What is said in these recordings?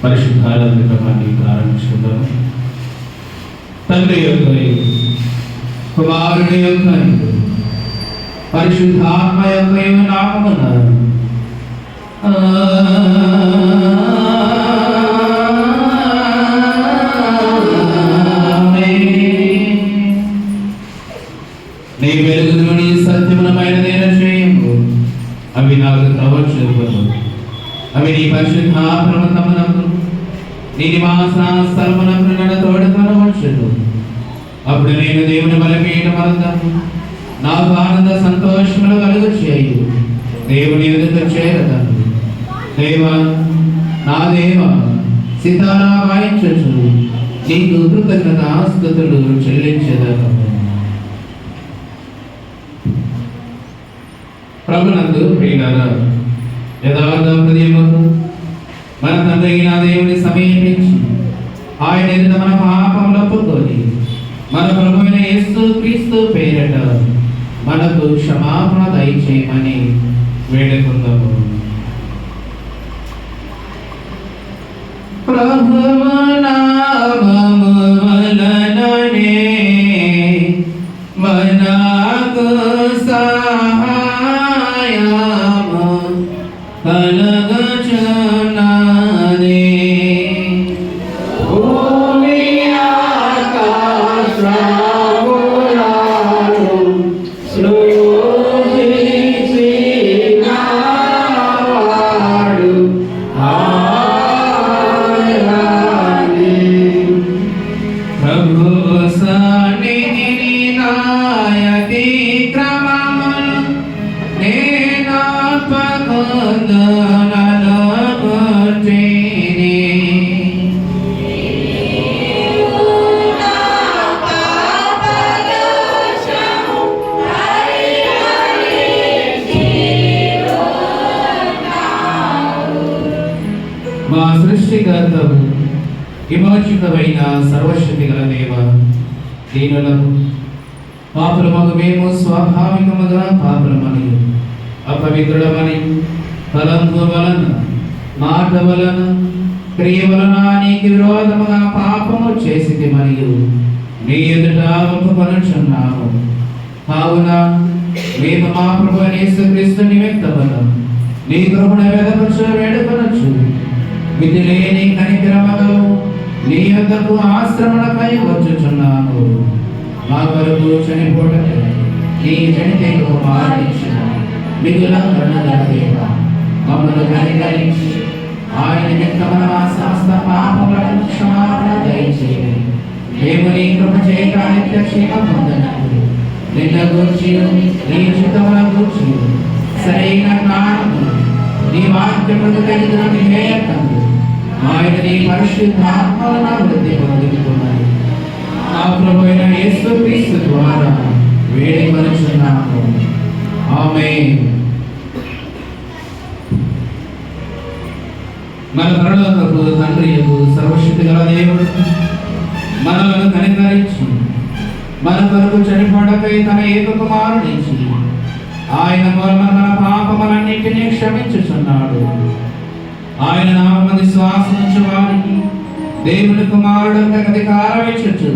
పరిశుద్ధాత్మని ప్రారంభించుకుందాం. తండ్రి యొక్క కుమారుని యొక్క పరిశుద్ధాత్మ యొక్క నామమున నీ వెలుగును నీ సత్యమునమైనదైన చేయము. అవి నాకు తవచ్చుపడు. అవి నీ పరిశుద్ధాత్మనమునకు నీ నివాస స్థలమునకు నన్ను తోడుకొనవచ్చును. అప్పుడు నేను దేవుని బలపీఠం వద్ద నాకు ఆనంద సంతోషములు కలుగు చేయు. దేవుని ఎదుట చేరదను. దేవా నా దేవా సితారా వాయించుచు నీకు కృతజ్ఞతాస్తుతులు చెల్లించెదను. ప్రభునందు ప్రియులారా, యథార్థ హృదయముతో మన తండ్రి అయిన దేవుని సమీపించి ఆయన ఎదుట మన పాపములు ఒప్పుకొని మన ప్రభు అయిన యేసు క్రీస్తు పేరిట మనకు క్షమాపణ దయచేయమని వేడుకుందాము. ప్రభువు నామము వలననే మనకు సహాయము కలుగుచున్నది. భూమి ఆకాశములను సృజించినవాడు ఆయనే. ప్రభువు సన్నిధిని నాయతి క్రమములు నేను మా సృష్టికర్తవు విమోచితమైన సర్వశక్తి గల దేవ, దీనులకు పాపులమగు మేము స్వాభావికముగా పాపులమని అపవిత్రులమని తలంపు వలన మాట వలన క్రియ వలన నీకు విరోధముగా పాపము చేసితి మరియు నీ ఎదుట ఒప్పుకొనుచున్నాము. కావున మేము మా ప్రభు యేసుక్రీస్తు నిమిత్తమున నీ కృపను వేడుకొనొచ్చు. విధి లేని కనికరముతో నీ యొద్దకు ఆశ్రమణకై వచ్చుచున్నాము. మా కొరకు చనిపోటకు నీ జనితే కుమారుడిచ్చిన మిగుల కరుణగల దేవా, మమ్మల్ని కనికరించి ఆయన నిమిత్తమున మా సమస్త పాపములను క్షమాపణ దయచేయండి. మేము నీ కృప చేత నిత్య క్షేమం పొందనప్పుడు నిన్న గూర్చి నీ చిత్తముల గూర్చి సరైన జ్ఞానము నీ వాక్యములకు తగిన విధేయతను ఆయన నీ పరిశుద్ధాత్మను వృద్ధి పొందుకున్నది. ఆ ప్రభు అయిన యేసుక్రీస్తు ద్వారా వేడుకొనుచున్నాము. ఆమేన్. మన పరలోకపు తండ్రి యేసు సర్వశక్తి గల దేవుడు మనలను కనికరించి మన కొరకు చనిపోవడకై తన ఏకకుమారునిచ్చి ఆయన మూలమున మన పాపములన్నిటినీ క్షమించుచున్నాడు. ఆయన నామమున శ్వాసముంచు వారికి దేవుని కుమారుడు అధికారం ఇచ్చుచు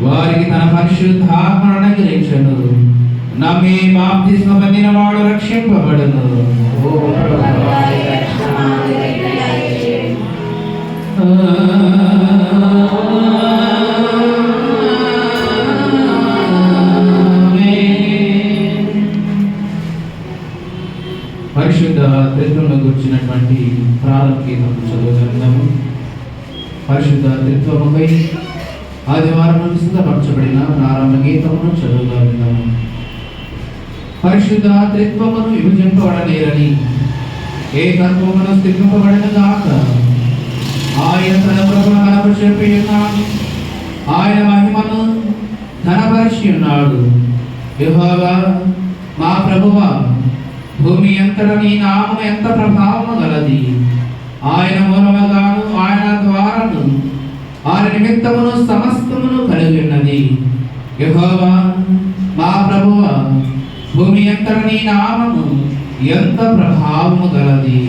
వారికి తన పరిశుద్ధాత్మను అనుగ్రహించును. నమ్మి బాప్తిస్మ పొందిన వాడు రక్షింపబడును. పరిశుద్ధ త్రిత్వమును గురించినటువంటి ప్రారంభ గీతము చదువుతున్నాము. పరిశుద్ధ త్రిత్వముపై ఆదివారం సిద్ధపరచబడిన ప్రారంభ గీతమును చదువుతున్నాము. పరిశుద్ధ త్రిత్వమును విభజింపబడలేరని ఏకత్వమును స్థితింపబడిన గాక. ఆయన తన ప్రభువును మనకు చెప్పి ఉన్నాడు. ఆయన మహిమను ఘనపరిచి ఉన్నాడు. యెహోవా మా ప్రభువా, భూమి అంతటా నీ నామము ఎంత ప్రభావము గలది. ఆయన మూలముగాను ఆయన ద్వారాను ఆయన నిమిత్తమును సమస్తమును కలిగి ఉన్నది. యెహోవా మా ప్రభువా, భూమి అంతటా నీ నామము ఎంత ప్రభావము గలది.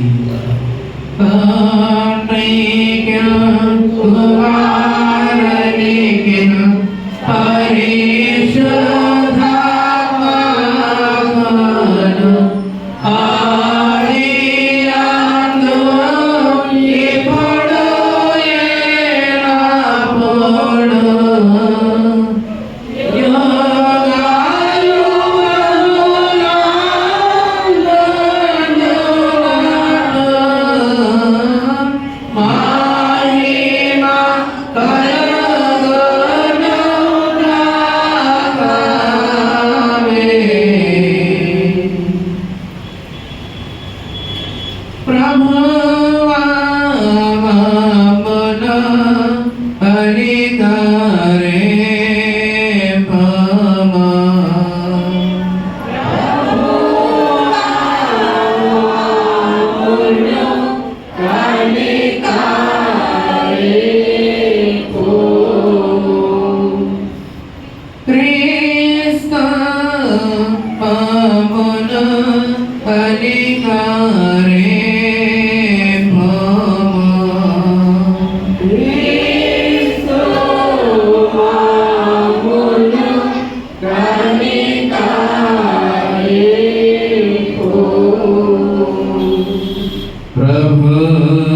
ప్రభువా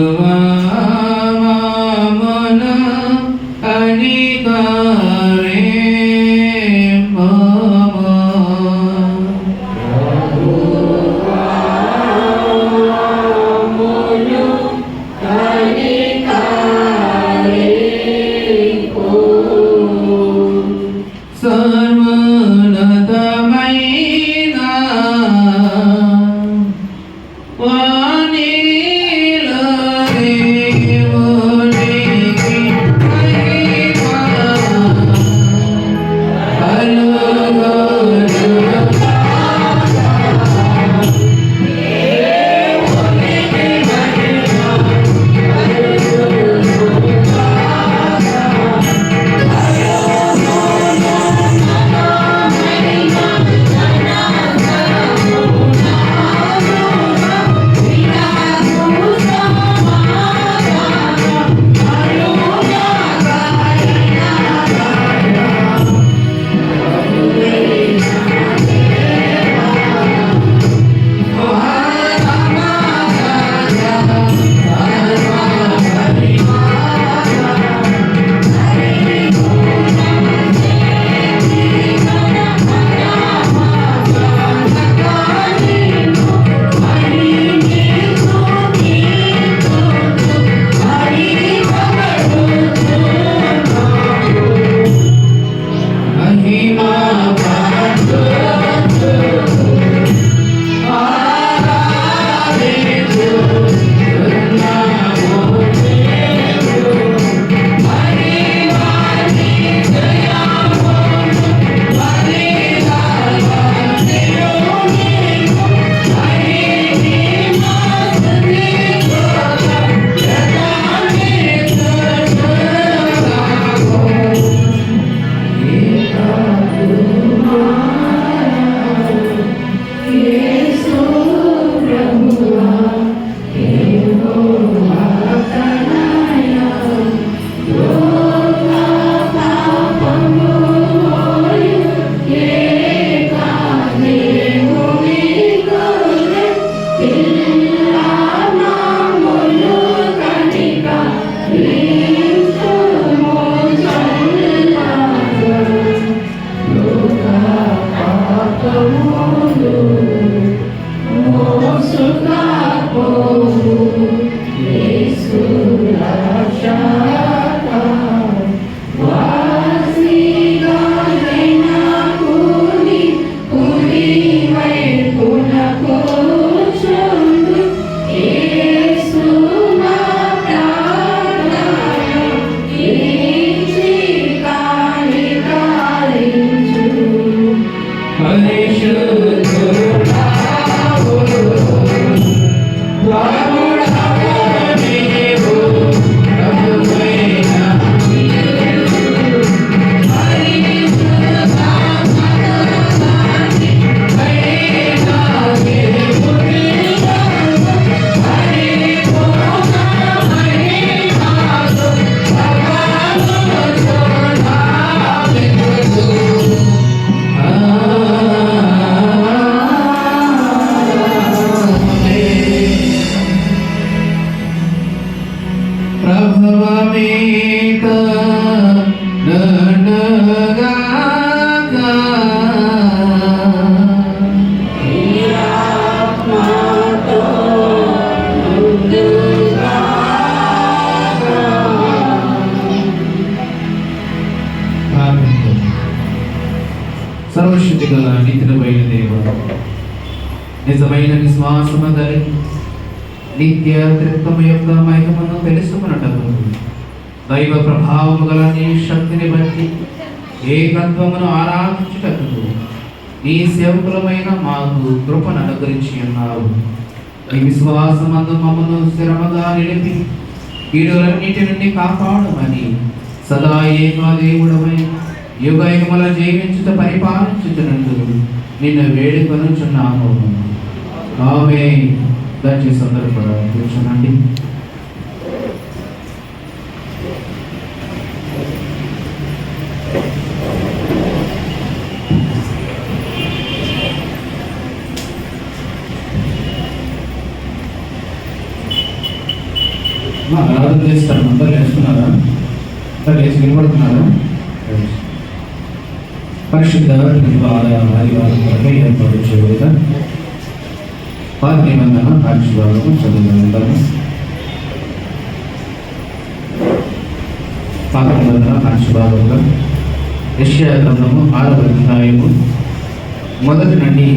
గల నిత్యుడైన దేవుడు, నిజమైన విశ్వాసము కలిగి నిత్య త్రిత్వము యొక్క మహిమను తెలుసుకున్నటకు దైవ ప్రభావము గల నీ శక్తిని బట్టి ఏకత్వమును ఆరాధించుటకు నీ సేవకులమైన మాకు కృపను అనుగ్రహించి ఉన్నావు. నీ విశ్వాసమందు మమ్మను స్థిరముగా నిలిపి కీడులన్నిటి నుండి కాపాడమని సదా ఏక దేవుడమై యుగయుగముల జీవించుట పరిపాలించుచున్నందుకు నిన్ను వేడుకొనుచున్నాము. ఆమేన్. దయచేసి అందరూ కూడా కూర్చోనండి. ఆరాధన చేస్తారు. అందరు లేస్తున్నారా? లేచి నిలబడుతున్నారా? పరిశుద్ధ ఆదివారం కొరకై ఏర్పాటు చేయబడిన పాత నిబంధన సాక్షిభాగము చదువుకుంటాము. పాత నిబంధన సాక్షిభాగంలో యెషయా గ్రంథము 6వ అధ్యాయము 1 నుండి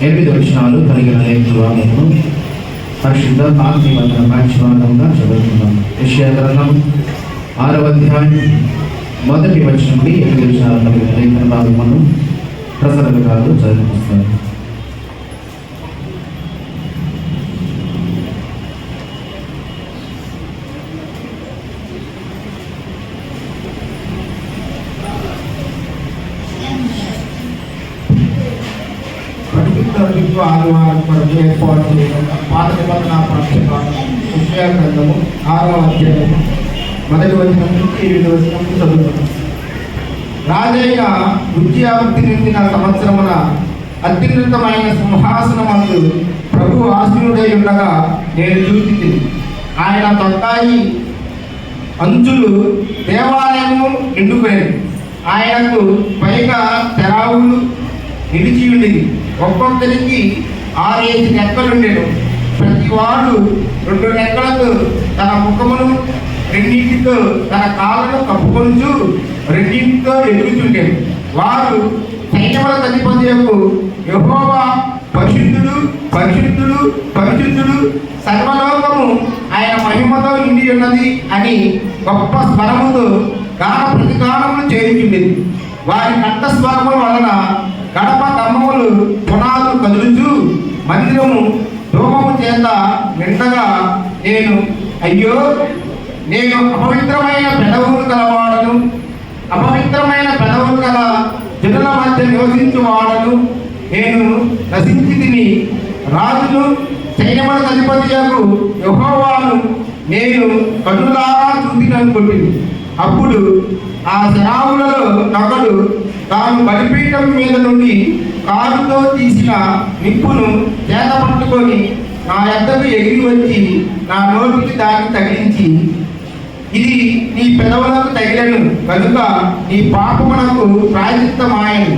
8 వచనాలు కలిగిన లేఖన భాగమును పరిశుద్ధ పాత నిబంధన సాక్షిభాగంగా చదువుతున్నాము. యెషయా గ్రంథము 6వ అధ్యాయం 1వ వచనం నుండి 8 వచనాలు కలిగిన లేఖన భాగమును ప్రసంగకాలు చదివిస్తారు. ఆదివారం కొరకు ఏర్పాటు చేయడం పాత నిబంధన యెషయా గ్రంథము 6వ అధ్యాయము 1వ వచనం నుంచి 7వ వచనం చదువుతున్నాం. రాజైన ఉజ్జియావృత్తి నిందిన సంవత్సరమున అత్యున్నతమైన సింహాసనమందు ప్రభు ఆసీనుడై ఉండగా నేను చూసి ఆయన తొట్టాయి అంచులు దేవాలయము నిండుకునేది. ఆయనకు పైగా తెరావులు నిలిచి ఉండేది. ఒక్కొక్కరికి 6 రెక్కలుండెను. ప్రతి వాడు 2 రెక్కలతో తన ముఖమును, రెండింటితో తన కాళ్ళను కప్పుకొనుచు రెండింటితో ఎదుగుతుండేను. వారు సైన్యముల అధిపతియకు యెహోవా పరిశుద్ధుడు, పరిశుద్ధుడు, పరిశుద్ధుడు, సర్వలోకము ఆయన మహిమతో నిండి ఉన్నది అని గొప్ప స్వరముతో గాన ప్రతిగానములు చేయుచుండేది. వారి కంఠస్వరముల వలన గడప కమ్మములు పునాదులు కదులుచు మందిరము ధూమము చేత నిండగా నేను అయ్యో, నేను అపవిత్రమైన పెదవులు గలవాడను, అపవిత్రమైన పెదవులు గల జనుల మధ్య నివసించువాడను, నేను నశించి తిని రాజును సైన్యముల అధిపతియగు యెహోవాను నేను కన్నులారా చూసిననుకుంటుంది. అప్పుడు ఆ శరావులలో ఒకడు తాను బలిపీఠం మీద నుండి కారుతో తీసిన నిప్పును చేత పట్టుకొని నా యొద్దకు ఎగిరి వచ్చి నా నోటికి దాన్ని తగిలించి, ఇది నీ పెదవులకు తగిలను కనుక నీ పాపమునకు ప్రాయశ్చిత్తమాయను,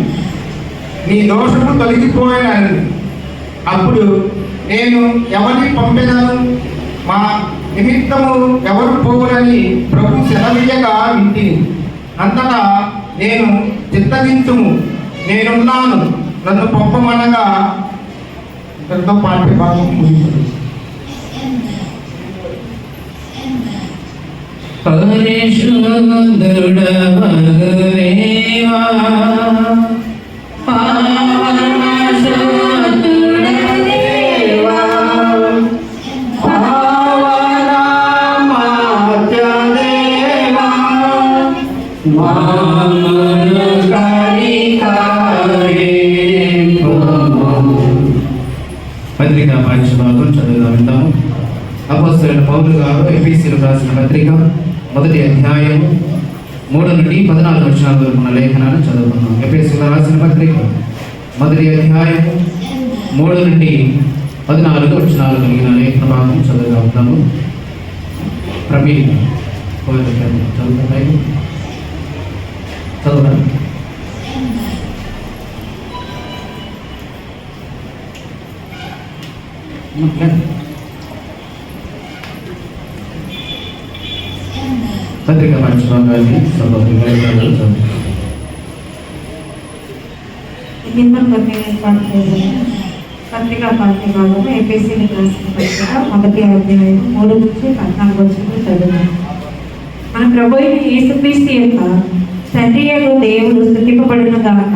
నీ దోషము తొలగిపోయాను. అప్పుడు నేను ఎవరిని పంపెదను, మా నిమిత్తము ఎవరు పోవునని ప్రభు సెలవీయగా వింటిని. అంతటా నేను చిత్తగించుము, నేనున్నాను, నన్ను పంపమనగా ఎంతో పాఠ్య భాగం ముగిస్తుంది. పత్రిక పాఠ్యభాగం చదువుగా వింటాము. అపోస్తలుడైన పౌలు గారు ఎఫెసీయులకు రాసిన పత్రిక 1వ అధ్యాయము 3 నుండి 14 వచనాల వరకు ఉన్న లేఖనాలు చదువుకుందాం. ఎఫెసీయులకు రాసిన పత్రిక 1వ అధ్యాయము 3 నుండి 14 వచనాలు కలిగిన లేఖన భాగం చదువుగా ఉంటాము. ప్రవీణ్ చదువుతాయి చదువురా. పత్రిక పాఠ్యభాగాన్ని నిర్మల్ కన్య ఏర్పాటు చేయబడిన పత్రికా పాఠ్య భాగము ఎఫెసీయులకు రాసిన పత్రిక 1వ అధ్యాయం 3 నుంచి 14 వచనాలు చదువుతాం. మన ప్రభు అయిన యేసుక్రీస్తు యొక్క తండ్రి అయిన దేవుడు స్తుతింపబడును గాక.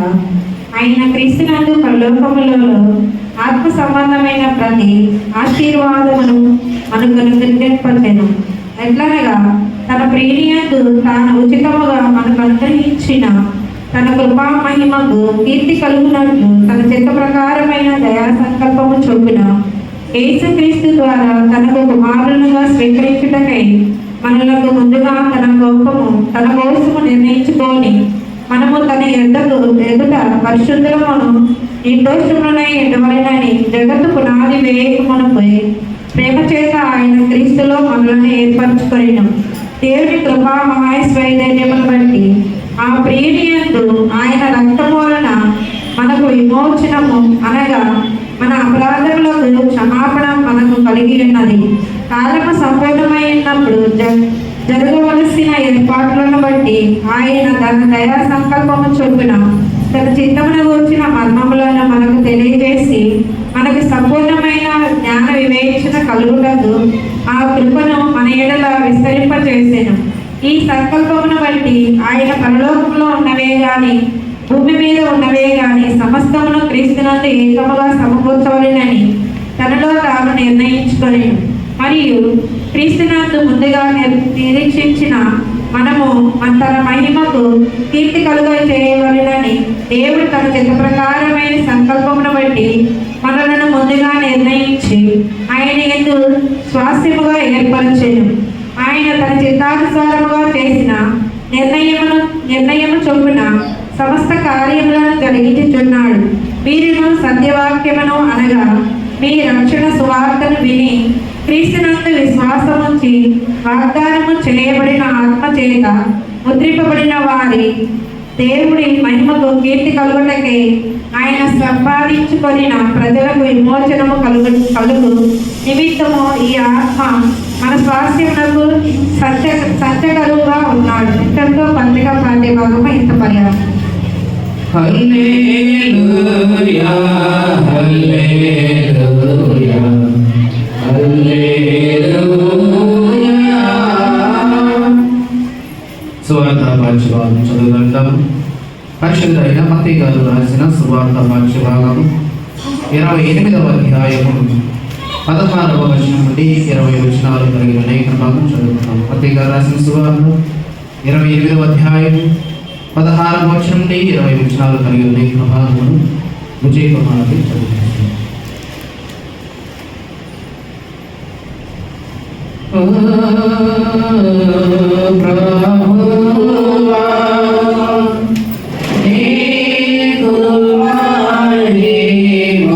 ఆయన క్రీస్తునందు పరలోకములలో ఆత్మ సంబంధమైన ప్రతి ఆశీర్వాదమును మనకు అనుగ్రహింపచెను. ఎట్లనగా తన ప్రియనియందు తాను ఉచితముగా మనకు అనుగ్రహించిన తన కృపా మహిమకు కీర్తి కలుగునట్లు తన చిత్త ప్రకారమైన దయా సంకల్పము చొప్పున యేసుక్రీస్తు ద్వారా తనకు కుమారులుగా స్వీకరించుటకై మనలకు ముందుగా తన కోసము నిర్ణయించుకొని మనము తన ఎదుట పరిశుద్ధులమును నిర్దోషములనై ఉండవలెనని జగత్తు పునాది వేయకమునపై ప్రేమ చేత ఆయన క్రీస్తులో మనల్ని ఏర్పరచుకొనిను. దేవుని కృపా మహేశ్వైధన్యమును బట్టి ఆ ప్రియనియందు ఆయన రక్తము వలన మనకు విమోచనము అనగా మన అపరాధములకు క్షమాపణ మనకు కలిగి ఉన్నది. కాలము సంపూర్ణమైనప్పుడు జరగవలసిన ఏర్పాట్లను బట్టి ఆయన తన దయా సంకల్పము చొప్పున తన చిత్తమును కూర్చిన మర్మములను మనకు తెలియజేసి మనకు సంపూర్ణమైన జ్ఞాన వివేచన కలుగుటకు ఆ కృపను మన ఎడల విస్తరింపచేసెను. ఈ సంకల్పమును బట్టి ఆయన పరలోకంలో ఉన్నవే గాని భూమి మీద ఉన్నవే గాని సమస్తమును క్రీస్తునందు ఏకముగా సమకూర్చవలెనని తనలో తాను నిర్ణయించుకొనెను. మరియు క్రీస్తునందు ముందుగా నిరీక్షించిన మనము తన మహిమకు కీర్తి కలుగ చేయవలెనని దేవుడు తన చిత్త ప్రకారమైన సంకల్పమును బట్టి మనలను ముందుగా నిర్ణయించి ఆయన యందు స్వాస్థ్యముగా ఏర్పరచెను. ఆయన తన చిత్తానుసారముగా చేసిన నిర్ణయము చొప్పున సమస్త కార్యములను జరిగించుచున్నాడు. వీరును సత్యవాక్యమును అనగా మీ రక్షణ సువార్తను విని క్రీస్తునందు విశ్వాసముంచి వాగ్దానము చేయబడిన ఆత్మ చేత ముద్రింపబడిన వారి దేవుడి మహిమకు కీర్తి కలుగుటకై ఆయన సంపాదించుకొనిన ప్రజలకు విమోచనము కలుగు నిమిత్తము ఈ ఆత్మ మన స్వాస్థ్యమునకు సత్యకరువుగా ఉన్నాడు. ఇంతటితో పత్రికా పాఠ్య భాగము ఇంత పర్యాయం. హల్లెలూయా హల్లెలూయా హల్లెలూయా. సువార్త పాఠ్యభాగం చదువుకుందాం. పరిశుద్ధ అయిన మత్తయి గారు రాసిన సువార్త పాఠ్యభాగం 28వ అధ్యాయము 16వ వచనం నుండి 20 వచనాలు కలిగిన లేఖన భాగం చదువుకుందాం. మత్తయి గారు రాసిన సువార్త 28వ అధ్యాయము 16వ వచనం నుండి 20 వచనాలు కలిగిన లేఖన భాగమును విజయ్ కుమార్ చదువుకుందాం. ప్రభువా నీకు మహిమ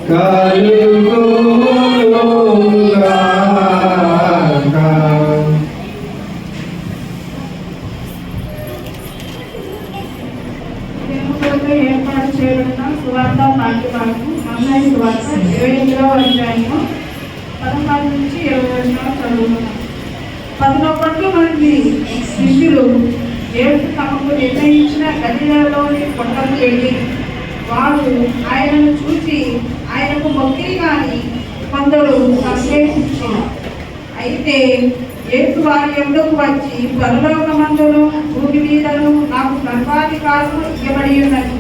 కలుగుగాక. ఏర్పాటు చేయబడిన సువార్త పాఠ్యభాగం మత్తయి సువార్త 28వ అధ్యాయము 16 నుంచి 20 వచనాలు చదువుతున్నాం. 11 మంది శిష్యులు యేసు తమకు నిర్ణయించిన గలిలయలోని కొండకు వెళ్ళి వారు ఆయనను చూసి ఆయనకు మొక్కిరి కానీ కొందరు సందేహించారు. అయితే యేసు వారి యొద్దకు వచ్చి పరలోకమందును భూమి మీదను నాకు సర్వాధికారము ఇవ్వబడి ఉన్నది.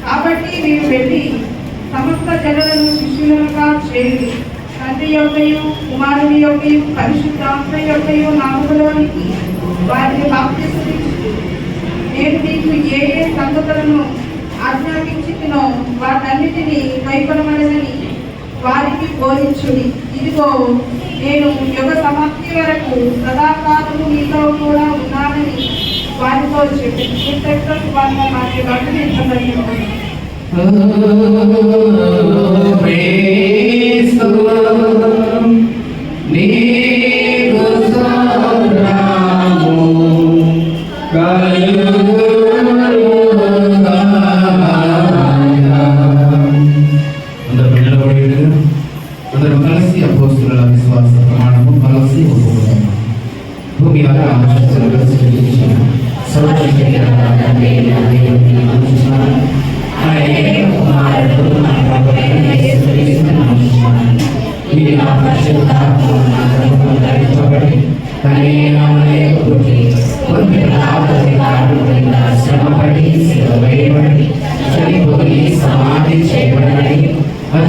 కాబట్టి మీరు వెళ్ళి సమస్త జనులను శిష్యులుగా చేయండి. తండ్రి యొక్కయు కుమారుని యొక్కయు పరిశుద్ధాత్మ యొక్కయు నామములోనికి వారిని బాప్తిస్మమిచ్చుచు నేను మీకు ఏ ఏ సంగతులను ఆజ్ఞాపించినో వాటన్నిటినీ కైకొనవలెనని వారికి బోధించుడి. ఇదిగో నేను యుగ సమాప్తి వరకు సదాకాలము మీతో కూడా ఉన్నానని వారితో చెప్పి వారి వాటిని ఎంతమంది అందరూ కలిసి అపోస్తుల విశ్వాస ప్రమాణము కలిసి ఒప్పుకుందాం. భూమి ఆకాశములను సృష్టించిన సర్వశక్తిగల దేవుని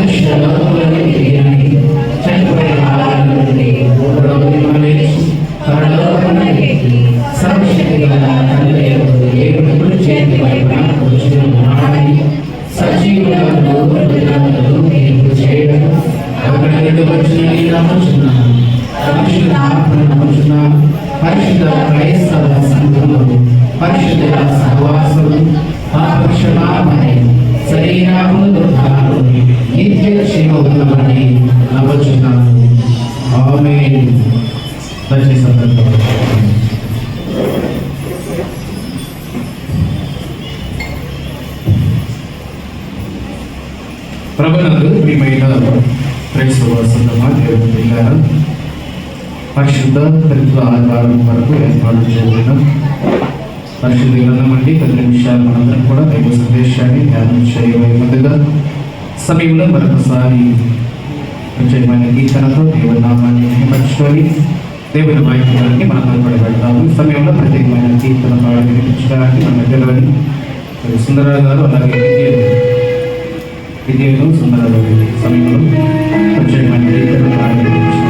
మనుష్య లోకములను ఎరిగినని చనిపోయిన వారి నుండి మూడవ దినమున లేచి పరలోకమునకు ఎక్కి సర్వశక్తి గల తండ్రి దేవుని కుడి చేతి వైపున కూర్చుని ఉన్నాడని సజీవులను మృతులను తీర్పు చేయడం అక్కడ నుండి వచ్చినని నమ్ముచున్నాను. పరిశుద్ధాత్మను నమ్ముచున్నాను. పరిశుద్ధ క్రైస్తవ సంఘములు పరిశుద్ధ సహవాసములు పాపక్షమాపణి శరీరములు నిత్య జీవములని నమ్ముచున్నాను. ఆమేన్. దయచేసి అందరితో ప్రభునందు ప్రియమైన క్రైస్తవ సంఘమా దేవుని పిల్లారా, పరిశుద్ధ పరిశుద్ధ ఆధారం వరకు ఏర్పాటు చేయబడిన పరిశుద్ధ గ్రంథం వంటి 10 నిమిషాలు మనందరం కూడా దైవ సందేశాన్ని ధ్యానం చేయబోయే ముందుగా సమయంలో మరొకసారి ప్రత్యేకమైన కీర్తనతో దేవుని నామాన్ని మహిమపరచుకొని దేవుని వాక్యాన్ని మనం కనపడబెడతాము. ఈ సమయంలో ప్రత్యేకమైన కీర్తన పాట వినిపించడానికి మన దగ్గరని సుందరరావు గారు అలాగే విద్యను సుందరరావు గారి సమయంలో ప్రత్యేకమైన కీర్తన పాట వినిపించిన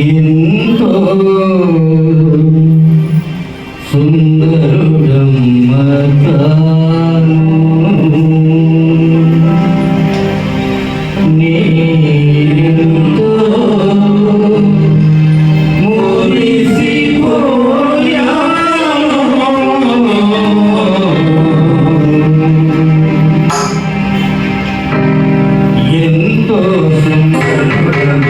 ఎంతో సుందరుడమ్మ తాను నేనెంతో మురిసిపోయాను. ఎంతో సుందరుడమ్మ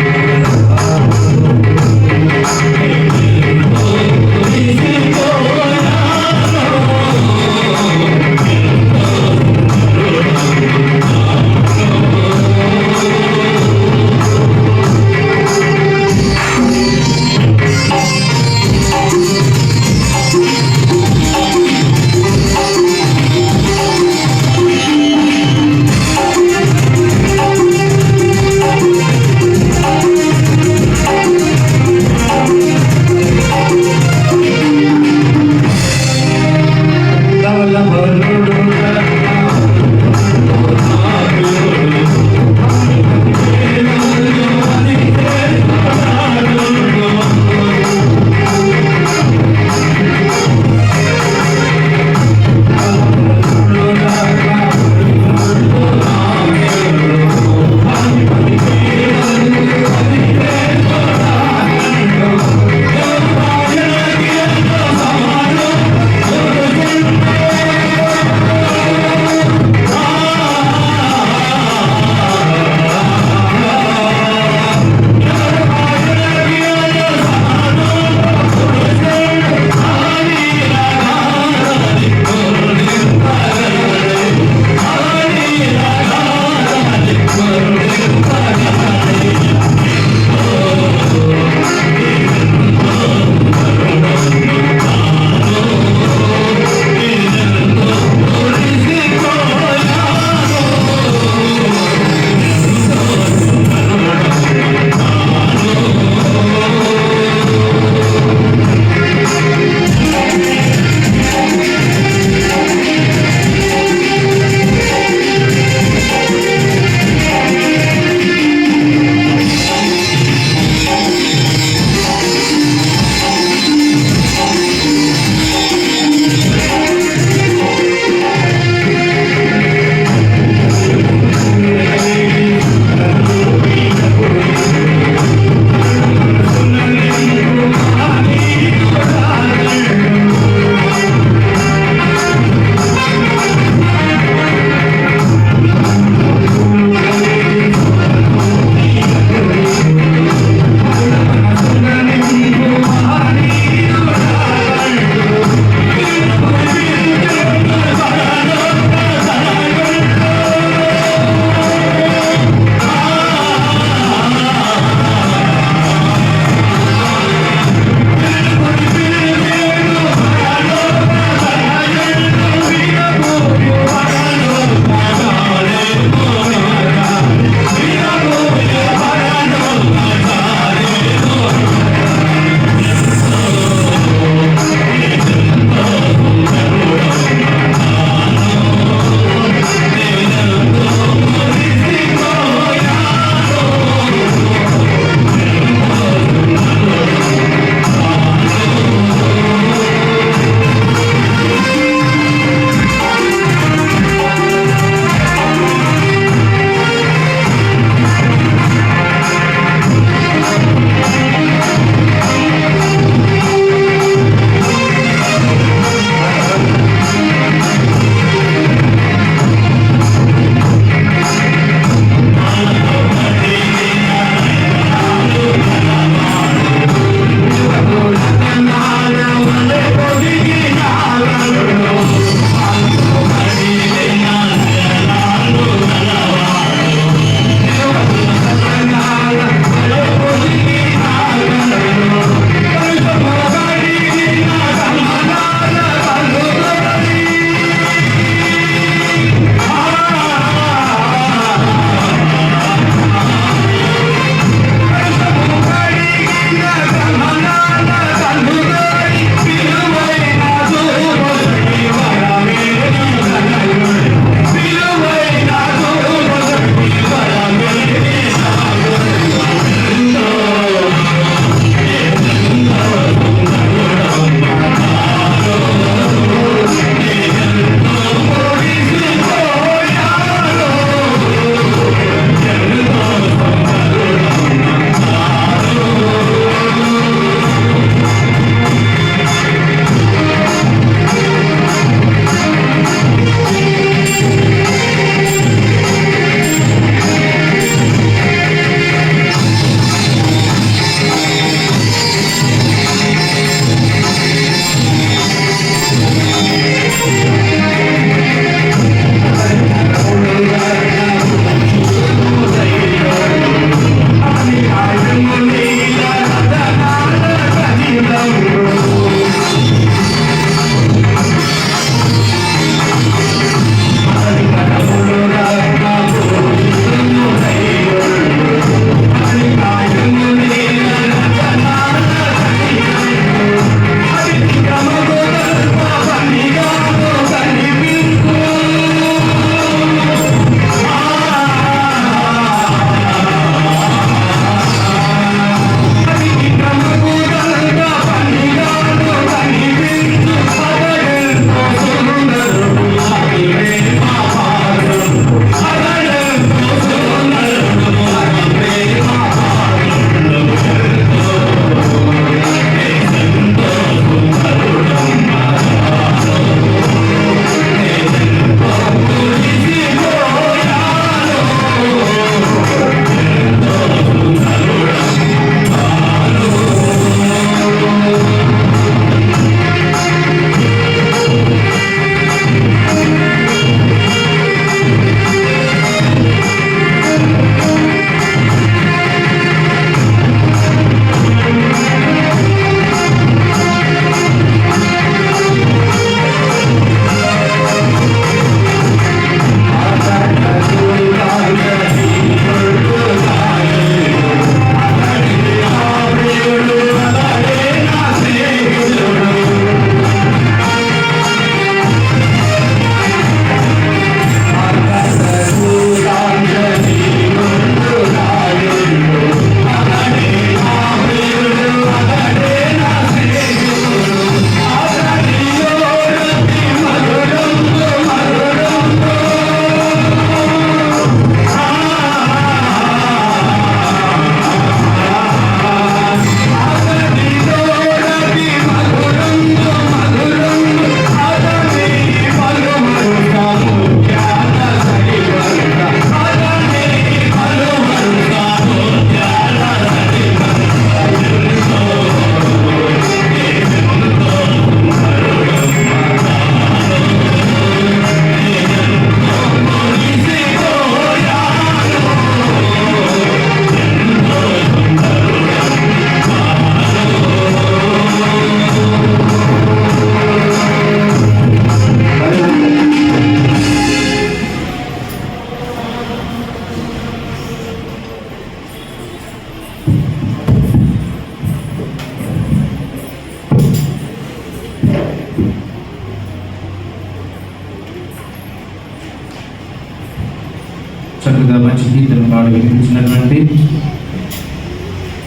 వినిపించినటువంటి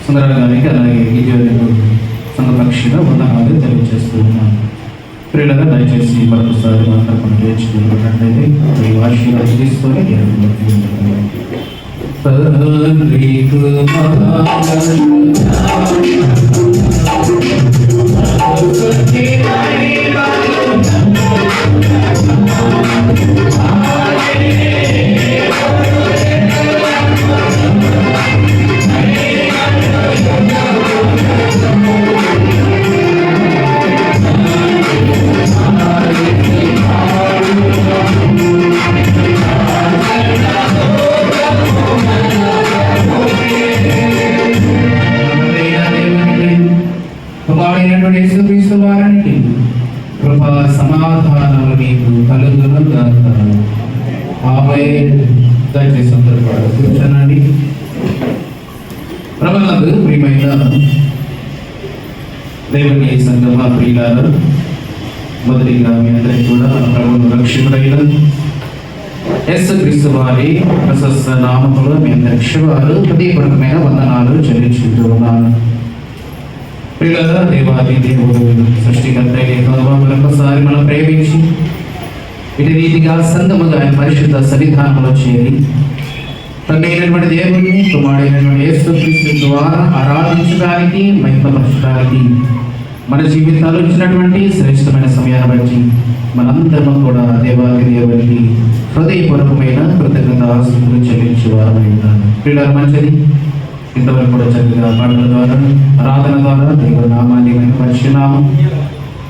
సుందర గారికి అలాగే విజయకు సంఘపక్షిగా వందనాలు తెలియజేస్తూ ఉన్నాను. ప్రియులుగా దయచేసి మరొకసారి మాత్రం నేర్చుకున్నట్లయితే ఈ వార్షిక తీసుకొని కుమారుడైనటువంటి యేసుక్రీస్తు వారికి కృపా సమాధానాలు మీకు కలుగును గాక. ఆమేన్. దయచేసి అందరూ కూడా కూర్చోనండి. ప్రభునందు ప్రియమైన దేవుని సంగమ ప్రియులారా, మొదటిగా మీ అందరికీ కూడా ప్రభువు రక్షకుడైన యేసుక్రీస్తు వారి ప్రశస్త నామములో మీ అందరి శుభాలు హృదయపూర్వకమైన వందనాలు చెల్లించుకుంటూ ఉన్నాను. ప్రియులారా, దేవాది దేవుడు సృష్టికర్త మరొకసారి మనం ప్రేమించి ఇటు రీతిగా సంగముగా ఆయన పరిశుద్ధ సన్నిధానంలో చేరి తండ్రి అయినటువంటి దేవుడిని కుమారుడైనటువంటి యేసుక్రీస్తు ద్వారా ఆరాధించడానికి మహిమపరచడానికి మన జీవితాలు ఇచ్చినటువంటి శ్రేష్టమైన సమయాన్ని బట్టి మనందరం కూడా దేవాది దేవుడికి హృదయపూర్వకమైన కృతజ్ఞతాస్తుతులు చెల్లించేవారమై ఉన్నాను. ప్రియులారా, మంచిది. ఇంతవరకు కూడా చక్కగా పాటల ద్వారా ఆరాధన ద్వారా దేవుడి నామాన్ని పరిశునామం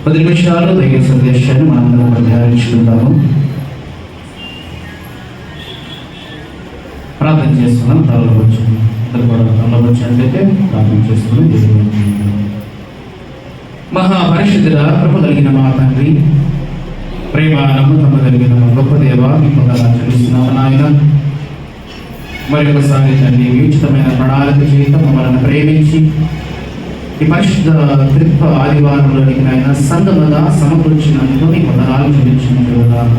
10 నిమిషాలు దైవ సందేశాన్ని మనందరం ధ్యానించుకుంటాము. ప్రార్థన చేస్తున్నాం. తరలవచ్చు ఇద్దరు కూడా తరలవచ్చు అంటే ప్రార్థన చేస్తున్నాం. మహాపరిశుద్ధుల కృప కలిగిన మా తండ్రి, ప్రేమ నమ్మకం కలిగిన గొప్ప దేవ, మీకు చెల్లిస్తున్నాము నాయన. మరొకసారి తండ్రి ఉచితమైన ప్రణాళిక చేత మమ్మల్ని ప్రేమించి ఈ పరిశుద్ధ త్రిత్వ ఆదివారంలోనికి నాయన సంగముగా సమకూర్చినందుకు నీకు వందనాలు చెల్లించుకుంటున్నాను.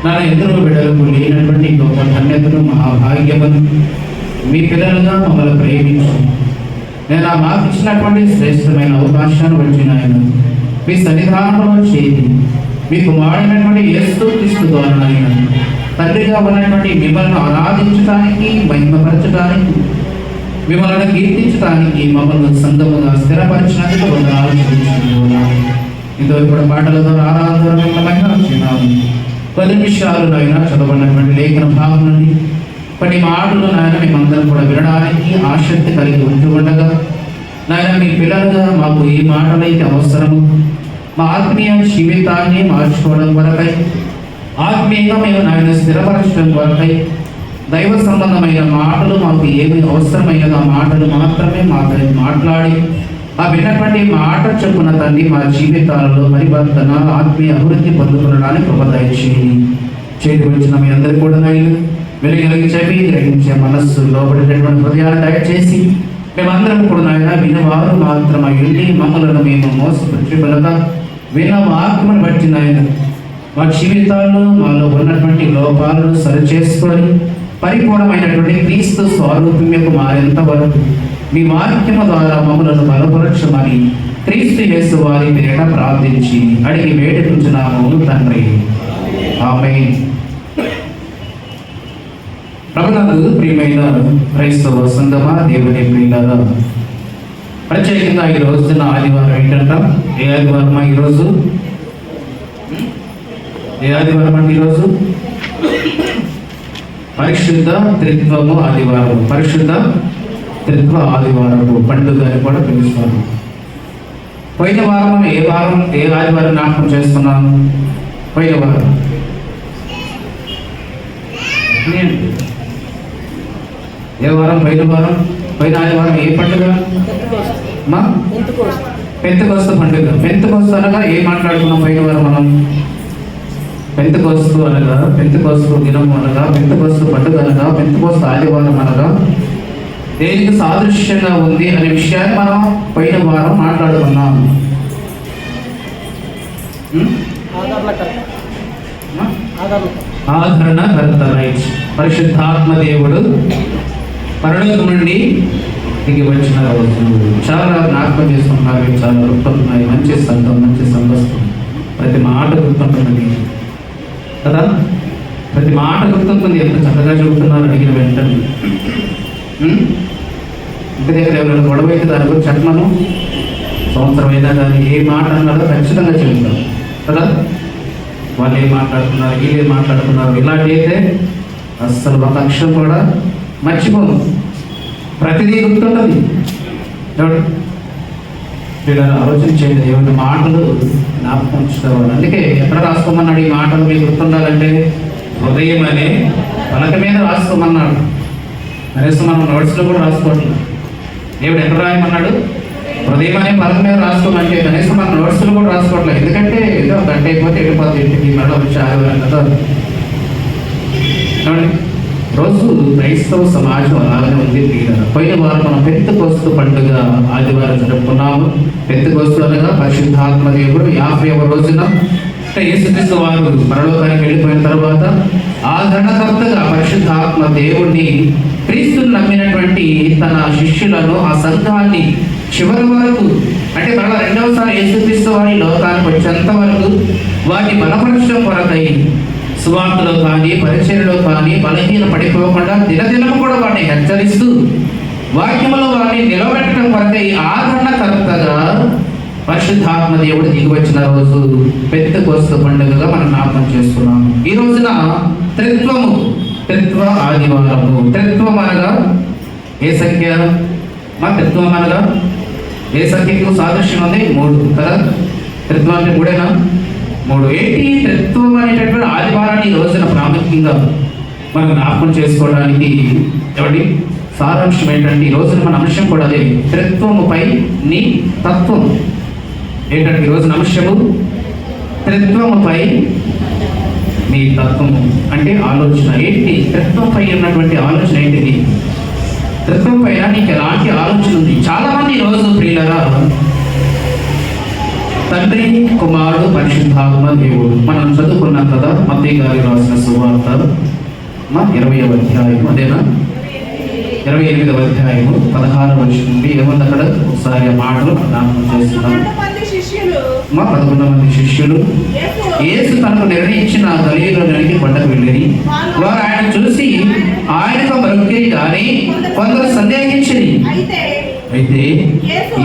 నా ఎదురు బిడ్డలకు లేనటువంటి గొప్ప ధన్యతను మహాభాగ్యమును మీ పిల్లలుగా మమ్మల్ని ప్రేమించి నేను మాకు ఇచ్చినటువంటి శ్రేష్టమైన అవకాశాన్ని బట్టి నాయన మీ సన్నిధానంలో చేరి మీకు వాడినటువంటి యేసుక్రీస్తు ద్వారా నాయన తండ్రిగా ఉన్నటువంటి మిమ్మల్ని ఆరాధించడానికి మహిమపరచడానికి మిమ్మల్ని కీర్తించడానికి మమ్మల్ని సంగముగా స్థిరపరిచినందుకు వందనాలు చెల్లించుకుంటున్నాను. ఇంతవరకు కూడా పాటల ద్వారా ఆరాధన మహిమపరిచినాము. 10 నిమిషాలు నాయన చదవనటువంటి లేఖన భాగం నుండి కొన్ని మాటలు నాయన మేమందరం కూడా వినడానికి ఆసక్తి కలిగి ఉంటూ ఉండగా నాయన మీ పిల్లలుగా మాకు ఈ మాటలైతే అవసరము, మా ఆత్మీయ జీవితాన్ని మార్చుకోవడం కొరకై, ఆత్మీయంగా మేము నాయన స్థిరపరచడం కొరకై దైవ సంబంధమైన మాటలు మాకు ఏమి అవసరమైనదో ఆ మాటలు మాత్రమే మాతో మాట్లాడి ఆ విన్నటువంటి మాట చొప్పున తండ్రి మా జీవితాలలో పరివర్తన ఆత్మీయ అభివృద్ధి పొందుకోవడానికి కృప దయచేయండి. చేతి వచ్చిన మీ అందరికీ కూడా నాయన వెలుగులకి చెప్పి గ్రహించే మనస్సు లోబడేటటువంటి హృదయాలు దయచేసి మేమందరం కూడా నాయన వినవారు మాత్రమై ఉండి మమ్మలను మేము మోసపుచ్చుకొనక విన్న వాక్యమును బట్టి నాయన మా జీవితాల్లో మాలో ఉన్నటువంటి లోపాలను సరిచేసుకొని పరిపూర్ణమైనటువంటి క్రీస్తు స్వరూప్యకు మారేంత వరకు మీ వాక్యము ద్వారా మమ్మలను బలపరచమని క్రీస్తు యేసు వారి పేరిట ప్రార్థించి అడిగి వేడుకుంటున్నాము తండ్రి. ఆమేన్. ప్రభునందు ప్రియమైన క్రైస్తవ సంగమా, దేవుని ప్రియులారా, ప్రత్యేకంగా ఈ రోజున ఆదివారం ఏంటంట? ఏ ఆదివారం ఈరోజు? ఏ ఆదివారం అంటే ఈరోజు? పరిశుద్ధ త్రిత్వము ఆదివారం. పరిశుద్ధ త్రిత్వ ఆదివారము పండుగ అని కూడా పిలుస్తారు. పోయిన వారం ఏ ఆదివారం జ్ఞాపకం చేస్తున్నాను? పోయిన వారం ఏ వారం? పోయిన ఆదివారం ఏ పండుగ? పెంతెకొస్తు పండుగ. పెంతెకొస్తు అనగా ఏం మాట్లాడుకున్నాం పోయిన వారం మనం? పెంతెకొస్తు అనగా, పెంతెకొస్తు దినం అనగా, పెంతెకొస్తు పండుగ అనగా, పెంతెకొస్తు ఆదివారం అనగా దేనికి సాదృశ్యంగా ఉంది అనే విషయాన్ని మనం పోయిన వారం మాట్లాడుకున్నాం. ఆదరణకర్త, రైట్. పరిశుద్ధాత్మ దేవుడు పరలోకం నుండి దిగి వచ్చిన రోజు చాలా జ్ఞాపకం చేసుకుంటున్నారు. చాలా గుర్తుంటున్నాయి. మంచి సంఘం, మంచి సంఘస్థం. ప్రతి మాట గుర్తుంటుంది కదా, ప్రతి మాట గుర్తుంటుంది. ఎంత చక్కగా చెబుతున్నారు అడిగిన వెంటనే. ఇంటి దగ్గర ఎవరైనా గొడవ అయితే దాని గురించి చెప్పమను. సంవత్సరం అయినా కానీ ఏ మాట అన్నారో ఖచ్చితంగా చెబుతారు కదా. వాళ్ళు ఏం మాట్లాడుతున్నారు, వీళ్ళు ఏం మాట్లాడుతున్నారు, ఇలాంటి అయితే అస్సలు ఒక అక్షరం కూడా మర్చిపోను. ప్రతిదీ గుర్తుంటుంది. వీళ్ళ ఆలోచన చేయండి. దేవుని మాటలు జ్ఞాపకం ఉంచుకోవాలి. అందుకే ఎక్కడ రాసుకోమన్నాడు ఈ మాటలు మీకు గుర్తుండాలంటే? హృదయం అనే పలక మీద రాసుకోమన్నాడు. కనీసం మనం నోట్స్లో కూడా రాసుకోవట్లేదు. దేవుడు ఎక్కడ రాయమన్నాడు? హృదయం అనే పలక మీద రాసుకోమంటే కనీసం మన నోట్స్లో కూడా రాసుకోవట్లేదు. ఎందుకంటే ఏదో గంట అయిపోతే వెళ్ళిపోతే ఇంటికి మళ్ళీ వచ్చి ఆదివారం కదా. రోజు క్రైస్తవ సమాజం అలాగే ఉంది. పోయిన వారం మనం పెంతెకోస్తు పండుగ ఆదివారం జరుపుకున్నాము. పెంతెకోస్తు అనగా పరిశుద్ధాత్మ దేవుడు 50వ రోజున యేసుక్రీస్తు వారు పరలోకానికి వెళ్ళిపోయిన తర్వాత ఆదరణకర్తగా పరిశుద్ధాత్మ దేవుణ్ణి, క్రీస్తుని నమ్మినటువంటి తన శిష్యులను, ఆ సంఘాన్ని చివరి వరకు, అంటే మరలా రెండవసారి యేసుక్రీస్తు వారి లోకానికి వచ్చేంత వరకు వాటిని బలపరచడం కొరకై సువార్తలో కానీ పరిచర్యలో కానీ బలహీన పడిపోకుండా దినదినము కూడా వాటిని హెచ్చరిస్తూ వాక్యములో వారిని నిలబెట్టడం కొరకై ఆదరణకర్తగా పరిశుద్ధాత్మ దేవుడు దిగి వచ్చిన రోజు పెంతెకోస్తు పండుగగా మనం జ్ఞాపకం చేస్తున్నాము. ఈ రోజున త్రిత్వ ఆదివారము. త్రిత్వం అనగా ఏ సంఖ్య? మా త్రిత్వం అనగా ఏ సంఖ్యకు సాదృశ్యం ఉంది? 3 కదా. త్రిత్వం అంటే 3ఏనా? 3. ఏంటి త్రిత్వం అనేటటువంటి ఆదివారాన్ని ఈ రోజున ప్రాముఖ్యంగా మనం జ్ఞాపకం చేసుకోవడానికి ఎవరి సారాంశం ఏంటంటే ఈ రోజున మన అంశం కూడా అదే. త్రిత్వముపై నీ తత్వం ఏంటంటే ఈ రోజున అంశము త్రిత్వముపై నీ తత్వము అంటే ఆలోచన ఏంటి? త్రిత్వంపై ఉన్నటువంటి ఆలోచన ఏంటిది? త్రిత్వం పైన నీకు ఎలాంటి ఆలోచన ఉంది? చాలా మంది ఈరోజు ప్రియులరా తండ్రి, కుమారుడు, పరిశుద్ధాత్మ దేవుడు మనం చదువుకున్నాం కదా. మత్తయి గారు రాసిన సువార్త 20వ అధ్యాయం, అదేనా? 28వ అధ్యాయము 16వ వచనం నుండి ఏముంది అక్కడ? ఒకసారి ఆ మాటలు జ్ఞాపకం చేస్తున్నాం. 11 మంది శిష్యులు యేసు తనకు నిర్ణయించిన గలిలలోనికి కొండకు వెళ్ళి వారు ఆయన చూసి ఆయనకు మొక్కిరి కానీ కొందరు సందేహించిరి. అయితే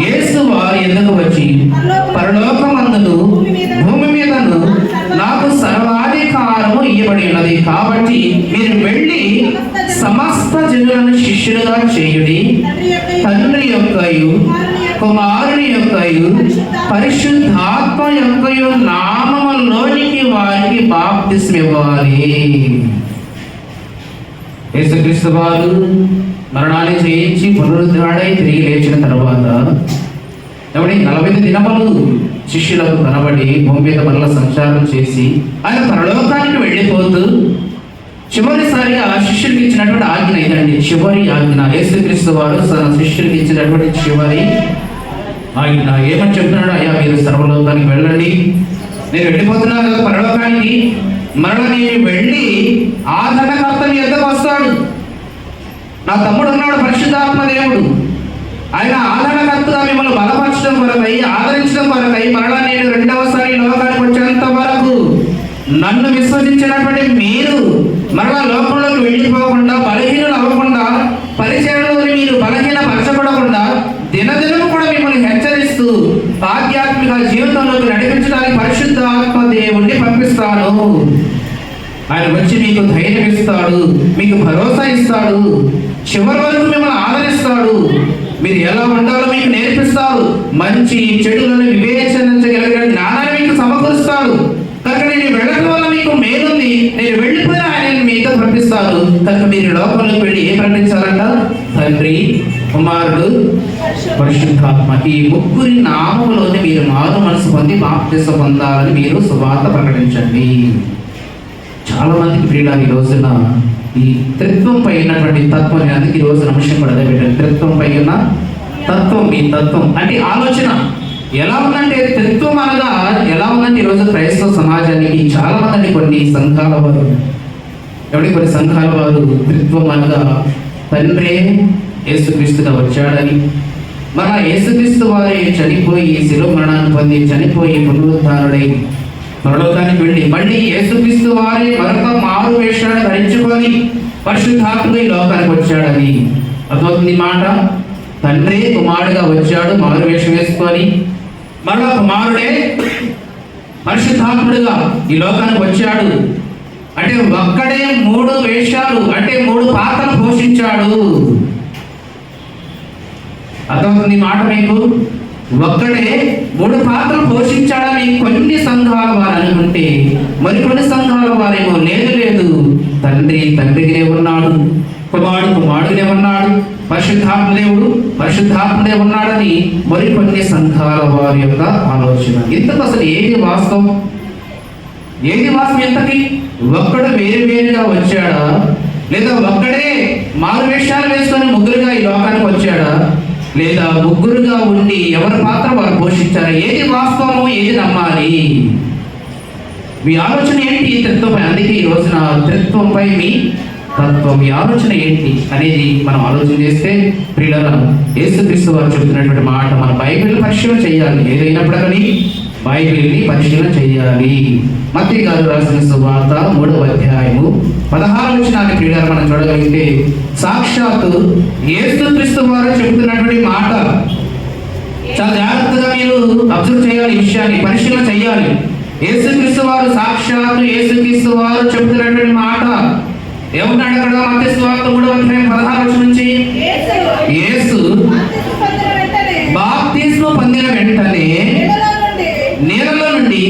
యేసు వారు ఎందుకు వచ్చి పరలోకమందును భూమి మీదను నాకు సర్వాధికారము ఇవ్వబడి ఉన్నది, కాబట్టి మీరు వెళ్ళి సమస్త జనులను శిష్యులుగా చేయుడి. తండ్రి యొక్కయు కుమారుని యొక్కయు పరిశుద్ధాత్మ యొక్కయు నామములోనికి వారికి బాప్తిస్మం ఇవ్వాలి. యేసుక్రీస్తు వారు మరణాన్ని జయించి పునరుద్ధరణై తిరిగి లేచిన తర్వాత 40 దినములు శిష్యులకు కనబడి భూమి మీద మరల సంచారం చేసి ఆయన పరలోకానికి వెళ్ళిపోతూ చివరిసారిగా శిష్యుడికి ఇచ్చినటువంటి ఆజ్ఞ ఇదండి. చివరి ఆజ్ఞ. యేసుక్రీస్తు వారు తన శిష్యుడికి ఇచ్చినటువంటి చివరి ఆజ్ఞ ఏమని చెప్తున్నాడు? అయ్యా, మీరు సర్వలోకానికి వెళ్ళండి. నేను వెళ్ళిపోతున్నాను కదా పరలోకానికి. మరల నేను వెళ్ళి ఆదరణకర్త మీ ఎద్దకు వస్తాడు. నా తమ్ముడు ఉన్నాడు పరిశుద్ధాత్మ దేవుడు. ఆయన ఆదరణకర్తగా మిమ్మల్ని బలపరచడం కొరకై, ఆదరించడం కొరకై మరలా నేను రెండవసారి లోకానికి వచ్చేంత వరకు నన్ను విశ్వసించినటువంటి మీరు మరలా లోకంలోకి వెళ్ళిపోకుండా, బలహీనులు అవ్వకుండా, పరిచయంలో మీరు బలహీనపరచబడకుండా దినదినము కూడా మిమ్మల్ని హెచ్చరిస్తూ ఆధ్యాత్మిక జీవితంలోకి నడిపించడానికి పరిశుద్ధాత్మ దేవుణ్ణి పంపిస్తాను. ఆయన వచ్చి మీకు ధైర్యం ఇస్తాడు, మీకు భరోసా ఇస్తాడు, చివరి వరకు మిమ్మల్ని ఆదరిస్తాడు, మీరు ఎలా ఉండాలో మీకు నేర్పిస్తాడు, మంచి చెడులను వివేచనించగలిగిన జ్ఞానాన్ని మీకు సమకూరుస్తాడు. కనుక నేను వెళ్ళడం వల్ల మీకు మేలుంది. నేను వెళ్ళిపోయిన ఆయన మీతో పంపిస్తాను. కనుక మీరు లోకంలోకి వెళ్ళి ఏం ప్రకటించాలంట? తండ్రి, కుమారుడు, పరిశుద్ధాత్మ ఈ ముగ్గురి నామములోనే మీరు మారు మనసు పొంది బాప్తిసం పొందాలని మీరు సువార్త ప్రకటించండి. చాలా మందికి ప్రియులారా ఈ రోజున ఈ త్రిత్వంపై ఉన్నటువంటి తత్వం, అందుకే ఈ రోజున అంశం కూడా అదే పెట్టండి. త్రిత్వంపై ఉన్న తత్వం. ఈ తత్వం అంటే ఆలోచన ఎలా ఉందంటే, త్రిత్వం అనగా ఎలా ఉందంటే ఈరోజు క్రైస్తవ సమాజానికి చాలా మంది కొన్ని సంఘాల వారు ఎవరి కొన్ని సంఘాల వారు త్రిత్వం అనగా తండ్రే యేసుక్రీస్తుగా వచ్చాడని, మన యేసుక్రీస్తు వారే చనిపోయి శిలువ మరణాన్ని పొంది చనిపోయి పునరుద్ధారుడై పరలోకానికి వెళ్ళి మళ్ళీ యేసుక్రీస్తు వారే మరొక మారు వేషాన్ని ధరించుకొని పరిశుద్ధాత్మగా ఈ లోకానికి వచ్చాడని అర్థమవుతుంది మాట. తండ్రే కుమారుడిగా వచ్చాడు మారు వేషం వేసుకొని, మరలా కుమారుడే పరిశుద్ధాత్ముడిగా ఈ లోకానికి వచ్చాడు. అంటే ఒక్కడే 3 వేషాలు అంటే 3 పాత్రలు పోషించాడు. అర్థమవుతుంది మాట మీకు. ఒక్కడే 3 పాత్రలు పోషించాడని కొన్ని సంఘాల వారు అనుకుంటే, మరికొన్ని సంఘాల వారేమో లేదు తండ్రి తండ్రికినే ఉన్నాడు, కుమారుడు కుమారుడినే ఉన్నాడు, పరిశుద్ధాత్ముడే ఉన్నాడని మరికొన్ని సంఘాల వారి యొక్క ఆలోచన. ఇంతకు అసలు ఏది వాస్తవం? ఇంతకి ఒక్కడు వేరుగా వచ్చాడా, లేదా ఒక్కడే మారు వేషాలు వేసుకొని ముగ్గురుగా ఈ లోకానికి వచ్చాడా, లేదా ముగ్గురుగా ఉండి ఎవరి పాత్ర వారు పోషించారా? ఏది వాస్తవము, ఏది నమ్మాలి? మీ ఆలోచన ఏంటి ఈ త్రిత్వంపై? అందుకే ఈ రోజున త్రిత్వంపై మీ తత్వం, మీ ఆలోచన ఏంటి అనేది మనం ఆలోచన చేస్తే ప్రియులారా, యేసుక్రీస్తు వారు చెబుతున్నటువంటి మాట మన బైబిల్ పరిశీలన చేయాలి. ఏదైనప్పటికీ బైబిల్ని పరిశీలన చేయాలి. మత్తయి గారు రాసిన సువార్త 3వ అధ్యాయము 16వ వచనాన్ని ప్రియులారా మనం చూడగలిగితే, సాక్షాత్తు యేసుక్రీస్తు వారు చెబుతున్నటువంటి మాట చాలా జాగ్రత్తగా మీరు అబ్జర్వ్ చేయాలి, ఈ విషయాన్ని పరిశీలన చేయాలి. సాక్షాత్తు యేసుక్రీస్తు వారు చెబుతున్నటువంటి మాట ఏమన్నాడు అక్కడ? మత్తయి సువార్త 3వ అధ్యాయం 16వ వచనం నుంచి, యేసు బాప్తిస్మం పొందిన వెంటనే నీళ్ళలో నుండి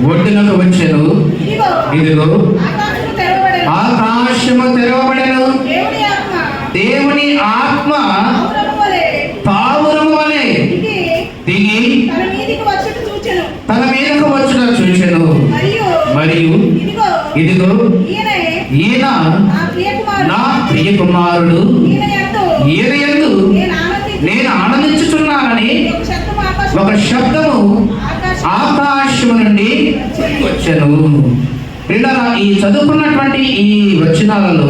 ఒడ్డునకు వచ్చెను. ఇదిగో ఆకాశము తెరవబడెను, దేవుని ఆత్మ పావురము వలె దిగి తన మీదకు వచ్చుట చూచెను. మరియు ఇదిగో ఈయన నా ప్రియ కుమారుడు, ఈయన యందు నేను ఆనందించుచున్నానని ఒక శబ్దము ఆకాశము నుండి వచ్చెను. ఈ చదువుకున్నటువంటి ఈ వచనాలలో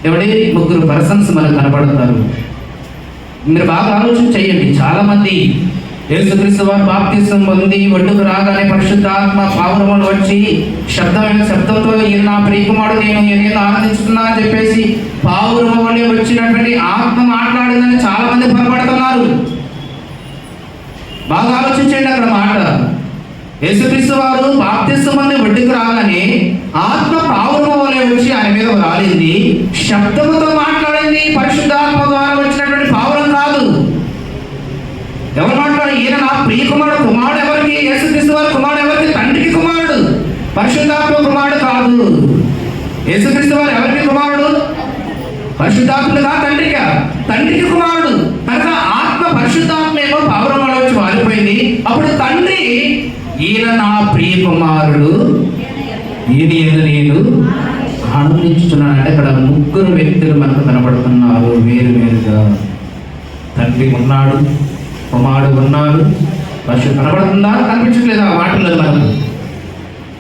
ఎవరి 3 పర్సన్స్ మనకు కనపడతారు. మీరు బాగా ఆలోచన చేయండి. చాలా మంది యేసుక్రీస్తు వారు బాప్తిస్మం పొంది ఒడ్డుకు రాగానే పరిశుద్ధాత్మ పావురములు వచ్చి శబ్దంతో ఈయన నా ప్రియకుమారుడు, నేను ఆనందిస్తున్నా అని చెప్పేసి పావురము వల్లే వచ్చినటువంటి ఆత్మ మాట్లాడిందని చాలా మంది పొరపడుతున్నారు. బాగా ఆలోచించండి అక్కడ మాట. యేసుక్రీస్తు వారు బాప్తిస్మం పొంది ఒడ్డుకు రాగానే ఆత్మ పావురము వల్లే వచ్చి ఆయన మీద రాలింది, శబ్దముతో మాట్లాడింది. పరిశుద్ధాత్మ ద్వారా వచ్చినటువంటి పావురం కాదు. ఎవరు మాట్లాడు? ఈయన నా ప్రియ కుమారుడు. కుమారుడు ఎవరికి? యేసుక్రీస్తు వారు కుమారుడు ఎవరికి? తండ్రికి కుమారుడు, పరిశుద్ధాత్మ కుమారుడు కాదు. యేసుక్రీస్తు వారు ఎవరికి కుమారుడు? పరిశుద్ధాత్మగా తండ్రిగా? తండ్రికి కుమారుడు. కనుక ఆత్మ పరిశుద్ధాత్మ ఏమో పావురంలో వచ్చి వారిపోయింది. అప్పుడు తండ్రి ఈయన నా ప్రియ కుమారుడు, ఈయన నేను ఆనందించుతున్నాను అంటే అక్కడ 3 వ్యక్తులు మనకు కనబడుతున్నారు వేరుగా. తండ్రి ఉన్నాడు, కుమారుడు ఉన్నాడు, పశువు కనబడుతుందా? కనిపించట్లేదు ఆ మాటల్లో మనకు.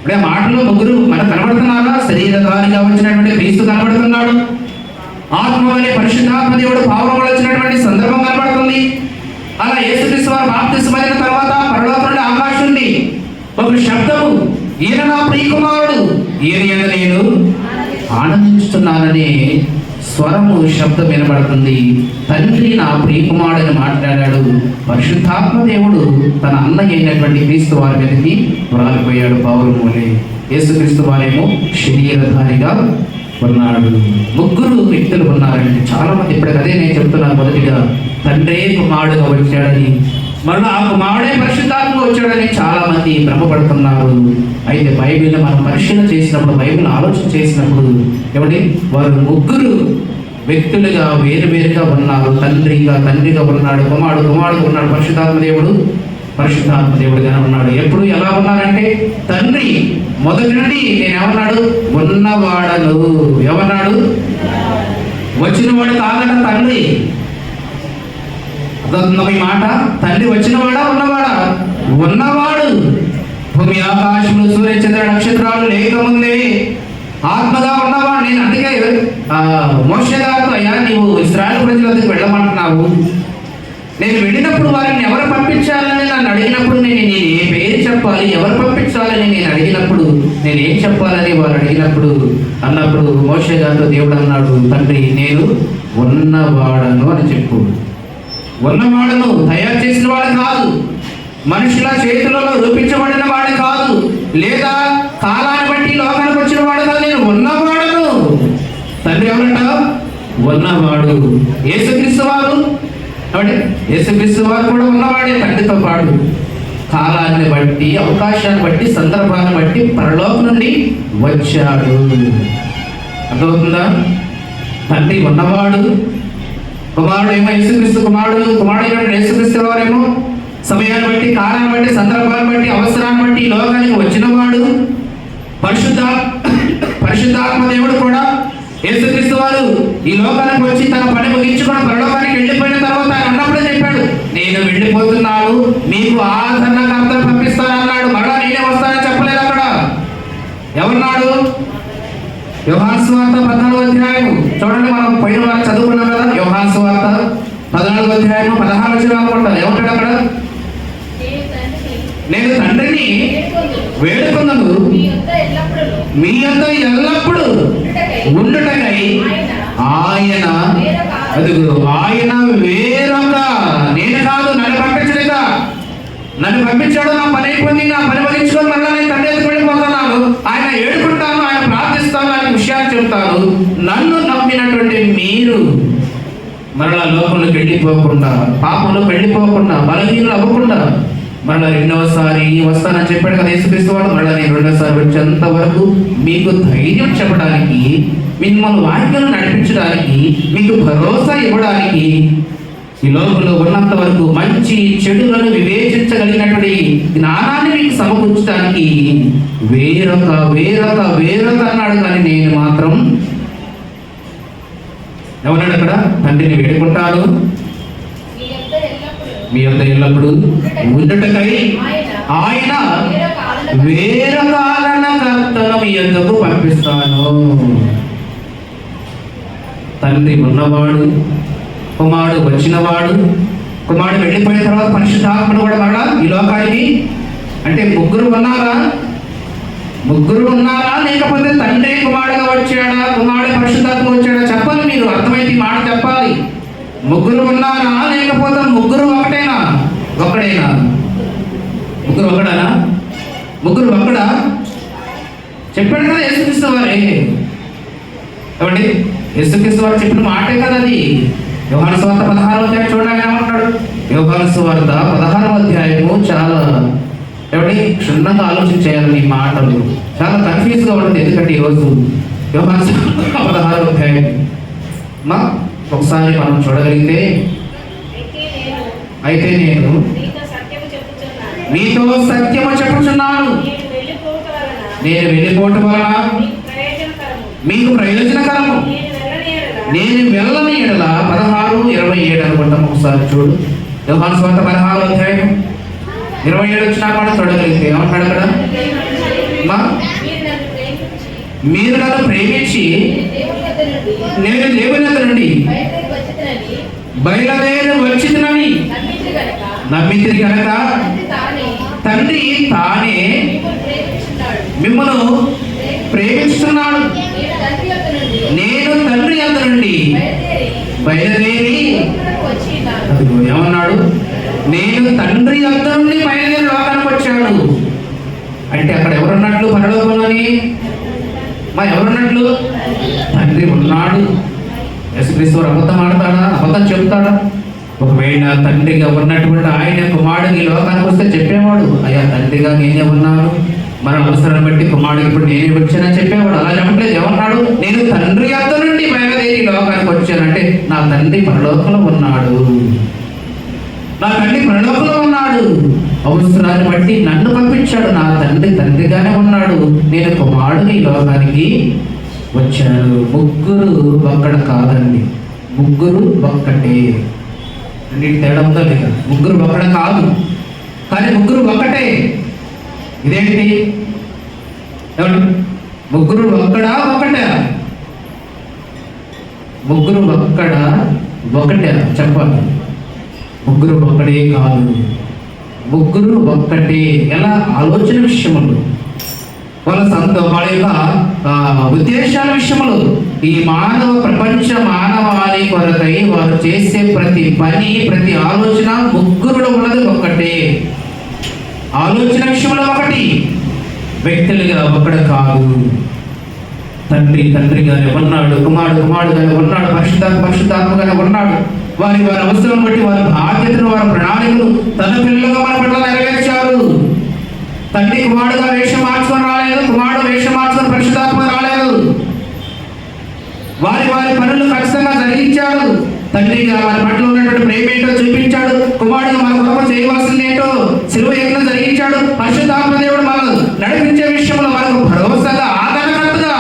అంటే ఆ మాటలో 3 మనకు కనబడుతున్నారా? శరీరధారిగా వచ్చినటువంటి క్రీస్తు కనబడుతున్నాడు, ఆత్మ వలె పరిశుద్ధాత్మ దేవుడు పావురం వచ్చినటువంటి సందర్భం కనబడుతుంది. అలా యేసుక్రీస్తు వారు బాప్తిస్మం పొందిన తర్వాత పరలోకం నుండి ఆకాశం నుండి ఒక శబ్దము, ఈయన నా ప్రియ కుమారుడు, ఈయన నేను ఆనందిస్తున్నాననే స్వరము శబ్దం వినబడుతుంది. తండ్రి నా ప్రియ కుమారుడని మాట్లాడాడు. పరిశుద్ధాత్మ దేవుడు తన అన్నయ్య అయినటువంటి క్రీస్తు వారి మీదకి రాలిపోయాడు పావురం వలె. యేసుక్రీస్తు వారేమో శరీరధారిగా ఉన్నాడు. 3 వ్యక్తులు ఉన్నారండి. చాలా మంది ఇప్పటికి అదే నేను చెప్తున్నాను. మొదటిగా తండ్రే కుమారుడుగా వచ్చాడని, మరలా ఆ కుమారుడే పరిశుద్ధాత్మ వచ్చాడని చాలా మంది భ్రమపడుతున్నారు. అయితే బైబిల్ని మనం పరిశీలన చేసినప్పుడు, బైబిల్ ఆలోచన చేసినప్పుడు ఏమంటే వారు 3 వ్యక్తులుగా వేరుగా ఉన్నారు. తండ్రిగా ఉన్నాడు, కుమారుడు ఉన్నాడు, పరిశుద్ధాత్మ దేవుడుగా ఉన్నాడు. ఎప్పుడు ఎలా ఉన్నారంటే తండ్రి మొదటి నుండి నేనేమన్నాడు? ఉన్నవాడను. ఏమన్నాడు? వచ్చినవాడు కాదట తండ్రి. అర్థమవుతుందా ఈ మాట? తండ్రి వచ్చినవాడా ఉన్నవాడా? ఉన్నవాడు. భూమి ఆకాశములు సూర్య చంద్ర నక్షత్రాలు లేకముందే ఆత్మగా ఉన్నవాడు. నేను అందుకే మోషే గారితో, అయ్యా నీవు ఇశ్రాయేలు ప్రజల వద్దకు వెళ్ళమంటున్నావు, నేను వెళ్ళినప్పుడు వారిని ఎవరు పంపించాలని నన్ను అడిగినప్పుడు నేను ఏ పేరు చెప్పాలి, ఎవరు పంపించాలని నేను అడిగినప్పుడు నేను ఏం చెప్పాలని వారు అడిగినప్పుడు అన్నప్పుడు మోషే గారితో దేవుడు అన్నాడు, తండ్రి నేను ఉన్నవాడను అని చెప్పు. ఉన్నవాడను, తయారు చేసిన వాడు కాదు, మనుషుల చేతులలో రూపించబడిన వాడు కాదు, లేదా కాలాన్ని బట్టి లోకానికి వచ్చిన వాడు కాదు, నేను ఉన్నవాడను. తండ్రి ఎవరంట? ఉన్నవాడు. యేసుక్రీస్తు వారు కాబట్టి యేసుక్రీస్తు వారు కూడా ఉన్నవాడే తండ్రితో పాటు. కాలాన్ని బట్టి, అవకాశాన్ని బట్టి, సందర్భాన్ని బట్టి పరలోకం నుండి వచ్చాడు. అర్థమవుతుందా? తండ్రి ఉన్నవాడు, కుమారుడు ఏమో యేసుక్రీస్తు కుమారుడైన యేసుక్రీస్తు వారేమో సమయాన్ని బట్టి, కాలాన్ని బట్టి, సందర్భాన్ని బట్టి, అవసరాన్ని బట్టి లోకానికి వచ్చినవాడు. పరిశుద్ధాత్మ దేవుడు కూడా యేసుక్రీస్తు వారు ఈ లోకానికి వచ్చి తన పని ముగించుకొని పరలోకానికి వెళ్ళిపోయిన తర్వాత ఆయన ఉన్నప్పుడే చెప్పాడు, నేను వెళ్ళిపోతున్నాను, మీకు ఆదరణకర్తను పంపిస్తానన్నాడు. మరలా నేనే వస్తానని చెప్పలేదు. అక్కడ ఎవరున్నాడు? యోహాను సువార్త 14వ అధ్యాయం చూడండి, మనం పోయిన వారు చదువుకున్నాం కదా. యోహాను సువార్త 14వ అధ్యాయం 16వ వచనం అనుకుంటారు. ఏమంటాడు అక్కడ? నేను తండ్రిని వేడుకొందును, మీ యొద్ద ఎల్లప్పుడూ ఉండుటకై ఆయన వేరొక, నేను కాదు, నన్ను పంపించలేదా, నన్ను పంపించాడు, నా పని అయిపోయింది, నా పని ముగించుకొని మళ్ళీ నేను తండ్రి ఎదుగు వెళ్ళిపోతున్నాను, ఆయన ఏడుకుంటాను, ఆయన ప్రార్థిస్తాను, ఆయన విషయాలు చెప్తాను. నన్ను నమ్మినటువంటి మీరు మరలా లోకంలోకి వెళ్ళిపోకుండా, పాపంలో వెళ్ళిపోకుండా, బలహీనలు అవ్వకుండా మరలా రెండవసారి వస్తానని చెప్పాడు కదా యేసుక్రీస్తు వాడు. మరలా నేను రెండోసారి వచ్చేంత వరకు మీకు ధైర్యం చెప్పడానికి, మిమ్మల్ని వాక్యం నడిపించడానికి, మీకు భరోసా ఇవ్వడానికి, ఈ లోకంలో ఉన్నంత వరకు మంచి చెడులను వివేచించగలిగినటువంటి జ్ఞానాన్ని మీకు సమకూర్చడానికి వేరొక వేరొక వేరొక అన్నాడు. కానీ నేను మాత్రం ఎవరన్నాడు అక్కడ? తండ్రిని వేడుకుంటాను, మీ యొద్ద ఎల్లప్పుడు ఉండుటకై ఆయన వేరొక ఆదరణకర్తను మీ యొద్దకు పంపిస్తాను. తండ్రి ఉన్నవాడు, కుమారుడు వచ్చినవాడు, కుమారుడు వెళ్ళిపోయిన తర్వాత పరిశుద్ధాత్మను కూడా మరలా ఈ లోకానికి, అంటే ముగ్గురు ఉన్నారా లేకపోతే తండ్రి కుమారుడుగా వచ్చాడా, కుమారుడు పరిశుద్ధాత్మ వచ్చాడా చెప్పాలి. మీరు అర్థమైతే మాట చెప్పాలి. ముగ్గురు ఉన్నారా లేకపోతే ముగ్గురు ఒకటేనా? ముగ్గురు ఒకడనా? ముగ్గురు ఒకడా? చెప్పాడు కదా యేసుక్రీస్తు వారే. ఏమండి, యేసుక్రీస్తు వారు చెప్పిన మాటే కదా అది. యోహాను సువార్త 16వ అధ్యాయం చూడండి ఏమంటాడు. యోహాను సువార్త 16వ అధ్యాయము చాలా క్షుణ్ణంగా ఆలోచన చేయాలని ఈ మాటలు చాలా కన్ఫ్యూజ్గా ఉంటుంది. ఎందుకంటే ఈరోజు యోహాను సువార్త 16వ అధ్యాయం ఒకసారి మనం చూడగలిగితే, అయితే నేను మీతో సత్యము చెప్పుచున్నాను, నేను వెళ్ళిపోవటం వలన మీకు ప్రయోజనకరము, నేను వెళ్ళని ఎడల 16:27 అనుకుంటాం. ఒకసారి చూడు, యోహాను సువార్త 16వ అధ్యాయం 27 వచ్చినా మనం చూడగలిగితే ఏమంటాడు అక్కడ? మీరు నన్ను ప్రేమించి నేను దేవుని యొద్ద నుండి బయలుదేరి వచ్చినని నమ్మితిరి కనుక తండ్రి తానే మిమ్మల్ని ప్రేమిస్తున్నాడు. నేను తండ్రి యొద్ద నుండి బయలుదేరి, ఏమన్నాడు? నేను తండ్రి యొద్ద నుండి బయలుదేరి లోకానికి వచ్చాడు. అంటే అక్కడ ఎవరున్నట్లు పరలోకంలోని? ఎవరున్నట్లు? తండ్రి ఉన్నాడు. యేసుక్రీస్తు అబద్ధం ఆడతాడా? అబద్ధం చెప్తాడా? ఒకవేళ తండ్రిగా ఉన్నటువంటి ఆయన కుమారుడు ఈ లోకానికి వస్తే చెప్పేవాడు, అయ్యా తండ్రిగా నేనే ఉన్నాను, మన అవసరాన్ని బట్టి కుమారుడికి ఇప్పుడు నేనే వచ్చానని చెప్పేవాడు. అలా చెప్పట్లేదు. ఏమన్నాడు? నేను తండ్రి యొద్ద నుండి బయలుదేరి లోకానికి వచ్చానంటే నా తండ్రి పరలోకంలో ఉన్నాడు, నా తండ్రి పరలోకంలో ఉన్నాడు, అవసరాన్ని బట్టి నన్ను పంపించాడు. నా తండ్రి తండ్రిగానే ఉన్నాడు, నేను కుమారుడిని ఈ లోకానికి వచ్చాను. ముగ్గురు ఒక్కడ కాదండి, ముగ్గురు ఒక్కటే. రెండింటి తేడా ఉందా లేదా? ముగ్గురు ఒక్కడ కాదు, కానీ ముగ్గురు ఒక్కటే. ఇదేంటి? ముగ్గురు ఒక్కడా ఒకటే? ముగ్గురు ఒక్కడా ఒకటే? చెప్పాలి. ముగ్గురు ఒక్కడే కాదు, ముగ్గురు ఒక్కటే. ఎలా? ఆలోచన విషయములు, వాళ్ళ యొక్క ఉద్దేశాల విషయములు, ఈ మానవ ప్రపంచ మానవాళి కొరకై వారు చేసే ప్రతి పని, ప్రతి ఆలోచన ముగ్గురులో ఉన్నది ఒక్కటే. ఆలోచన విషయంలో ఒకటి, వ్యక్తులుగా ఒకడు కాదు. తండ్రిగానే ఉన్నాడు, కుమారుడుగానే ఉన్నాడు, పరిశుద్ధాత్మగానే ఉన్నాడు. వారి అవసరం బట్టి వారి బాధ్యతను, వారి ప్రణాళికలు తన పిల్లలుగా మన పట్ల నెరవేర్చారు. తండ్రి కుమారుడుగా వేషం మార్చుకొని రాలేదు, కుమారుడు వేషం మార్చుకొని పరిశుద్ధాత్మ రాలేదు. వారి పనులు ఖచ్చితంగా జరిగించాడు. తండ్రిగా వారి పట్ల ఉన్నటువంటి ప్రేమ ఏంటో చూపించాడు. కుమారుడుగా మన కొరకు చేయవలసింది ఏంటో శిలువ యజ్ఞం జరిగించాడు. పరిశుద్ధాత్మ దేవుడు మనం నడిపించే విషయంలో మనకు భరోసాగా, ఆదరణకర్తగా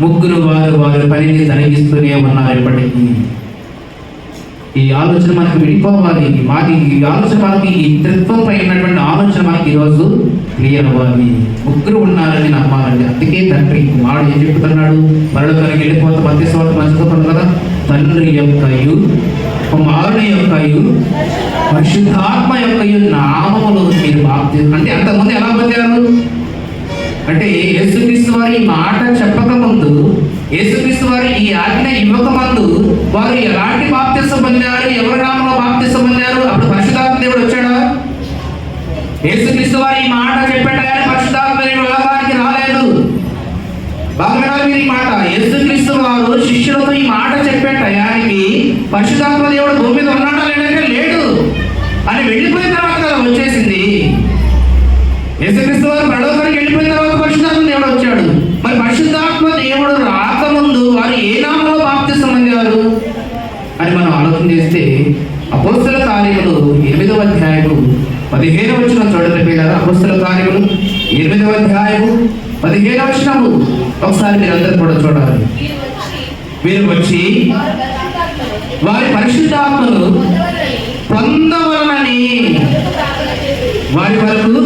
ముగ్గురు వారి పనిని జరిగిస్తూనే ఉన్నారు. ఎప్పటికీ ఈ ఆలోచన మనకు విడిపోవాలి. ఈ ఆలోచన మనకి, ఈ త్రిత్వంపై ఉన్నటువంటి ఆలోచన మనకి ఈరోజు క్లియర్ అవ్వాలి. ముగ్గురు ఉన్నారని నమ్మాలండి. అందుకే తండ్రి కుమారుడు ఏం చెప్తున్నాడు? పరలోకానికి వెళ్ళిపోతే మధ్యస్వార్థ మంచుకుంటున్నాడు కదా. తండ్రి యొక్కయు కుమారుని యొక్కయు పరిశుద్ధాత్మ యొక్కయు నామములు మీరు బాప్తిసం. అంటే అంతకుముందు ఎలా పొందారు అంటే, యేసుక్రీస్తు వారి ఈ మాట చెప్పకముందు, యేసుక్రీస్తు వారి ఈ ఆజ్ఞ ఇవ్వకముందు వారు ఎలాంటి బాప్తిసం పొందారు? ఎవరి నామంలో బాప్తిసం పొందారు? అప్పుడు పరిశుద్ధాత్మ దేవుడు వచ్చాడా? యేసుక్రీస్తు వారి ఈ మాట చెప్పాడు కానీ పరిశుద్ధాత్మ దేవుడు లోకానికి రాలేదు. బాగా వినాలి మీరు ఈ మాట. యేసుక్రీస్తు వారు శిష్యులతో ఈ మాట చెప్పే టయానికి పరిశుద్ధాత్మ దేవుడు భూమి మీద ఉన్నాడా లేదంటే లేడు అని వెళ్ళిపోయిన తర్వాత కదా వచ్చేసింది. యేసుక్రీస్తు వారు పరలోకానికి వెళ్ళిపోయిన తర్వాత పరిశుద్ధాత్మ దేవుడు వచ్చాడు. మరి పరిశుద్ధాత్మ దేవుడు రాకముందు వారు ఏ నామంలో బాప్తిసం పొందారు అని మనం ఆలోచన చేస్తే, అపోస్తల కార్యములు 8వ అధ్యాయము 15వ వచనం చూడండి పిల్లరా. అపోస్తల కార్యములు 8వ అధ్యాయము 15వ వచనము ఒకసారి మీరందరూ కూడా చూడాలి. వీరు వచ్చి వారి పరిశుద్ధాత్మను పొందవలనని వారి వరకు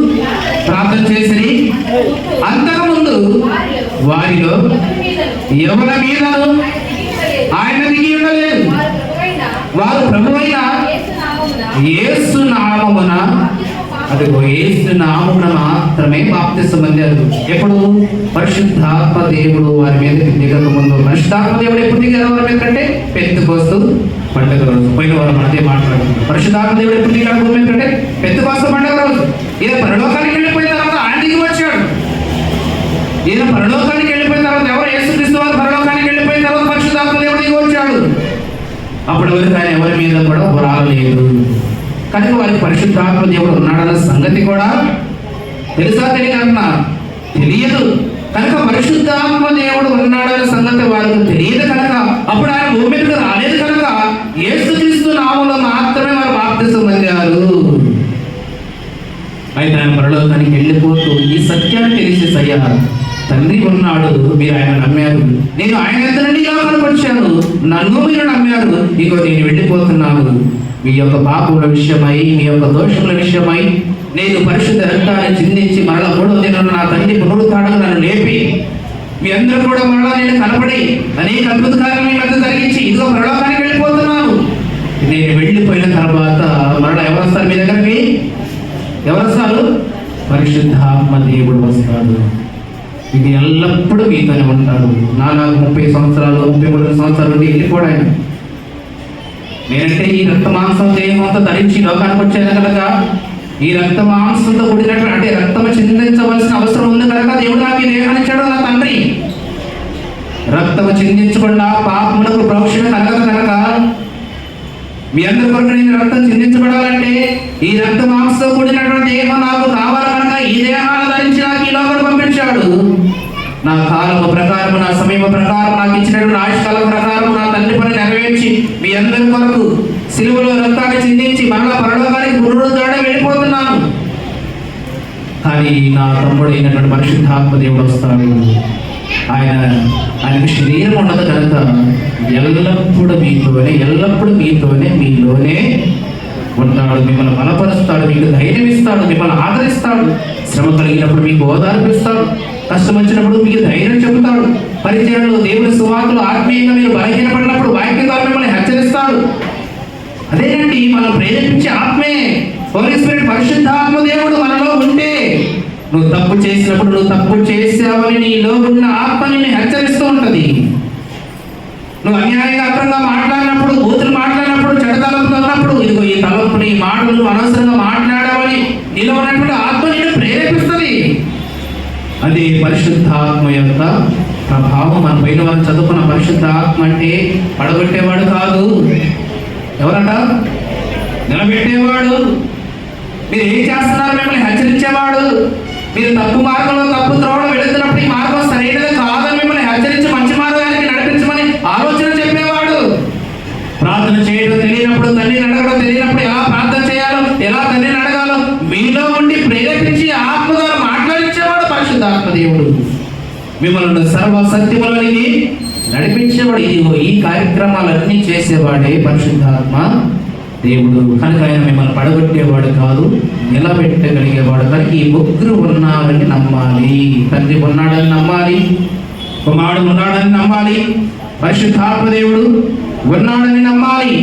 ప్రార్థన చేసి, అంతకుముందు వారిలో ఎవరి మీదను ఆయన దిగి ఉండలేదు. వారు ప్రభువైన యేసు నామమున, అదిగో యేసు నామమున మాత్రమే బాప్తిసం పొందారు. ఎప్పుడు? పరిశుద్ధాత్మ దేవుడు వారి మీద దిగక ముందు. పరిశుద్ధాత్మ దేవుడు ఎప్పుడు దిగారు వారి మీద కంటే? పెంతెకోస్తు పండుగ రోజు. పోయిన వారం అదే మాట్లాడుతున్నాం. పరిశుద్ధాత్మ దేవుడు ఎప్పుడు దిగాడు భూమి మీద కంటే? పెంతెకోస్తు పండుగ రోజు. ఈయన పరలోకానికి వెళ్ళిపోయిన తర్వాత ఆయన దిగి వచ్చాడు. ఈయన పరలోకానికి వెళ్ళిపోయిన తర్వాత ఎవరు? యేసుక్రీస్తు వారు పరలోకానికి వెళ్ళిపోయిన తర్వాత పరిశుద్ధాత్మ దేవుడు దిగి వచ్చాడు. అప్పటి వరకు ఆయన ఎవరి మీద కూడా రాలేదు. కనుక వారికి పరిశుద్ధాత్మ దేవుడు ఉన్నాడన్న సంగతి కూడా తెలుసా? తెలియదు. కనుక పరిశుద్ధాత్మ దేవుడు ఉన్నాడన్న సంగతి వారికి తెలియదు. కనుక అప్పుడు ఆయన భూమి మీదకి రాలేదు. కనుక యేసుక్రీస్తు నామములో మాత్రమే వారు బాప్తిసం పొందారు. అయితే ఆయన పరలోకానికి వెళ్ళిపోతూ ఈ సత్యాన్ని తెలిసేసయ్యా, తండ్రి ఉన్నాడు, మీరు ఆయన నమ్మారు, నేను ఆయన ఎంత నుండి లోకానికి వచ్చాను, నన్ను మీరు నమ్మారు, ఇగో నేను వెళ్ళిపోతున్నాను. మీ యొక్క పాపముల విషయమై, మీ యొక్క దోషముల విషయమై నేను పరిశుద్ధ రక్తాన్ని చిందించి మరలా 3వ దినాన నా తండ్రి పునరుత్థానముగా నన్ను లేపి మీ అందరూ కూడా మరలా నేను కనపడి అనేక అద్భుత కార్యాలు మీ మధ్య జరిగించి ఇదిగో పరలోకానికి వెళ్ళిపోతున్నాను. నేను వెళ్ళిపోయిన తర్వాత మరలా ఎవరు వస్తారు మీ దగ్గరికి? ఎవరు వస్తారు? పరిశుద్ధాత్మ దేవుడు వస్తాడు. ఇది ఎల్లప్పుడూ మీతోనే ఉంటాడు. నాకు 30 సంవత్సరాలు 33 సంవత్సరాల నుండి వెళ్ళిపోవడం ఆయన. నేనంటే ఈ రక్త మాంసం దేహంతో ధరించి లోకానికి వచ్చాను కనుక, ఈ రక్త మాంసంతో కూడినట్టు అంటే రక్తము చిందించవలసిన అవసరం ఉంది కనుక దేవుడు నాకు ఈ దేహాన్ని ఇచ్చాడు. నా తండ్రి రక్తము చిందించకుండా పాపములకు ప్రోక్షణ కలగదు కనుక మీ అందరి కొరకు నేను రక్తం చిందించబడాలంటే ఈ రక్త మాంసంతో కూడినటువంటి దేహం నాకు కావాలి కనుక ఈ దేహాన్ని ధరించి నాకు ఈ లోకానికి పంపించాడు. నా కాలము ప్రకారం, నా సమయం ప్రకారం, నాకు ఇచ్చినటువంటి ఆయుష్కాలం ప్రకారం నా తండ్రి పని నెరవేర్చి మీ అందరి కొరకు సిలువలో రక్తాన్ని చిందించి మరలా పరలోకానికి పునరుద్ధరణకి వెళ్ళిపోతున్నాను. కానీ నా తమ్ముడు అయినటువంటి పరిశుద్ధాత్మ దేవుడు వస్తాడు. ఆయనకి శరీరం ఉండదు కనుక ఎల్లప్పుడూ మీతోనే మీలోనే ఉంటాడు. మిమ్మల్ని బలపరుస్తాడు, మీకు ధైర్యం ఇస్తాడు, మిమ్మల్ని ఆదరిస్తాడు, శ్రమ కలిగినప్పుడు మీకు ఓదార్పిస్తాడు. కష్టం వచ్చినప్పుడు మీకు ధైర్యం చెబుతాడు. పరిచయంలో దేవుని సువార్తలు ఆత్మీయంగా మీరు బలహీనపడినప్పుడు వాక్యం ద్వారా మిమ్మల్ని హెచ్చరిస్తాడు. అదేనండి మనం ప్రేరేపించే ఆత్మే. హోలీ స్పిరిట్, పరిశుద్ధాత్మ దేవుడు మనలో ఉంటే నువ్వు తప్పు చేసినప్పుడు, నువ్వు తప్పు చేసావని నీలో ఉన్న ఆత్మ నిన్ను హెచ్చరిస్తూ ఉంటది. నువ్వు అన్యాయంగా అక్రంగా మాట్లాడినప్పుడు, బూతులు మాట్లాడినప్పుడు, చెడు తలంపులు ఉన్నప్పుడు, ఇదిగో ఈ తలంపుని, ఈ మాటలు అనవసరంగా మాట్లాడావని నీలో ఉన్నటువంటి ఆత్మ నిన్ను ప్రేరేపిస్తుంది. అది పరిశుద్ధాత్మ యొక్క ప్రభావం. మన పైన మనం చదువుకున్న పరిశుద్ధాత్మ అంటే పడగొట్టేవాడు కాదు. ఎవరంట? నిలబెట్టేవాడు. మీరు ఏం చేస్తున్నారు మిమ్మల్ని హెచ్చరించేవాడు. మీరు తప్పు మార్గంలో, తప్పు త్రోవలో వెళుతున్నప్పుడు ఈ మార్గం సరైనది కాదని మిమ్మల్ని హెచ్చరించి మంచి మార్గానికి నడిపించమని ఆలోచన చెప్పేవాడు. ప్రార్థన చేయడం తెలియనప్పుడు, తండ్రిని అడగడం తెలియనప్పుడు ఎలా ప్రార్థన చేయాలో, ఎలా తండ్రిని అడగాలో మీలో ఉండి ప్రేరేపించి ఆత్మ ద్వారా మాట్లాడించేవాడు పరిశుద్ధాత్మ దేవుడు. మిమ్మల్ని సర్వ సత్యములోనికి నడిపించేవాడు. ఇదిగో ఈ కార్యక్రమాలన్నీ చేసేవాడే పరిశుద్ధాత్మ దేవుడు. కనుక ఆయన మిమ్మల్ని పడగొట్టేవాడు కాదు, నిలబెట్టగలిగేవాడు. కనుక ఈ ముగ్గురు ఉన్నారని నమ్మాలి. తండ్రి ఉన్నాడని నమ్మాలి, కుమారుడు ఉన్నాడని నమ్మాలి, పరిశుద్ధాత్మ దేవుడు ఉన్నాడని నమ్మాలి.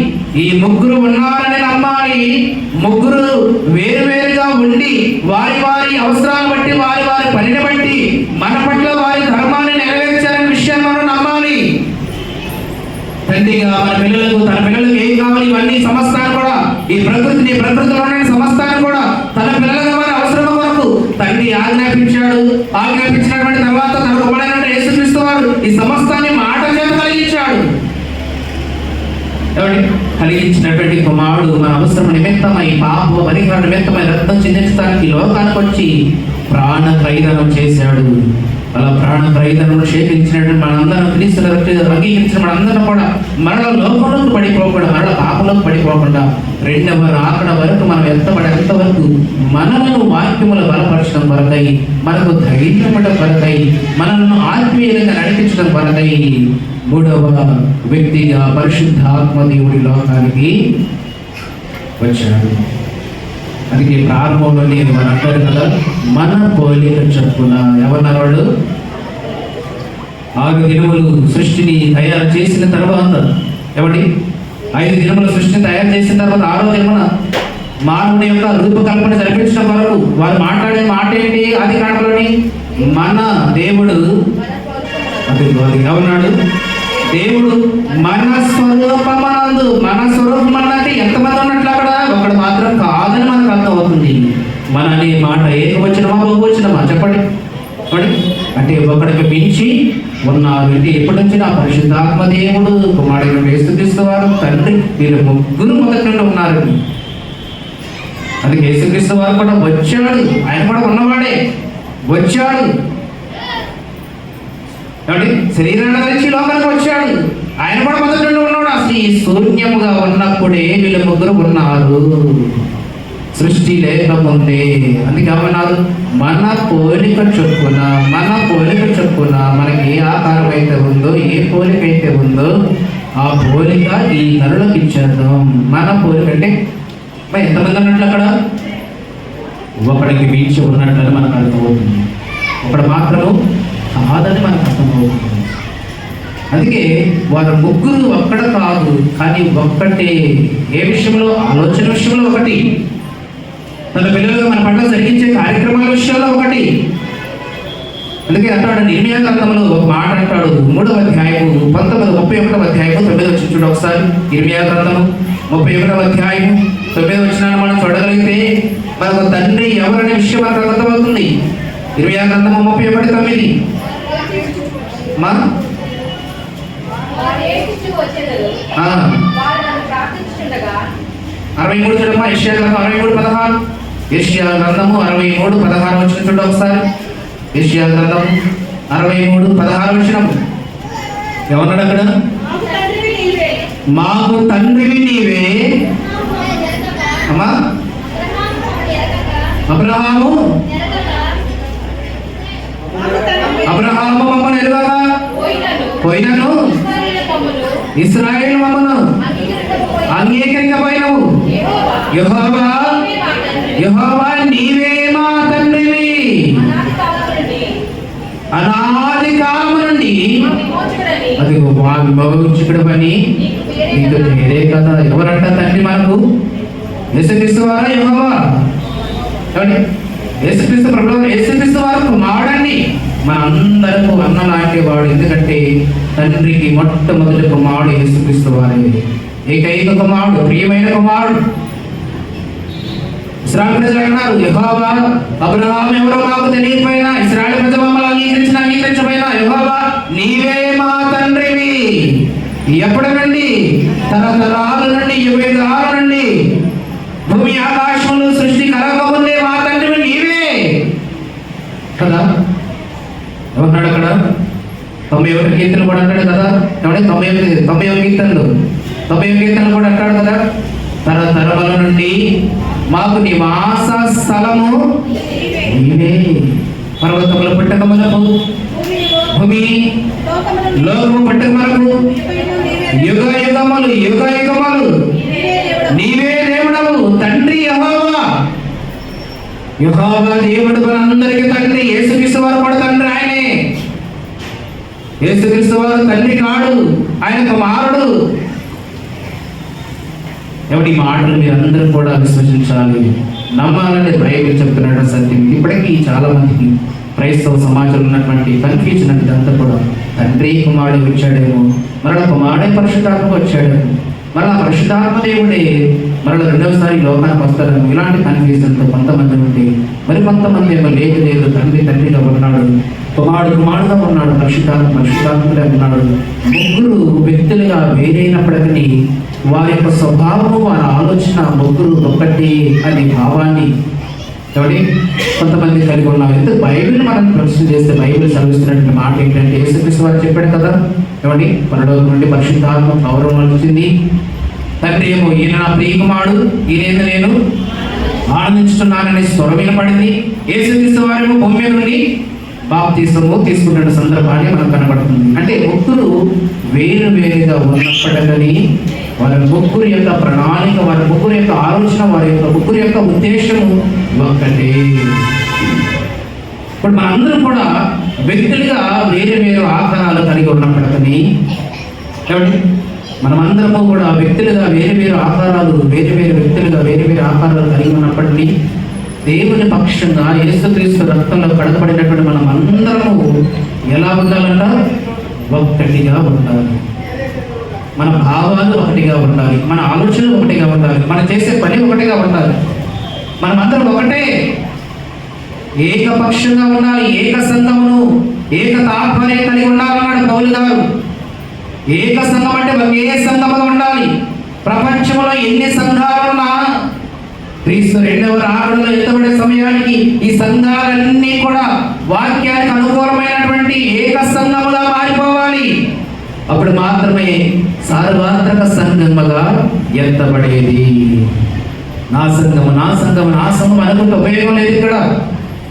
ఈ ముగ్గురు ఉన్నారని నమ్మాలి. ముగ్గురు వేరువేరుగా ఉండి వారి వారి అవసరాలను బట్టి, వారి వారి పనిని బట్టి మన పట్ల వారి ధర్మాన్ని నెరవేర్చారనే విషయాన్ని మనం నమ్మాలి. తండ్రిగా మన పిల్లలకు, తన పిల్లలకు ఏం కావాలి ఇవన్నీ సమస్తాన్ని కూడా, ఈ ప్రకృతిని, ప్రకృతిలో ఉన్న సమస్తాన్ని కూడా తన పిల్లలుగా వారి అవసరం కొరకు తండ్రి ఆజ్ఞాపించాడు. ఆజ్ఞాపించినటువంటి తర్వాత తన కుమారుడైన యేసుక్రీస్తు వారు ఈ సమస్తాన్ని మాట చేత కలిగించాడు. కలిగించినటువంటి కుమారుడు మన అవసరం నిమిత్తమై, పాప పరిహార నిమిత్తమై రక్తం చిందించడానికి లోకానికి వచ్చి ప్రాణ ప్రయత్నం చేశాడు. అలా ప్రాణ ప్రయత్నం సేకరించినటువంటి మనందరం, క్రీస్తు అంగీకరించిన మనందరం కూడా మరల లోకంలోకి పడిపోకుండా, మరల పాపంలోకి పడిపోకుండా రెండవ రాకడ వరకు మనం ఎంతవరకు మనలను వాక్యముల బలపరచడం కొరకై, మనకు ధైర్యం కొరకై, మనలను ఆత్మీయంగా నడిపించడం కొరకై మూడవ వ్యక్తిగా పరిశుద్ధ ఆత్మదేవుడి లోకానికి వచ్చాడు. అందుకే ప్రారంభంలోనే మనం అంటారు కదా, మన పోలిక చొప్పున. ఎవరన్నారు వాళ్ళు? 6 దినములు సృష్టిని తయారు చేసిన తర్వాత, ఏమండి 5 దినముల సృష్టిని తయారు చేసిన తర్వాత 6వ దినమున మానవుని యొక్క రూపకల్పన జరిపించడం వరకు వారు మాట్లాడే మాట ఏంటి? ఆది కాండలోని మన దేవుడు, అది ఏమన్నాడు? దేవుడు మన స్వరూపమనందు. మన స్వరూపం అన్నది ఎంతమంది ఉన్నట్లు అక్కడ ఒకడు మాత్రం కాదని మనకు అర్థమవుతుంది. మన అనే మాట ఏకవచనమా, బహువచనమా? చెప్పండి. అంటే ఒకడికి మించి ఉన్నారు. అంటే ఎప్పటి నుంచి? నా పరిశుద్ధాత్మ దేవుడు, కుమారుడు యేసుక్రీస్తు వారు, తండ్రి, వీళ్ళు ముగ్గురు మొదటి నుండి ఉన్నారు. అందుకే యేసుక్రీస్తు వారు కూడా వచ్చాడు. ఆయన కూడా ఉన్నవాడే, వచ్చాడు. శరీరాన్ని ధరించి లోకానికి వచ్చాడు. ఆయన కూడా మొదటి నుండి ఉన్నాడు. అసలు ఈ శూన్యముగా ఉన్నప్పుడే వీళ్ళు ముగ్గురు ఉన్నారు, సృష్టి లేకముందే. అందుకే ఏమన్నారు? మన పోలిక చొప్పున. మన పోలిక చొప్పున మనకి ఏ ఆకారం అయితే ఉందో, ఏ పోలిక అయితే ఉందో ఆ పోలిక ఈ నరులకు ఇచ్చేద్దాం. మన పోలిక అంటే ఎంతమంది అన్నట్లు అక్కడ? ఒకడికి మించి ఉన్నట్లని మనకు అర్థమవుతుంది. ఒకడు మాత్రము కాదని మనకు అర్థమవుతుంది. అందుకే వారు ముగ్గురు ఒక్కడ కాదు, కానీ ఒక్కటే. ఏ విషయంలో? ఆలోచన విషయంలో ఒకటి, తన పిల్లలుగా మన పట్ల జరిగించే కార్యక్రమాల విషయంలో ఒకటి. అందుకే అంటాడు ఇర్మియా గ్రంథంలో ఒక మాట అంటాడు. 3వ అధ్యాయము 31వ అధ్యాయము 9వ వచనం చూడండి ఒకసారి. ఇర్మియా గ్రంథము 31వ అధ్యాయము 9వ వచనాన్ని మనం చూడగలిగితే మనకు తండ్రి ఎవరనే విషయం మనకు అర్థమవుతుంది. ఇర్మియా గ్రంథము 31:9. మా 63 చూడమ్మా. యెషయా గ్రంథం 63:16. యెషయా గ్రంథము 63:16 వచ్చిన చూడండి ఒకసారి. యెషయా గ్రంథం 63:16 వచనం ఏమన్నాడు అక్కడ? మాకు తండ్రివి నీవే. అమ్మా అబ్రహాము మమ్మల్ని ఎరుగగా పోయినను, ఇశ్రాయేలు మమ్మను అంగీకరించకపోయినవు. యెహోవా నీవే మా తండ్రివి. అనాది కాలం నుండి విమోచకుడని అది విమోచకుడు పని నీకు వేరే కదా. ఎవరంట తండ్రి మనకు? యేసుక్రీస్తు వారా యెహోవా? ఏమండి? యేసుక్రీస్తు ప్రభువు, యేసుక్రీస్తు వారు కుమారుడండి. మనందరకు అన్న లాంటి వాడు. ఎందుకంటే తండ్రికి మొట్టమొదటి కుమారుడు యేసుక్రీస్తు వారే. ఏకైక కుమారుడు, ప్రియమైన కుమారుడు. ఇశ్రాయేలు ప్రజలు అన్నారు, యెహోవా అబ్రహాము ఎవరో మాకు తెలియకపోయినా, ఇశ్రాయేలు ప్రజలు మమ్మల్ని అంగీకరించకపోయినా, యెహోవా నీవే మా తండ్రివి. ఎప్పటి నుండి? తరతరాల నుండి, యుగాల నుండి, భూమి ఆకాశములు సృష్టి కలగముందే మా తండ్రివి నీవే కదా. ఏమన్నాడు అక్కడ? 91 కీర్తనలు కూడా అంటాడు కదా. ఏమంటే 91 కీర్తనలు కూడా అంటాడు కదా. తరతరముల నుండి మాకు నివాస స్థలము నీవే. పర్వతముల పుట్టక మొదలు, భూమి లోకము పుట్టక వరకు, యుగ యుగములు నీవే దేవుడవు. తండ్రి యెహోవా. యెహోవా దేవుడు మనందరికీ తండ్రి. యేసుక్రీస్తు వారు కూడా తండ్రి ఆయనే. యేసుక్రీస్తు వారు తండ్రి కాడు, ఆయన కుమారుడు. ఎవరి మాటలు మీరందరూ కూడా విశ్వసించాలి, నమ్మాలని బైబిల్ చెప్తున్నాడు సత్యం. ఇప్పటికీ చాలా మందికి క్రైస్తవ సమాజంలో ఉన్నటువంటి కన్ఫ్యూజన్ అంటే అంతా కూడా తండ్రి కుమారుడు వచ్చాడేమో, మరలా కుమారుడే పరిశుద్ధాత్మ వచ్చాడేమో, మరలా పరిశుద్ధాత్మ దేవుడే మరలా రెండవసారి లోకానికి వస్తాడేమో, ఇలాంటి కన్ఫ్యూజన్తో కొంతమంది ఉంటే, మరి కొంతమంది ఏమో లేదు తండ్రిగా ఉన్నాడు, కుమారుడుగా ఉన్నాడు, పరిశుద్ధాత్మగా ఉన్నాడు. ముగ్గురు వ్యక్తులుగా వేరైనప్పటికీ వారి యొక్క స్వభావము, వారి ఆలోచన ముగ్గురు ఒక్కటి అనే భావాన్ని కొంతమంది కలిగి ఉన్నాం. ఎందుకు బైబిల్ మనం ప్రశ్న చేస్తే బైబిల్ చదివిస్తున్నటువంటి మాట ఏంటంటే, యేసుక్రీస్తు వారు చెప్పాడు కదా, ఏమండి, పరలోకం నుండి పరిశుద్ధాత్మ గౌరవం వచ్చింది. తండ్రి ఏమో ఈయన నా ప్రియకుమారుడు, ఈయన నేను ఆనందించుతున్నాననే స్వరం వినపడింది. యేసుక్రీస్తు వారేమో భూమి మీద నుండి బాప్తిస్మము తీసుకున్న సందర్భాన్ని మనకు కనబడుతుంది. అంటే ముగ్గురు వేరుగా ఉన్నప్పటికీ వారి ముగ్గురు యొక్క ప్రణాళిక, వారి ముగ్గురు యొక్క ఆలోచన, వారి యొక్క ముగ్గురు యొక్క ఉద్దేశము ఒక్కటే. ఇప్పుడు మనందరం కూడా వ్యక్తులుగా వేరు ఆకారాలు కలిగి ఉన్నప్పటికీ, మనమందరము కూడా వ్యక్తులుగా వేరు ఆకారాలు, వేరు వ్యక్తులుగా వేరు ఆకారాలు కలిగి ఉన్నప్పటికీ, దేవుని పక్షంగా యేసుక్రీస్తు రక్తంలో కడగబడినటువంటి మనం అందరము ఎలా ఉండాలంట? ఒక్కటిగా ఉండాలి. మన భావాలు ఒకటిగా ఉండాలి, మన ఆలోచనలు ఒకటిగా ఉండాలి, మనం చేసే పని ఒకటిగా ఉండాలి. మనమందరం ఒకటే, ఏకపక్షంగా ఉండాలి. ఏక సంఘమును, ఏక తాత్పర్యం కలిగి ఉండాలన్నాడు పౌలు గారు. ఏక సంఘం అంటే ఒకే సంఘముగా ఉండాలి. ప్రపంచంలో ఎన్ని సంఘాలున్నా క్రీస్తు రెండవ రాకడలో ఎత్తబడే సమయానికి ఈ సంఘాలన్నీ కూడా వాక్యానికి అనుకూలమైనటువంటి ఏక సంఘముగా మారిపోవాలి. అప్పుడు మాత్రమే సార్వత్రిక సంఘముగా ఎత్తబడేది. నా సంఘం అనుకుంటే ఉపయోగం లేదు. ఇక్కడ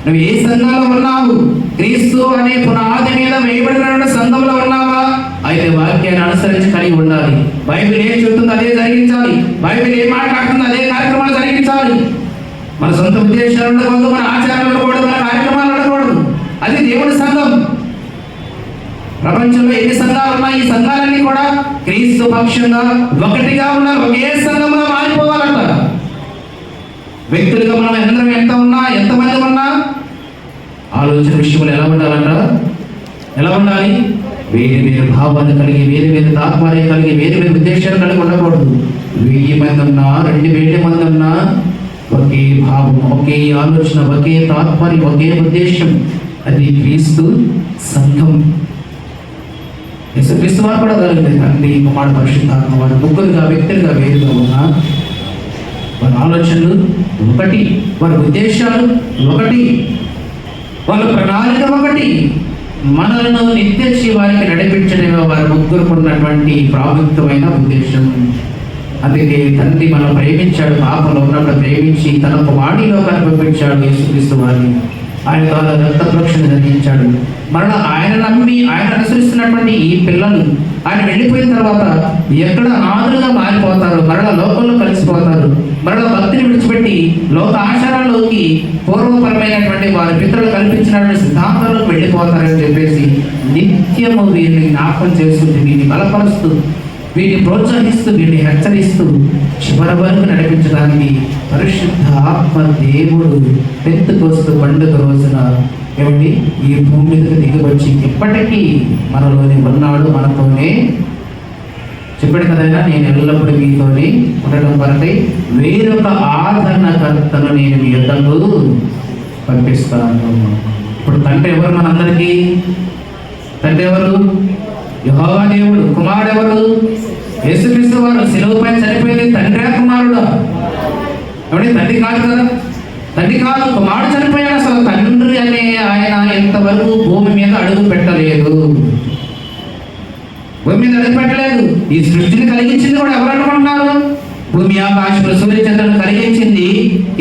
నువ్వు ఏ సంఘంలో ఉన్నావు? క్రీస్తు అనే పునాది మీద వేయబడిన సంఘంలో ఉన్నావా? అయితే వాక్యాన్ని అనుసరించి కలిగి ఉండాలి. బైబిల్ ఏం చెబుతుందో అదే జరిగించాలి. బైబిల్ ఏం మాట్లాడుతుందో అదే కార్యక్రమాలు జరిగించాలి. మన సొంత ఉద్దేశాలు ఉండకూడదు, మన ఆచారాలు ఉండకూడదు, మన కార్యక్రమాలు ఉండకూడదు. అది దేవుడి సంఘం. ప్రపంచంలో ఎన్ని సంఘాలు ఉన్నాయి, ఈ సంఘాలన్నీ కూడా క్రీస్తు పక్షంగా ఒకటిగా ఉన్నారు, ఒకే సంఘంగా మారిపోవాలంట. వ్యక్తులుగా మనం ఎంతమంది ఉన్నా ఆలోచన విషయంలో ఎలా ఉండాలంట? ఎలా ఉండాలి? వేరు భావాలు కలిగి, వేరు తాత్పర్యం కలిగి, వేరు ఉద్దేశాలు కలిగి ఉండకూడదు. 1000 మంది ఉన్నా, 2000 మంది ఉన్నా ఒకే భావం, ఒకే ఆలోచన, ఒకే తాత్పర్యం, ఒకే ఉద్దేశం. అది క్రీస్తు సంఘం. యేసుక్రీస్తు వారు కూడా కలిగింది. తండ్రి కుమారుడు పరిశుద్ధాత్మ వారు ముగ్గురుగా వ్యక్తులుగా వేరుగా ఉన్నా వారి ఆలోచనలు ఒకటి, వారి ఉద్దేశాలు ఒకటి, వాళ్ళ ప్రణాళిక ఒకటి. మనలను నిత్య జీవానికి నడిపించడమే వారి ముగ్గురు ఉన్నటువంటి ప్రాముఖ్యమైన ఉద్దేశం. అందుకే తండ్రి మనం ప్రేమించాడు, పాపంలో ఉన్నప్పుడు ప్రేమించి తన కుమారుడిలో పంపించాడు యేసుక్రీస్తు వారిని. ఆయన ద్వారా రక్తప్రోక్షణ జరిగించాడు. మరలా ఆయన నమ్మి ఆయన అనుసరిస్తున్నటువంటి ఈ పిల్లలు ఆయన వెళ్ళిపోయిన తర్వాత ఎక్కడ అనాథులుగా మారిపోతారు, మరలా లోకంలో కలిసిపోతారు. మరలా భక్తిని విడిచిపెట్టి లోక ఆచారాల్లోకి పూర్వపరమైనటువంటి వారి పితరులు కల్పించినటువంటి సిద్ధాంతాలకు వెళ్ళిపోతారని చెప్పేసి నిత్యము వీరిని జ్ఞాపకం చేస్తుంది, వీరిని బలపరుస్తూ, వీటిని ప్రోత్సహిస్తూ, వీటిని హెచ్చరిస్తూ చివరి వరకు నడిపించడానికి పరిశుద్ధ ఆత్మ దేవుడు పెంతెకొస్తు పండుగ రోజున ఏమండి ఈ భూమి మీదకి దిగివచ్చి ఇప్పటికీ మనలోనే ఉన్నాడు, మనతోనే చెప్పాడు కదైనా నేను ఎల్లప్పుడూ మీతోనే ఉండడం కొరకై వేరొక ఆదరణకర్తను నేను మీ యొద్దకు పంపిస్తాను. ఇప్పుడు తండ్రి ఎవరు? మనందరికీ తండ్రి ఎవరు? యెహోవా దేవుడు. కుమారుడు ఎవరు? యేసుక్రీస్తు వారు. శిలువపై చనిపోయింది తండ్రి కుమారుడా? ఏమండి తండ్రి కాదు కదా, తండ్రి కాదు, కుమారుడు చనిపోయాడు. అసలు తండ్రి అనే ఆయన ఎంతవరకు భూమి మీద అడుగు పెట్టలేదు, భూమి మీద అడుగు పెట్టలేదు. ఈ సృష్టిని కలిగించింది కూడా ఎవరు అనుకుంటున్నారు? భూమి ఆకాశంలో సూర్యచంద్రులను కలిగించింది,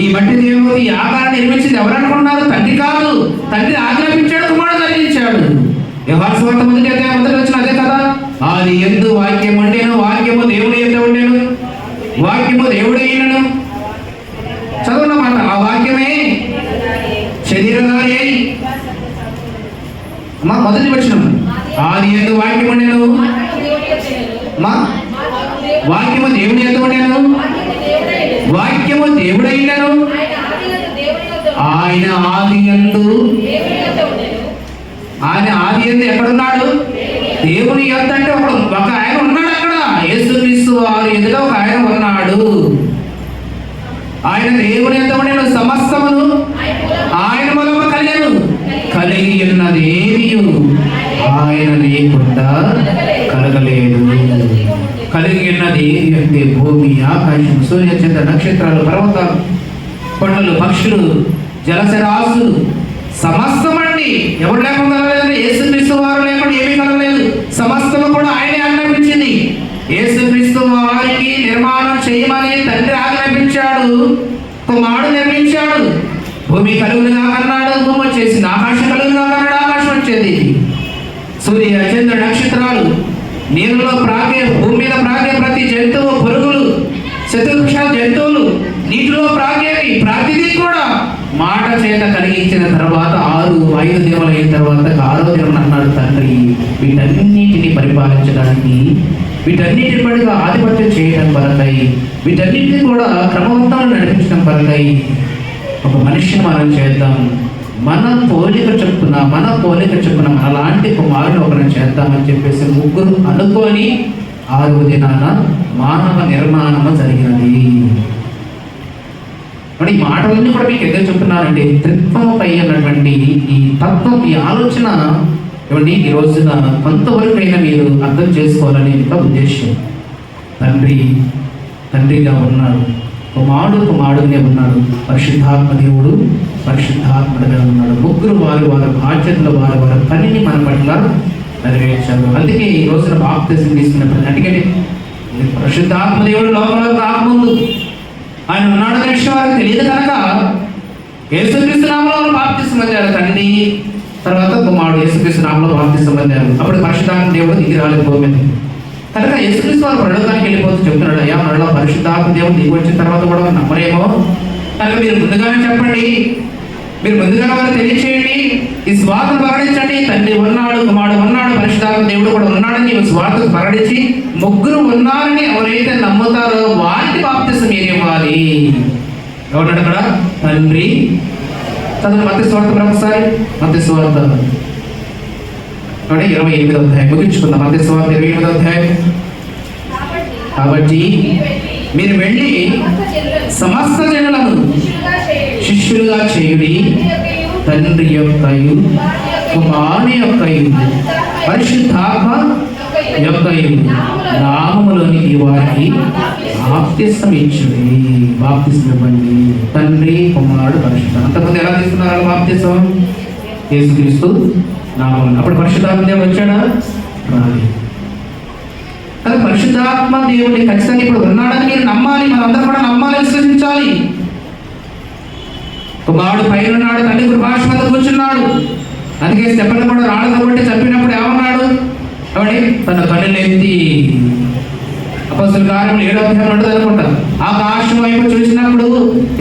ఈ మట్టి దేవుడు ఈ ఆకారాన్ని నిర్మించింది ఎవరు అనుకుంటున్నారు? తండ్రి కాదు. తండ్రి ఆజ్ఞాపించాడు, కుమారుడు కలిగించాడు. యోహాను సువార్త మొదటి వచ్చిన అదే కదా, ఆది యందు వాక్యం ఉండెను, వాక్యము దేవుని యొద్ద ఉండెను, వాక్యము దేవుడే అయినను. చదువున్నమాట. ఆ వాక్యమే శరీరధారి అయి మా మొదటి వచ్చిన ఆది యందు వాక్యం ఉండెను, మా వాక్యము దేవుని యొద్ద ఉండెను, వాక్యము దేవుడైనను. ఆయన ఆది యందు, ఆయన ఆది యందు ఎక్కడున్నాడు? దేవుని యొద్ద. అంటే ఒక ఆయన ఉన్నాడు అక్కడ. యేసుక్రీస్తు వారి ఎదుట ఒక ఆయన ఉన్నాడు. ఆయన దేవుని యొద్ద ఉండెను, సమస్తమును ఆయన మూలము కలిగెను, కలిగి ఉన్నది ఏమియు ఆయన లేకుండా కలగలేదు. కలిగి ఉన్నది అంటే భూమి, ఆకాశం, సూర్యచంద్ర, నక్షత్రాలు, పర్వతాలు, కొండలు, పక్షులు, జలచరాశులు సమస్తమండి. ఎవరు లేకుండా కలగలేదు. యేసుక్రీస్తు వారు లేకుండా ఏమీ కలగలేదు. సమస్తము కూడా ఆయనే ఆజ్ఞాపించింది. యేసుక్రీస్తు వారికి నిర్మాణం చేయమని తండ్రి ఆజ్ఞాపించాడు, కుమారుడు నిర్మించాడు. భూమి కలుగులుగా అన్నాడు, భూమి వచ్చేసింది. ఆకాశం కలుగులుగా అన్నాడు, ఆకాశం వచ్చేది. సూర్య చంద్ర నక్షత్రాలు, నీళ్ళలో ప్రాగే, భూమి మీద ప్రాగే ప్రతి జంతువు, పురుగులు, చతుర్భుజ జంతువులు, నీటిలో ప్రాగేవి ప్రతిదీ కూడా మాట చేత కలిగించిన తర్వాత 5 దేవులు అయిన తర్వాత 6వ దేవుడు అన్నాడు తండ్రి వీటన్నిటిని పరిపాలించడానికి, వీటన్నిటి పడిగా ఆధిపత్యం చేయడం కొరకై, వీటన్నిటిని కూడా క్రమవంతంగా నడిపించడం కొరకై ఒక మనిషిని మనం చేద్దాం, మన పోలిక చొప్పున అలాంటి కుమారుని ఒకరిని చేద్దామని చెప్పేసి ముగ్గురు అనుకొని 6వ దినాన మానవ నిర్మాణము జరిగినది. ఈ మాటలన్నీ కూడా మీకు ఎందుకు చెప్తున్నానంటే త్రిత్వముపై అన్నటువంటి ఈ తత్వం, ఈ ఆలోచన ఏమండి ఈ రోజున కొంతవరకైనా మీరు అర్థం చేసుకోవాలని యొక్క ఉద్దేశం. తండ్రిగా ఉన్నాడు, కుమారుడునే ఉన్నాడు, పరిశుద్ధాత్మ దేవుడు పరిశుద్ధాత్మగా ఉన్నాడు. ముగ్గురు వారి బాధ్యతలు, వారి పనిని మన పట్ల నెరవేర్చారు. అందుకే ఈ రోజున బాప్తిజం తీసుకున్నప్పుడు, ఎందుకంటే పరిశుద్ధాత్మ దేవుడు లోపల రాకముందు ఆయన ఉన్నాడు అనే విషయం వారికి తెలియదు కనుక యేసుక్రీస్తు నామములో బాప్తిజం పొందారు తండ్రి, తర్వాత కుమారుడు యేసుక్రీస్తు నామములో బాప్తిజం పొందారు. అప్పుడు పరిశుద్ధాత్మ దేవుడు దిగి రాలేదు భూమి మీద. కనుక యేసుక్రీస్తు వారు పరలోకానికి వెళ్ళిపోతూ చెప్తున్నాడు, అయ్యా మనలో పరిశుద్ధాత్మ దేవుడు దిగి వచ్చిన తర్వాత కూడా నమ్మరేమో, కనుక మీరు ముందుగానే చెప్పండి, మీరు ముందుగానే వారు తెలియచేయండి, ఈ స్వార్థను ప్రకటించండి. తండ్రి ఉన్నాడు, కుమారుడు ఉన్నాడు, పరిశుద్ధాత్మ దేవుడు కూడా ఉన్నాడని స్వార్థను ప్రకటించి ముగ్గురు ఉన్నారని ఎవరైతే నమ్ముతారో వారికి బాప్తిజం ఇవ్వాలి. ఎవరు అక్కడ? తండ్రి. చదువు మత్తయి సువార్త ఒకసారి, మత్తయి సువార్త 28వ అధ్యాయం ముగించుకుందాం. మత్తయి సువార్త 28వ అధ్యాయం. కాబట్టి మీరు వెళ్ళి సమస్త జనులను శిష్యులుగా చేయుడి, తండ్రి యొక్కయు కుమారుని యొక్కయు పరిశుద్ధాత్మ యొక్కయు నామములోనికి వారికి బాప్తిస్మం ఇచ్చుడి. బాప్తిస్మం ఇవ్వండి. తండ్రి, కుమారుడు, పరిశుద్ధాత్మ. అంతకుముందు ఎలా తీసుకున్నారు బాప్తిస్మం? యేసుక్రీస్తు నామమున. అప్పుడు పరిశుద్ధాత్మ దేవుడు వచ్చాడా? రాలేదు. కానీ పరిశుద్ధాత్మ దేవుడిని ఖచ్చితంగా ఇప్పుడు ఉన్నాడని మీరు నమ్మాలి, మనందరం కూడా నమ్మాలి, విశ్వసించాలి. కుమారుడు పైన ఉన్నాడు, తండ్రి కృపాక్ష మీద కూర్చున్నాడు. అందుకే స్టెఫెను కూడా రాళ్ళతో కొట్టి చంపినప్పుడు ఏమన్నాడు? కాబట్టి తన కన్నులు ఎత్తి అపొస్తలుల కార్యములు 7వ అధ్యాయం ఉంటుంది అనుకుంటా, ఆకాశం వైపు చూసినప్పుడు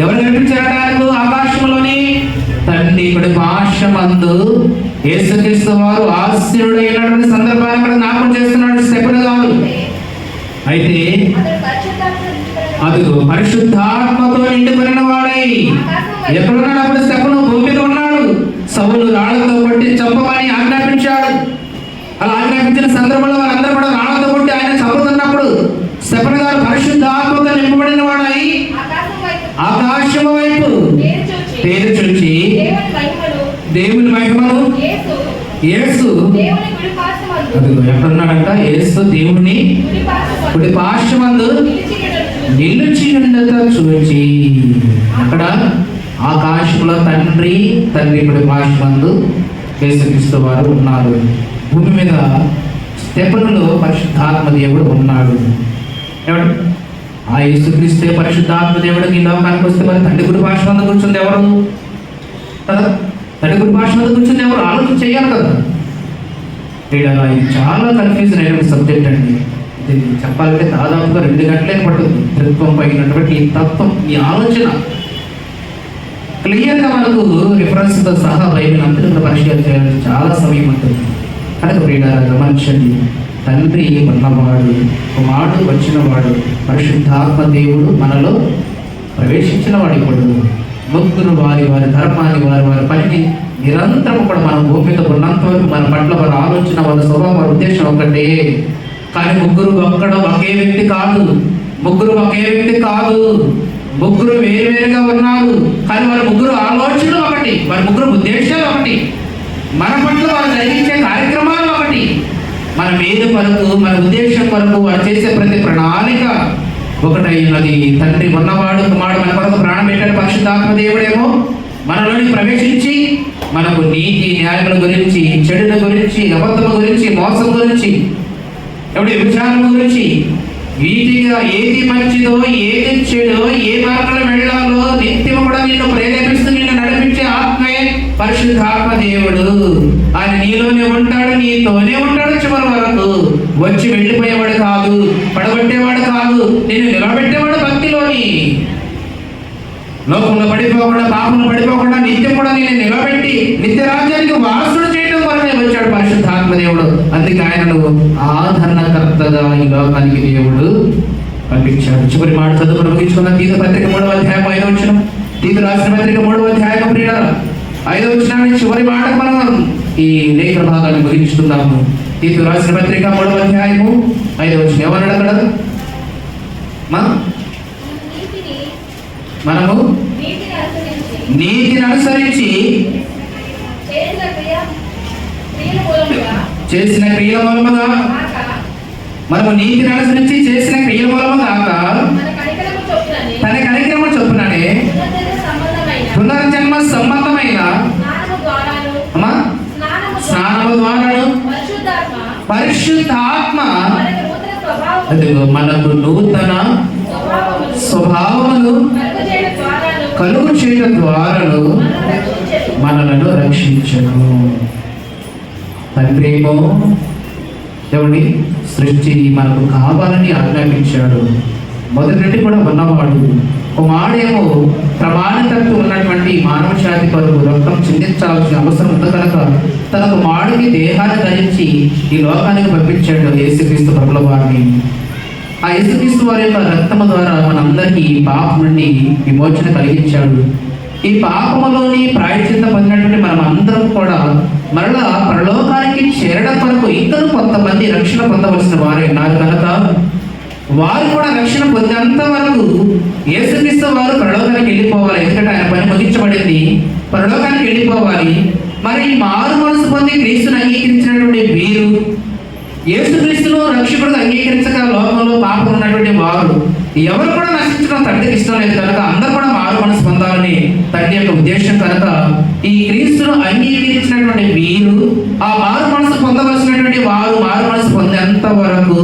ఎవరు కనిపించారట ఆయనకు? ఆకాశంలో కుడి పార్శ్వమందు యేసుక్రీస్తు వారు ఆశీనుడైనటువంటి సందర్భాన్ని అక్కడ జ్ఞాపకం చేస్తున్నాడు స్టెఫెను గారు. అయితే అదిగో పరిశుద్ధాత్మతో నిండుకొనిన వాడై ఎక్కడున్నాడు? అప్పుడు స్టెఫెను భూమి మీద ఉన్నాడు. సౌలు రాళ్లతో కొట్టి చంపమని ఆజ్ఞాపించాడు. అలా ఆజ్ఞాపించిన సందర్భంలో వారందరూ కూడా రాళ్లతో కొట్టి ఆయన చంపుతున్నప్పుడు స్టెఫెను గారు పరిశుద్ధాత్మతో నింపబడిన వాడై ఆకాశం వైపు తేరు చూచి దేవుని మహిమను యేసు అదిగో ఎక్కడున్నాడంట? యేసు దేవుని కుడి పార్శ్వమందు నిలిచి ఉండగా చూచి, అక్కడ ఆకాశంలో తండ్రి కుడి పార్శ్వమందు యేసుక్రీస్తు వారు ఉన్నారు. భూమి మీద స్టెఫెనులో పరిశుద్ధాత్మ దేవుడు ఉన్నాడు. ఎవడు? ఆ యేసుక్రీస్తే పరిశుద్ధాత్మ దేవుడు ఈ లోకానికి వస్తే మరి తండ్రి కుడి పార్శ్వమందు కూర్చుంది ఎవరు కదా? తండ్రి కుడి పార్శ్వమందు కూర్చుంది ఎవరు? ఆలోచన చేయాలి కదా. ఇది చాలా కన్ఫ్యూజన్ అయిన సబ్జెక్ట్ అండి. ఇది చెప్పాలంటే దాదాపుగా 2 గంటలే పడుతుంది. త్రిత్వం పైనటువంటి ఈ తత్వం, ఈ ఆలోచన క్లియర్గా మనకు రిఫరెన్స్తో సహా బైబిల్ అంతా పరిశీలన చేయాలంటే చాలా సమయం ఉంటుంది. కనుక ప్రియులారా గమనించండి, తండ్రి ఉన్నవాడు, కుమారుడు వచ్చినవాడు, పరిశుద్ధాత్మ దేవుడు మనలో ప్రవేశించిన వాడు. ఇప్పుడు ముగ్గురు వారి ధర్మాన్ని వారి పనిని నిరంతరం కూడా మనం భూమి మీద ఉన్నంత వరకు మన పట్ల వారి ఆలోచన, వాళ్ళ స్వభావం, వారి ఉద్దేశం ఒకటే. కానీ ముగ్గురు ఒకే వ్యక్తి కాదు. ముగ్గురు వేరువేరుగా ఉన్నారు. కానీ వారి ముగ్గురు ఆలోచనలు ఒకటి, వారి ముగ్గురు ఉద్దేశాలు ఒకటి, మన పట్ల వారు జరిగించే కార్యక్రమాలు ఒకటి. మన మీద వరకు, మన ఉద్దేశం వరకు వారు చేసే ప్రతి ప్రణాళిక ఒకటైనది. తండ్రి ఉన్నవాడు, కుమారుడు మన కొరకు ప్రాణం పెట్టాడు. పరిశుద్ధాత్మ దేవుడేమో మనలోని ప్రవేశించి మనకు నీతి న్యాయముల గురించి, చెడుల గురించి, అబద్ధము గురించి, మోసం గురించి, విచారం గురించి, వీటిగా ఏది మంచిదో, ఏది చెడో, ఏ మార్గంలో వెళ్ళాలో నిత్యం కూడా నిన్ను ప్రేరేపిస్తూ నిన్ను నడిపించే ఆత్మే పరిశుద్ధాత్మ దేవుడు. ఆయన నీలోనే ఉంటాడు, నీతోనే ఉంటాడు చివరి వరకు. వచ్చి వెళ్ళిపోయేవాడు కాదు, పడగొట్టేవాడు కాదు, నిన్ను నిలబెట్టేవాడు భక్తిలోని. లోకంలో పడిపోకుండా, పాపంలో పడిపోకుండా నిత్యం కూడా నిన్ను నిలబెట్టి నిత్య రాజ్యానికి వారసుడు చేయడం కొరకే వచ్చాడు పరిశుద్ధాత్మ దేవుడు. అందుకే ఆయనను ఆదరణకర్తగా ఈ లోకానికి దేవుడు పంపించాడు. చివరి మాట చదువు ముగించుకున్న తీతు పత్రిక 3వ అధ్యాయం 5వ వచనం. తీతు రాసిన పత్రిక 3వ అధ్యాయం 5వ వచనం చివరి మాట మనం ఈ లేఖ భాగాన్ని ముగించుకుందాము. తీతు రాసిన పత్రిక 3వ అధ్యాయము 5వ వచనం. ఏమన్నాడు అక్కడ? మనము నీతిని అనుసరించి చేసిన క్రియల మూలముగా, మనము నీతిని అనుసరించి చేసిన క్రియల మూలముగా తన కనికరము చొప్పుననే పునర్జన్మ సంబంధమైన స్నానము ద్వారాను పరిశుద్ధాత్మ మనకు నూతన స్వభావమును కలుగు చేయడం ద్వారాను మనలను రక్షించను. తండ్రి ఏమో దేవుడి సృష్టి మనకు కావాలని ఆజ్ఞాపించాడు. మొదటి నుండి కూడా ఉన్నవాడు. కుమారుడేమో ప్రమాణతత్వం ఉన్నటువంటి మానవ జాతి కొరకు రక్తం చిందించాల్సిన అవసరం ఉంది కనుక తన కుమారుడికి దేహాన్ని ధరించి ఈ లోకానికి పంపించాడు యేసుక్రీస్తు ప్రభుల వారిని. ఆ యేసుక్రీస్తు వారి యొక్క రక్తము ద్వారా మనందరికీ ఈ పాపం నుండి విమోచన కలిగించాడు. ఈ పాపములోని ప్రాయశ్చిత్తం పొందినటువంటి మనం అందరం కూడా మరలా పరలోకానికి చేరడం వరకు ఇద్దరు కొంతమంది రక్షణ పొందవలసిన వారే ఉన్నారు కనుక వారు కూడా రక్షణ పొందేంత వరకు యేసుక్రీస్తు వారు పరలోకానికి వెళ్ళిపోవాలి. ఎందుకంటే ఆయన పని ముగించబడింది, పరలోకానికి వెళ్ళిపోవాలి. మరి మారు మనసు పొంది క్రీస్తుని అంగీకరించినటువంటి వీరు, యేసుక్రీస్తును రక్షకుడుగా అంగీకరించక లోకంలో పాపం ఉన్నటువంటి వారు ఎవరు కూడా నశించడం తండ్రికి ఇష్టం లేదు కనుక అందరూ కూడా మారు మనసు పొందాలని తండ్రి యొక్క ఉద్దేశం కనుక ఈ క్రీస్తును అంగీకరించినటువంటి వీరు, ఆ మారు మనసు పొందవలసినటువంటి వారు మారు మనసు పొందేంత వరకు,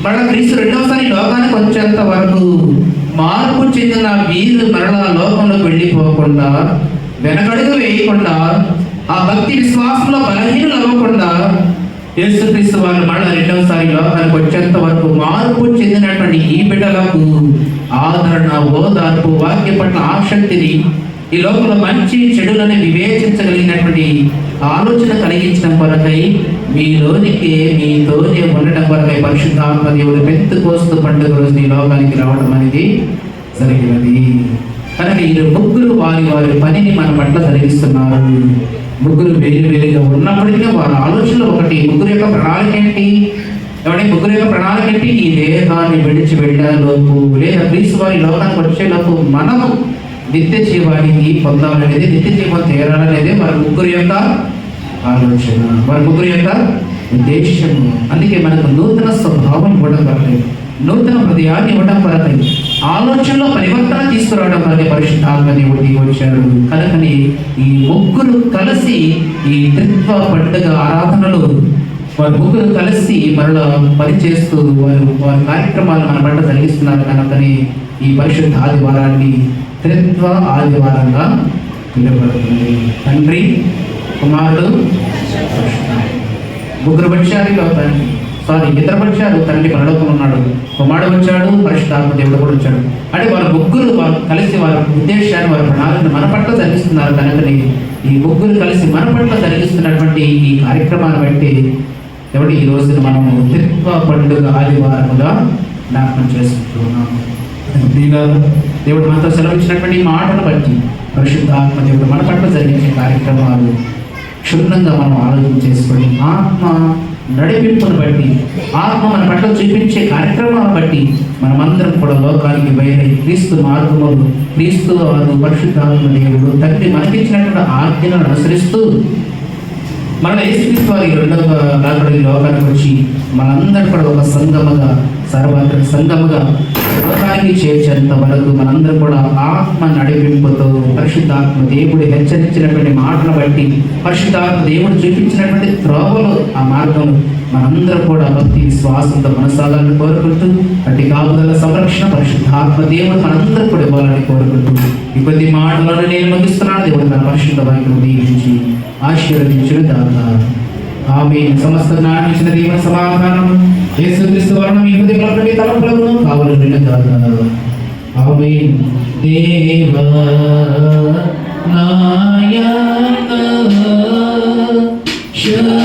మరలా క్రీస్తు రెండవసారి లోకానికి వచ్చేంత వరకు మార్పు చెందిన వీరు మరలా లోకంలోకి వెళ్ళిపోకుండా, వెనకడుగు వేయకుండా, ఆ భక్తి విశ్వాసంలో బలహీనలు అవ్వకుండా యేసుక్రీస్తు వారు మళ్ళా రెండవసారి లోకానికి వచ్చేంత వరకు మార్పు చెందినటువంటి ఈ బిడ్డలకు ఆదరణ, ఓదార్పు, వాక్య పట్ల ఆసక్తిని ఈ లోకంలో మంచి చెడులను వివేచించగలిగినటువంటి ఆలోచన కలిగించడం కొరకై మీలోనికి మీతోనే ఉండటం కొరకై పరిశుద్ధాత్మ దేవుడు పెంతెకోస్తు పండుగ రోజు ఈ లోకానికి రావడం అనేది జరిగినది. కనుక ఈ ముగ్గురు వారి వారి పనిని మన పట్ల జరిగిస్తున్నారు. ముగ్గురు వేరుగా ఉన్నప్పటికీ వారి ఆలోచనలు ఒకటి. ముగ్గురు యొక్క ప్రణాళిక ఏంటి? ముగ్గురు యొక్క ప్రణాళిక ఏంటి? ఈ దేహాన్ని విడిచి వెళ్ళేలోపు లేదా క్రీస్తు వారి లోకానికి వచ్చేలోపు మనము నిత్య జీవానికి పొందాలనేది, నిత్య జీవం చేరాలనేది వారి ముగ్గురు యొక్క ఆలోచన, వారి ముగ్గురు యొక్క ఉద్దేశము. అందుకే మనకు నూతన స్వభావం ఇవ్వడం కొరకై, నూతన హృదయాన్ని ఇవ్వడం కొరకై, ఆలోచనలో పరివర్తన తీసుకురావడం కొరకై పరిశుద్ధాత్మ దేవుడు దిగి వచ్చాడు. కనుకని ఈ ముగ్గురు కలిసి ఈ త్రిత్వ పండుగ ఆరాధనలో వారి ముగ్గురు కలిసి మరలా పనిచేస్తూ వారి కార్యక్రమాలు మన పట్ల జరిగిస్తున్నారు. కనుకని ఈ పరిశుద్ధ ఆదివారాన్ని త్రిత్వ ఆదివారంగా పిలువబడుతుంది. తండ్రి, కుమారుడు, ముగ్గురు వచ్చారు. ఇద్దరు వచ్చారు. తండ్రి పరలోకంలో ఉన్నాడు, కుమారుడు వచ్చాడు, పరిశుద్ధాత్మ దేవుడు కూడా వచ్చాడు. అంటే వారు ముగ్గురు కలిసి వారి ఉద్దేశాన్ని, వారి ప్రణాళికను మన పట్ల జరిగిస్తున్నారు. కనుకని ఈ ముగ్గురు కలిసి మన పట్ల జరిగిస్తున్నటువంటి ఈ కార్యక్రమాన్ని బట్టి ఈ రోజున మనము త్రిత్వ పండుగ ఆదివారముగా జ్ఞాపకం చేసుకుంటున్నాము. దేవుడు మనతో సెలవిచ్చినటువంటి మాటను బట్టి పరిశుద్ధాత్మ దేవుడు మన పట్ల జరిగించే కార్యక్రమాలు క్షుణ్ణంగా మనం ఆలోచన చేసుకొని ఆత్మ నడిపింపును బట్టి, ఆత్మ మన పట్ల చూపించే కార్యక్రమాలను బట్టి మనమందరం కూడా లోకానికి బయలై క్రీస్తు మార్గములు, క్రీస్తు వారు పరిశుద్ధాత్మ దేవుడు తండ్రి మనకిచ్చినటువంటి ఆజ్ఞలను అనుసరిస్తూ మన యేసుక్రీస్తు వారి రెండవ రాకడ లోకానికి వచ్చి మనందరూ కూడా ఒక సంగముగా, సర్వత్ర సంగముగా లోకానికి చేర్చేంత వరకు మనందరూ కూడా ఆత్మ నడిపింపుతో పరిశుద్ధాత్మ దేవుడు హెచ్చరించినటువంటి మాటను బట్టి, పరిశుద్ధాత్మ దేవుడు చూపించినటువంటి త్రోవలు, ఆ మార్గం మనందరూ కూడా భక్తి విశ్వాసంతో కొనసాగాలని కోరుకుంటూ అట్టి కాపుదల సంరక్షణ పరిశుద్ధాత్మ దేవుడు మనందరూ కూడా ఇవ్వాలని కోరుకుంటూ ఈ కొద్ది మాటలను నేను ముగిస్తున్నాను. దేవుడు తన పరిశుద్ధ వాక్యం దీవించి ఆశీర్వదించును దాకా. ఆమేన్. సమస్త జ్ఞానించిన దేవుని సమాధానం యేసుక్రీస్తు వలన మీ హృదయములను మీ తలంపులను కావలెను గాక. ఆమేన్. దేవా నాయక శుద్ధ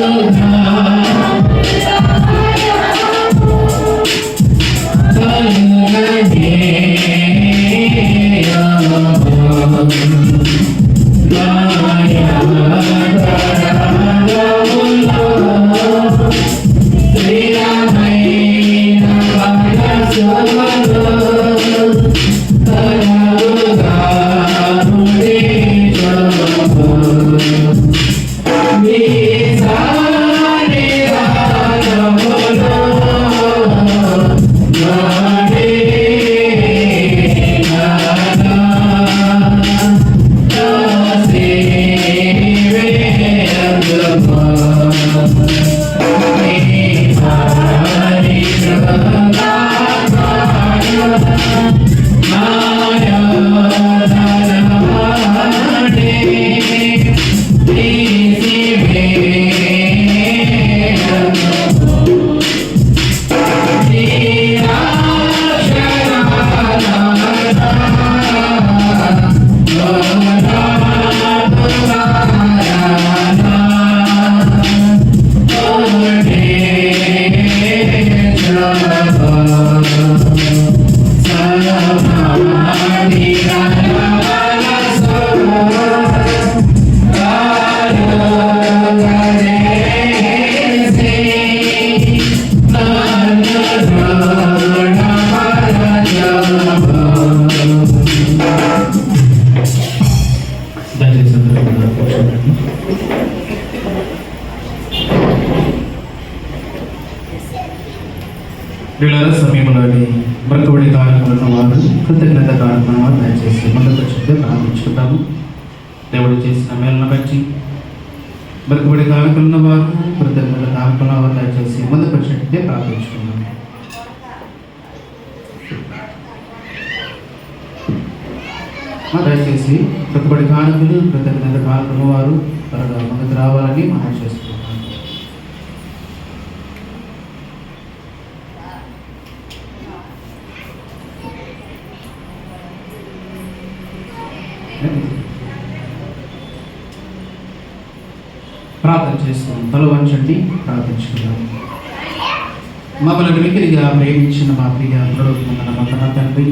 సమయంలోని బ్రతకబడి కార్యక్రమం వారు కృతజ్ఞత కార్యక్రమం వారు దయచేసి మొదటి చెప్తే ప్రారంభించుకుంటాము. దేవుడు చేసిన మేలను బట్టి బ్రతకబడి కార్యక్రమం వారు కృతజ్ఞత కార్యక్రమం వారు దయచేసి మొదటి చెప్తే ప్రారంభించుకున్నాము. దయచేసి బ్రతకబడి కానుకలు కృతజ్ఞత కార్యక్రమం వారు త్వరగా ముందుకు రావాలని మనం చేస్తున్నాం. చేస్తాం. తల వంచండి, ప్రార్థించుకుందాం. మమ్మల్ని మిక్కిలిగా ప్రేమించిన మా ప్రియ మన తండ్రి,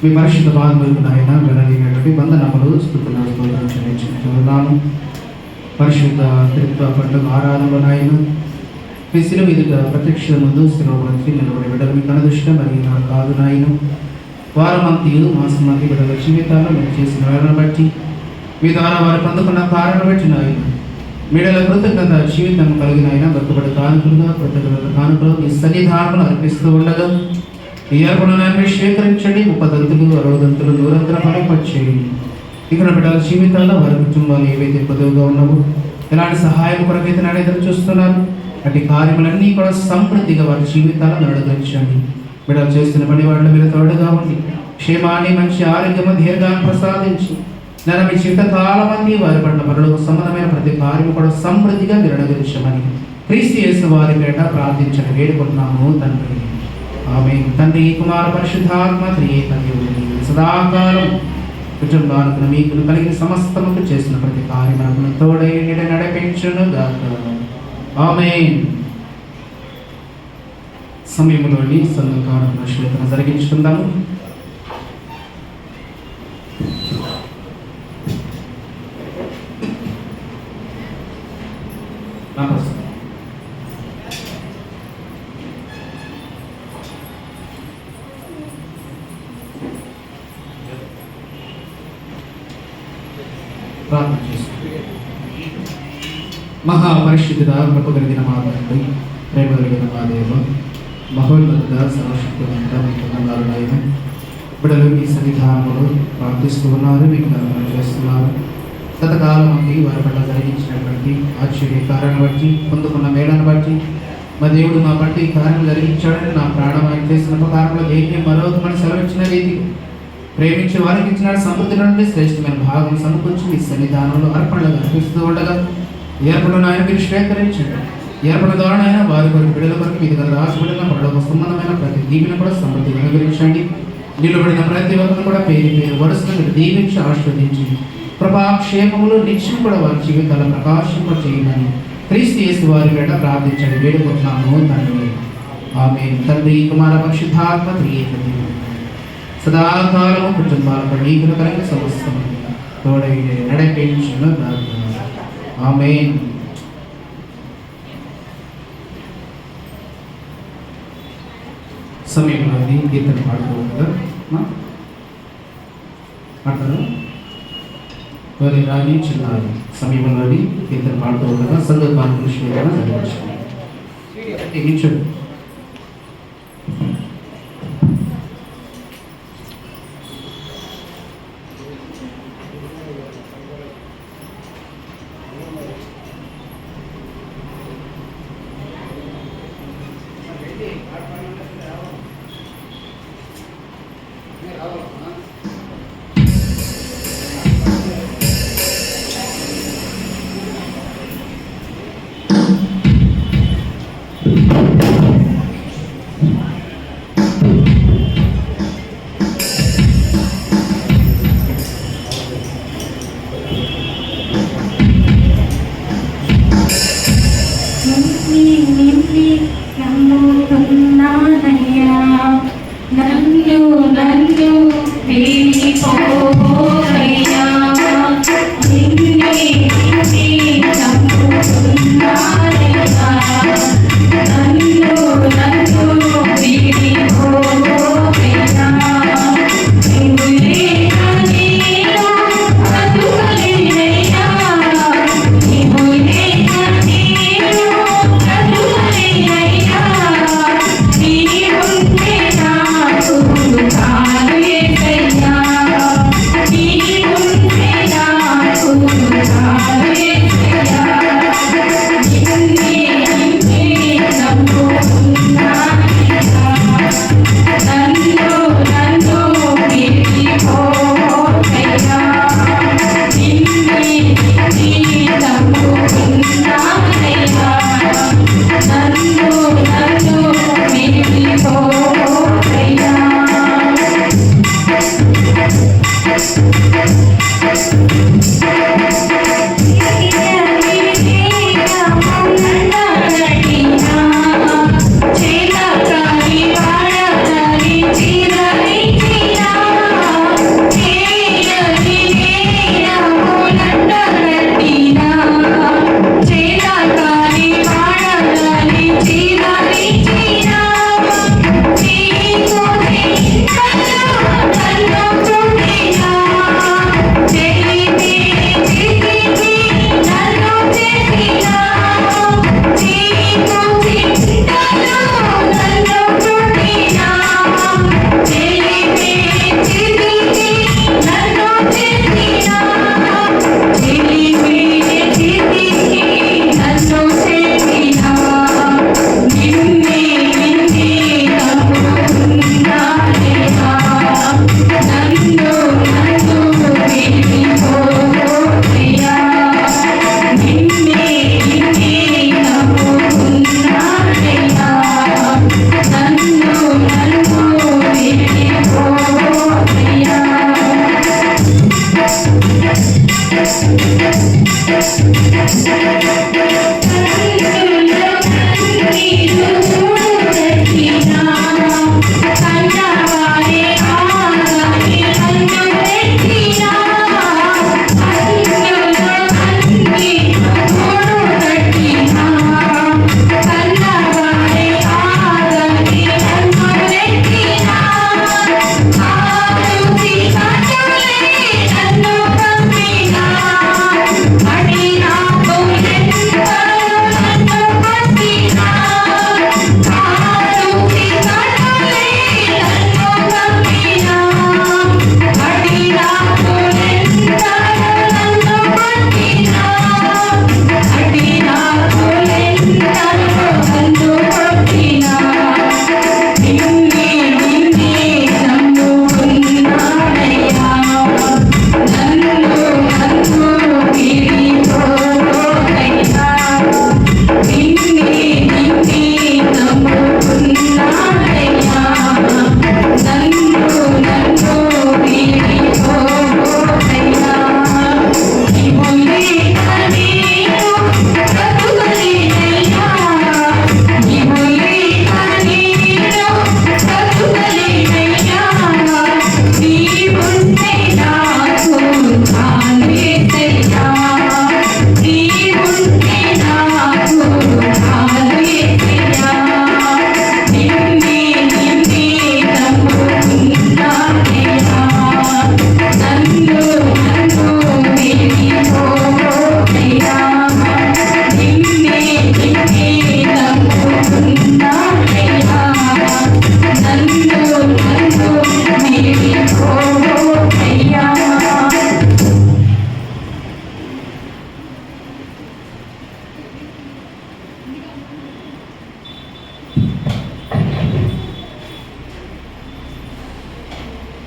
మీ పరిశుద్ధ బాధలకు నాయన వినలేనటువంటి వందనములు స్తుతులు స్తోత్రం చెల్లించుకుంటున్నాను. పరిశుద్ధ త్రిత్వ పండుగ ఆరాధనలో నాయన మీ శిలువ ఎదుట ప్రత్యక్ష ముందు శిలువ బ్రతికి నిలబడి బిడ్డలు మీ కనదృష్టం మరియు నా కాదు నాయన. వారమంతియు మాసమంతి బిడ్డల జీవితాల్లో మీరు చేసిన వేళను బట్టి మీ ద్వారా వారు పొందుకున్న కారణం బట్టి నాయన బిడ్డల కృతజ్ఞత జీవితం కలిగిన ఆయన బతుబడి కానుకలుగా కృతజ్ఞత కానుకలు మీ సన్నిధానములు అర్పిస్తూ ఉండగా ఈ అర్పణను స్వీకరించండి. 30 దంతులు 60 దంతులు 100 ఫలపరిచేయండి. ఇక్కడ బిడ్డల జీవితాల్లో వారి కుటుంబాలు ఏవైతే పొదువుగా ఉన్నావో ఎలాంటి సహాయం కొరకైతే నాడు ఎదురు చూస్తున్నారు అటు కార్యములన్నీ కూడా సమృద్ధిగా వారి జీవితాలను నడుగరించండి. బిడ్డలు చేస్తున్న పని వాళ్ళు మీరు తోడుగా ఉండి క్షేమాన్ని మంచి ఆరోగ్యము దీర్ఘాన్ని ప్రసాదించి నేను మీ జీవితకాలం మంది వారి పట్ల పనులకు సంబంధమైన ప్రతి కార్యము కూడా సమృద్ధిగా మీరు అనుగ్రహించమని క్రీస్తు యేసు వారి పేట ప్రార్థించని వేడుకుంటున్నాము తండ్రి. ఆమేన్. తండ్రి, కుమార పరిశుద్ధాత్మ త్రియేకదేవుని సదాకాలం కుటుంబాలకు మీకు కలిగిన సమస్తముకు చేసిన ప్రతి కార్యములను తోడై నడిపించును గాక. ఆమేన్. సమయంలోని సంఘకాల శ్వేతను జరిగించుకుందాము. ప్రార్థన చేసుకుంటాం. మహాపరిశుద్ధుడా, కృప కలిగిన మా తండ్రి, ప్రేమ కలిగిన మా దేవ, మహోన్నతుడా, సర్వశక్తివంతుడా, మీకు వందనాలు నాయన. బిడ్డలు మీ సన్నిధానములు ప్రార్థిస్తూ ఉన్నారు, మీకు అర్పణ చేస్తున్నారు. గతకాలం వారి పట్ల జరిగించినటువంటి ఆశ్చర్యకారాన్ని బట్టి పొందుకున్న మేళను బట్టి మా దేవుడు మా పట్ల ఈ కార్యం జరిగించాడని నా ప్రాణం ఆయన చేసిన ప్రకారంలో దేనికి మరొక మన సెలవిచ్చిన రీతి ప్రేమించే వారికి ఇచ్చిన సమృద్ధి నుండి శ్రేష్టమైన భాగం సమకూర్చి మీ సన్నిధానంలో అర్పణలు అర్పిస్తూ ఉండగా ఏర్పడను ఆయన మీరు స్వీకరించండి. ఏర్పడ ద్వారా ఆయన వారి కొరకు బిడ్డల కొరకు మీ దగ్గర రాసిబడిన పడవ సంబంధమైన ప్రతి దీవిని కూడా సమృద్ధిగా అనుగ్రహించండి. నిలబడిన ప్రతి ఒక్కరిని కూడా పేరు పేరు వరుసగా మీరు దీవించి ఆస్వాదించి కృపాక్షేమములు నిత్యం కూడా వారి జీవితాల ప్రకాశింప చేయమని క్రీస్తు యేసు వారి పేట ప్రార్థించండి వేడుకుంటున్నాము తండ్రి. ఆమేన్. తండ్రి, కుమార పరిశుద్ధాత్మ త్రియేకదేవుని సదాకాలము కుటుంబాలకు నీకును కలిగిన సమస్తము తోడై నడిపించును గాక. ఆమేన్. సమయంలోని కీర్తన పాడుకోగా పాడతారు. వారి రాణి చిన్నారి సమయంలోని కీర్తన పాడుతూ ఉండగా సంఘకాల పురుషులు జరిగించండి. నన్ను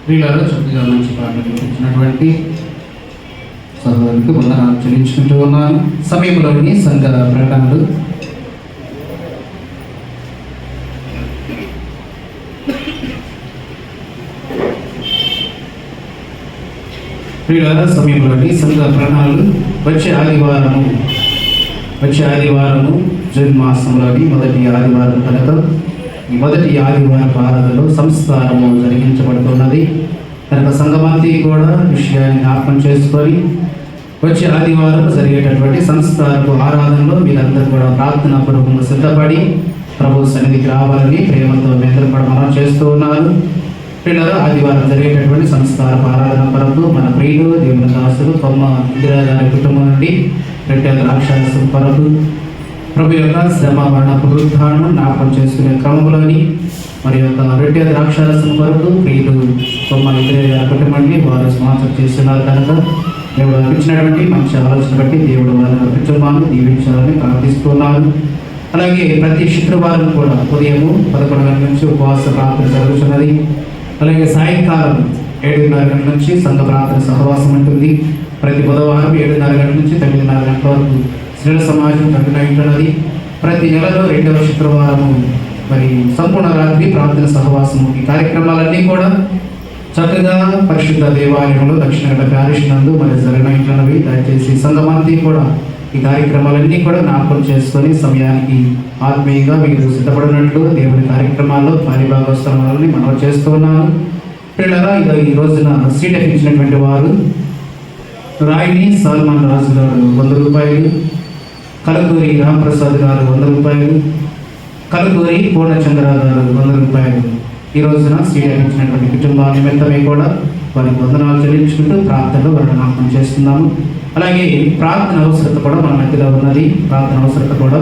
వీళ్ళలో చక్కగా మంచి పాటలు ఇచ్చినటువంటి సహోదరులకు వందనాలు చెల్లించుకుంటూ ఉన్నాను. సమయంలోని సంఘ ప్రకటనలు వీళ్ళ సమయంలోని సంఘ ప్రకటనలు వచ్చే ఆదివారము జూన్ మాసంలోని మొదటి ఆదివారం కనుక ఈ మొదటి ఆదివారం ఆరాధనలో సంస్కారము జరిగించబడుతున్నది కనుక సంఘమంతి కూడా విషయాన్ని జ్ఞాపకం చేసుకొని వచ్చే ఆదివారం జరిగేటటువంటి సంస్కారపు ఆరాధనలో మీరందరూ కూడా ప్రార్థనా పూర్వకంగా సిద్ధపడి ప్రభు సన్నిధికి రావాలని ప్రేమతో మీరందరూ కూడా మనం చేస్తూ ఉన్నారు. పిల్లలు ఆదివారం జరిగేటటువంటి సంస్కార ఆరాధన కొరకు మన ప్రియులు దేవుని దాసులు కొమ్మ ఇందిరా గారి కుటుంబం నుండి ప్రత్యేక రాక్షసం కొరకు ప్రభు యొక్క శ్రమ మరణ పునరుద్ధానం జ్ఞాపకం చేసుకునే క్రమంలోని మరి యొక్క రొట్టె ద్రాక్షారసం కొరకు ప్రియులు కొమ్మ ఇందిరా గారి కుటుంబాన్ని వారు స్పాన్సర్ చేస్తున్నారు కనుక దేవుడు ఇచ్చినటువంటి మంచి ఆలోచన బట్టి దేవుడు వారి కుటుంబాన్ని దీవించాలని ప్రార్థిస్తున్నారు. అలాగే ప్రతి శుక్రవారం కూడా ఉదయము 11 గంటల నుంచి ఉపవాస ప్రార్థన జరుగుతున్నది. అలాగే సాయంకాలం 7:30 గంటల నుంచి సంఘ ప్రార్థన సహవాసం ఉంటుంది. ప్రతి బుధవారం 7:30 గంటల నుంచి 9:30 గంటల వరకు స్త్రీల సమాజం జరుగుతున్నది. ప్రతి నెలలో 2వ శుక్రవారము మరి సంపూర్ణ రాత్రి ప్రార్థన సహవాసము. ఈ కార్యక్రమాలన్నీ కూడా చక్కగా పరిశుద్ధ దేవాలయంలో దక్షిణ ప్యారిష్ నందు మరి జరిగినవి. దయచేసి సంఘమంతి కూడా ఈ కార్యక్రమాలన్నీ కూడా జ్ఞాపకం చేసుకొని సమయానికి ఆత్మీయంగా మీరు సిద్ధపడినట్లు దేవుని కార్యక్రమాల్లో పారిభాగోత్సవాలని మనం చేస్తూ ఉన్నాను. పిల్లరా ఈ రోజున సీట్ ఇచ్చినటువంటి వారు రాయిని సల్మాన్ రాజు గారు 100 రూపాయలు, కలకూరి రామప్రసాద్ గారు 100 రూపాయలు, కలకూరి పూర్ణచంద్ర గారు 100 రూపాయలు. ఈ రోజున సీట్ ఇచ్చినటువంటి కుటుంబాల నిమిత్తమే కూడా వారికి వందనాలు చెల్లించుకుంటూ ప్రార్థనలో వారిని జ్ఞాపకం చేస్తున్నాము. అలాగే ప్రార్థన అవసరత కూడా మన మధ్యలో ఉన్నది. ప్రార్థన అవసరత కూడా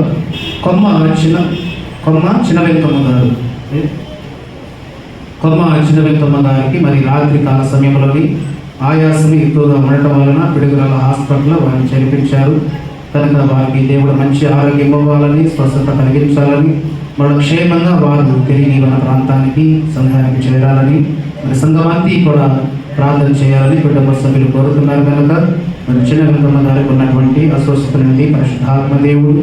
కొమ్మ చిన్నవెంకమ్మ గారికి మరి రాత్రి కాల సమయంలోని ఆయాసం ఎక్కువగా ఉండటం వలన పిడుగురాల హాస్పిటల్లో వారిని చేర్పించారు కనుక వారికి దేవుడు మంచి ఆరోగ్యం ఇవ్వాలని, స్వస్థత కలిగించాలని, వాళ్ళ క్షేమంగా వారు తిరిగి మన ప్రాంతానికి సంఘానికి చేరాలని మరి సంఘమంతి కూడా ప్రార్థన చేయాలని కుటుంబ సభ్యులు కోరుతున్నారు కనుక మరి చిన్న వెంకమ్మ గారికి ఉన్నటువంటి అస్వస్థత నుండి పరిశుద్ధాత్మ దేవుడు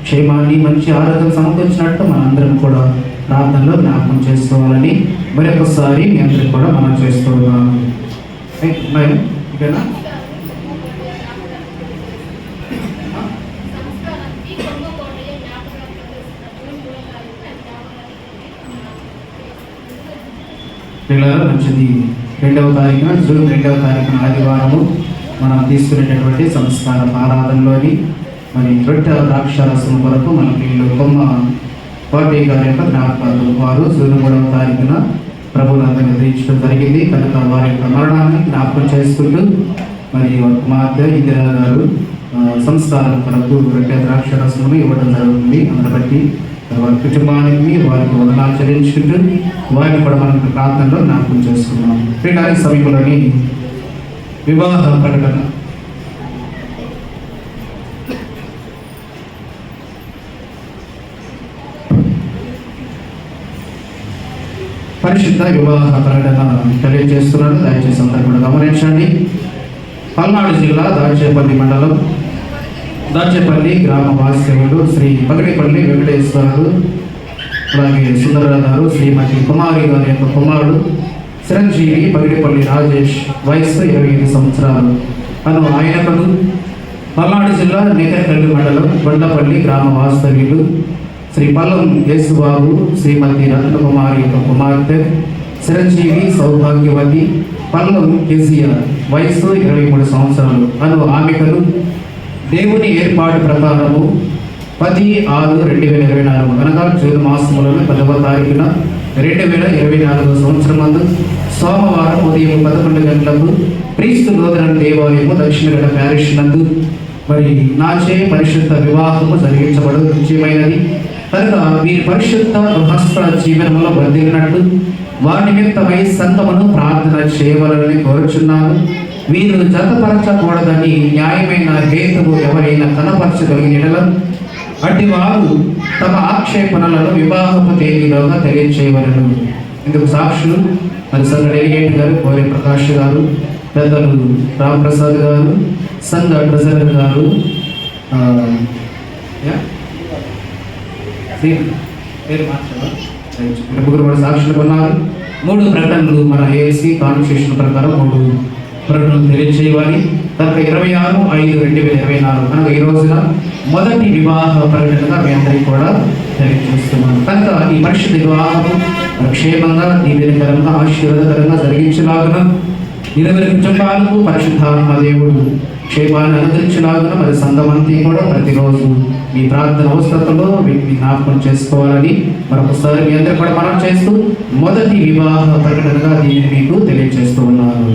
క్షేమాన్ని మంచి ఆరోగ్యం సమకూర్చినట్టు మనందరం కూడా ప్రార్థనలో జ్ఞాపకం చేసుకోవాలని మరొకసారి మీ అందరికి కూడా మనం చేస్తూ ఉన్నాము. ఇదేనా పిల్లలు మంచిది. 2వ తారీఖున జూన్ 2వ తారీఖున ఆదివారము మనం తీసుకునేటటువంటి సంస్కార ఆరాధనలోని మరి రొట్టె ద్రాక్షారసం కొరకు మన పిల్లలు కొమ్మ పార్టీ గారి యొక్క జ్ఞాపకాలు వారు జూన్ 3వ తారీఖున ప్రభువులందరూ నిర్ణయించడం జరిగింది కనుక వారి యొక్క మరణాన్ని జ్ఞాపకం చేసుకుంటూ మరి కుమార్తె ఇందిరా గారు సంస్కారం కొరకు రొట్టె ద్రాక్షారసమును ఇవ్వడం జరుగుతుంది. అందుని బట్టి వారి కుటుంబానికి వారికి వందనాలు చెల్లించుకుంటూ వారిని కూడా మనం ప్రార్థనలో జ్ఞాపకం చేసుకున్నాం. క్రీడారి సమీపంలోని వివాహ ప్రకటన పరిశుద్ధ వివాహ ప్రకటన తెలియజేస్తున్నాను. దయచేసి అందరూ కూడా గమనించండి. పల్నాడు జిల్లా దాచేపల్లి మండలం దాచేపల్లి గ్రామ వాస్తవ్యుడు శ్రీ పగడిపల్లి వెంకటేశ్వరుడు అలాగే సుందర గారు శ్రీమతి కుమారి గారి యొక్క కుమారుడు చిరంజీవి పగడిపల్లి రాజేష్ వయస్సు 25 సంవత్సరాలు అను ఆయనకుడు పల్నాడు జిల్లా నేకరకల్లి మండలం కొండపల్లి గ్రామ వాస్తవ్యుడు శ్రీ పల్లం యేసుబాబు శ్రీమతి రత్నకుమారి యొక్క కుమార్తె చిరంజీవి సౌభాగ్యవతి పల్లం కేసీఆర్ వయస్సు 23 సంవత్సరాలు అను ఆమెకలు దేవుని ఏర్పాటు ప్రకారము 10/6/2024 అనగా జూన్ మాసంలోని 10వ తారీఖున 2024 సంవత్సరం నందు సోమవారం ఉదయం 11 గంటలకు క్రీస్తు నూతన దేవాలయము దక్షిణ ప్యారిష్ నందు మరి నాచే పరిశుద్ధ వివాహము జరిగించబడు నిశ్చయమైనది కనుక వీరి పరిశుద్ధ గృహస్థ జీవనంలో వర్ధిల్లినట్టు వారి నిమిత్తమై సంఘమును ప్రార్థన చేయవలనని కోరుచున్నారు. వీరు జతపరచకూడదని న్యాయమైన హేతువు ఎవరైనా కనపరచగలిగిన అట్టి వారు తమ ఆక్షేపణలను వివాహపు తేదీలోగా తెలియచేయవలను. ఇందుకు సాక్షులు మరి సంఘ డెలిగేట్ గారు కోరి ప్రకాష్ గారు, పెద్దలు రామప్రసాద్ గారు, సంఘ ట్రెజరర్ గారు, పేరు మార్చారా? ముగ్గురు కూడా సాక్షులు ఉన్నారు. 3 ప్రకటనలు మన ఏఎస్సి కాన్స్టిట్యూషన్ ప్రకారం 3 ప్రకటనలు తెలియజేయాలి. కనుక 26/5/2024 కనుక ఈ రోజున మొదటి వివాహ ప్రకటనగా మీ అందరికీ కూడా తెలియజేస్తున్నాను. కనుక ఈ పరిశుద్ధ వివాహము క్షేమంగా, దీవెనకరంగా, ఆశీర్వాదకరంగా జరిగించలాగున 20 కుటుంబాలకు పరిశుద్ధాత్మ దేవుడు క్షేమాన్ని అనుగ్రహించలాగున మరి సంఘమంతా కూడా ప్రతిరోజు మీ ప్రార్థన అవసరతలో వీటిని జ్ఞాపకం చేసుకోవాలని మరొకసారి మీ అందరూ కూడా మనం చేస్తూ మొదటి వివాహ ప్రకటనగా దీన్ని మీకు తెలియజేస్తూ ఉన్నాను.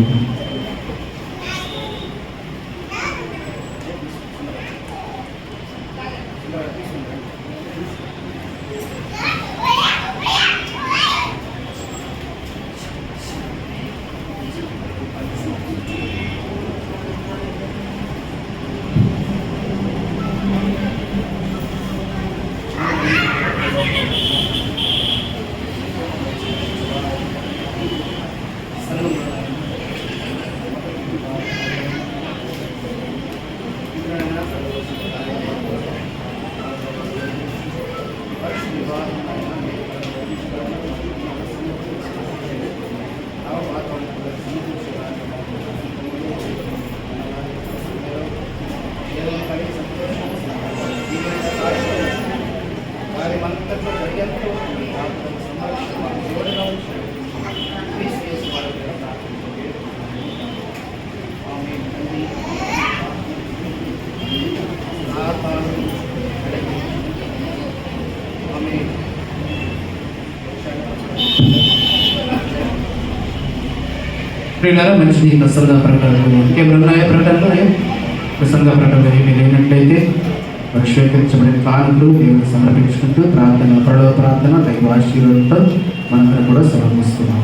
ప్రియులారా, మంచిది. ప్రసంగ ప్రకటనలు ఇంకేమైనా ఉన్నాయా? ప్రకటనలు ప్రసంగ ప్రకటనలు ఏమీ లేనట్లయితే స్వీకరించబడిన కానుకలు దేవుడికి సమర్పించుకుంటూ ప్రార్థన, పరలోక ప్రార్థన, దైవ ఆశీర్వాదంతో మనందరం కూడా సమర్పిస్తున్నాం.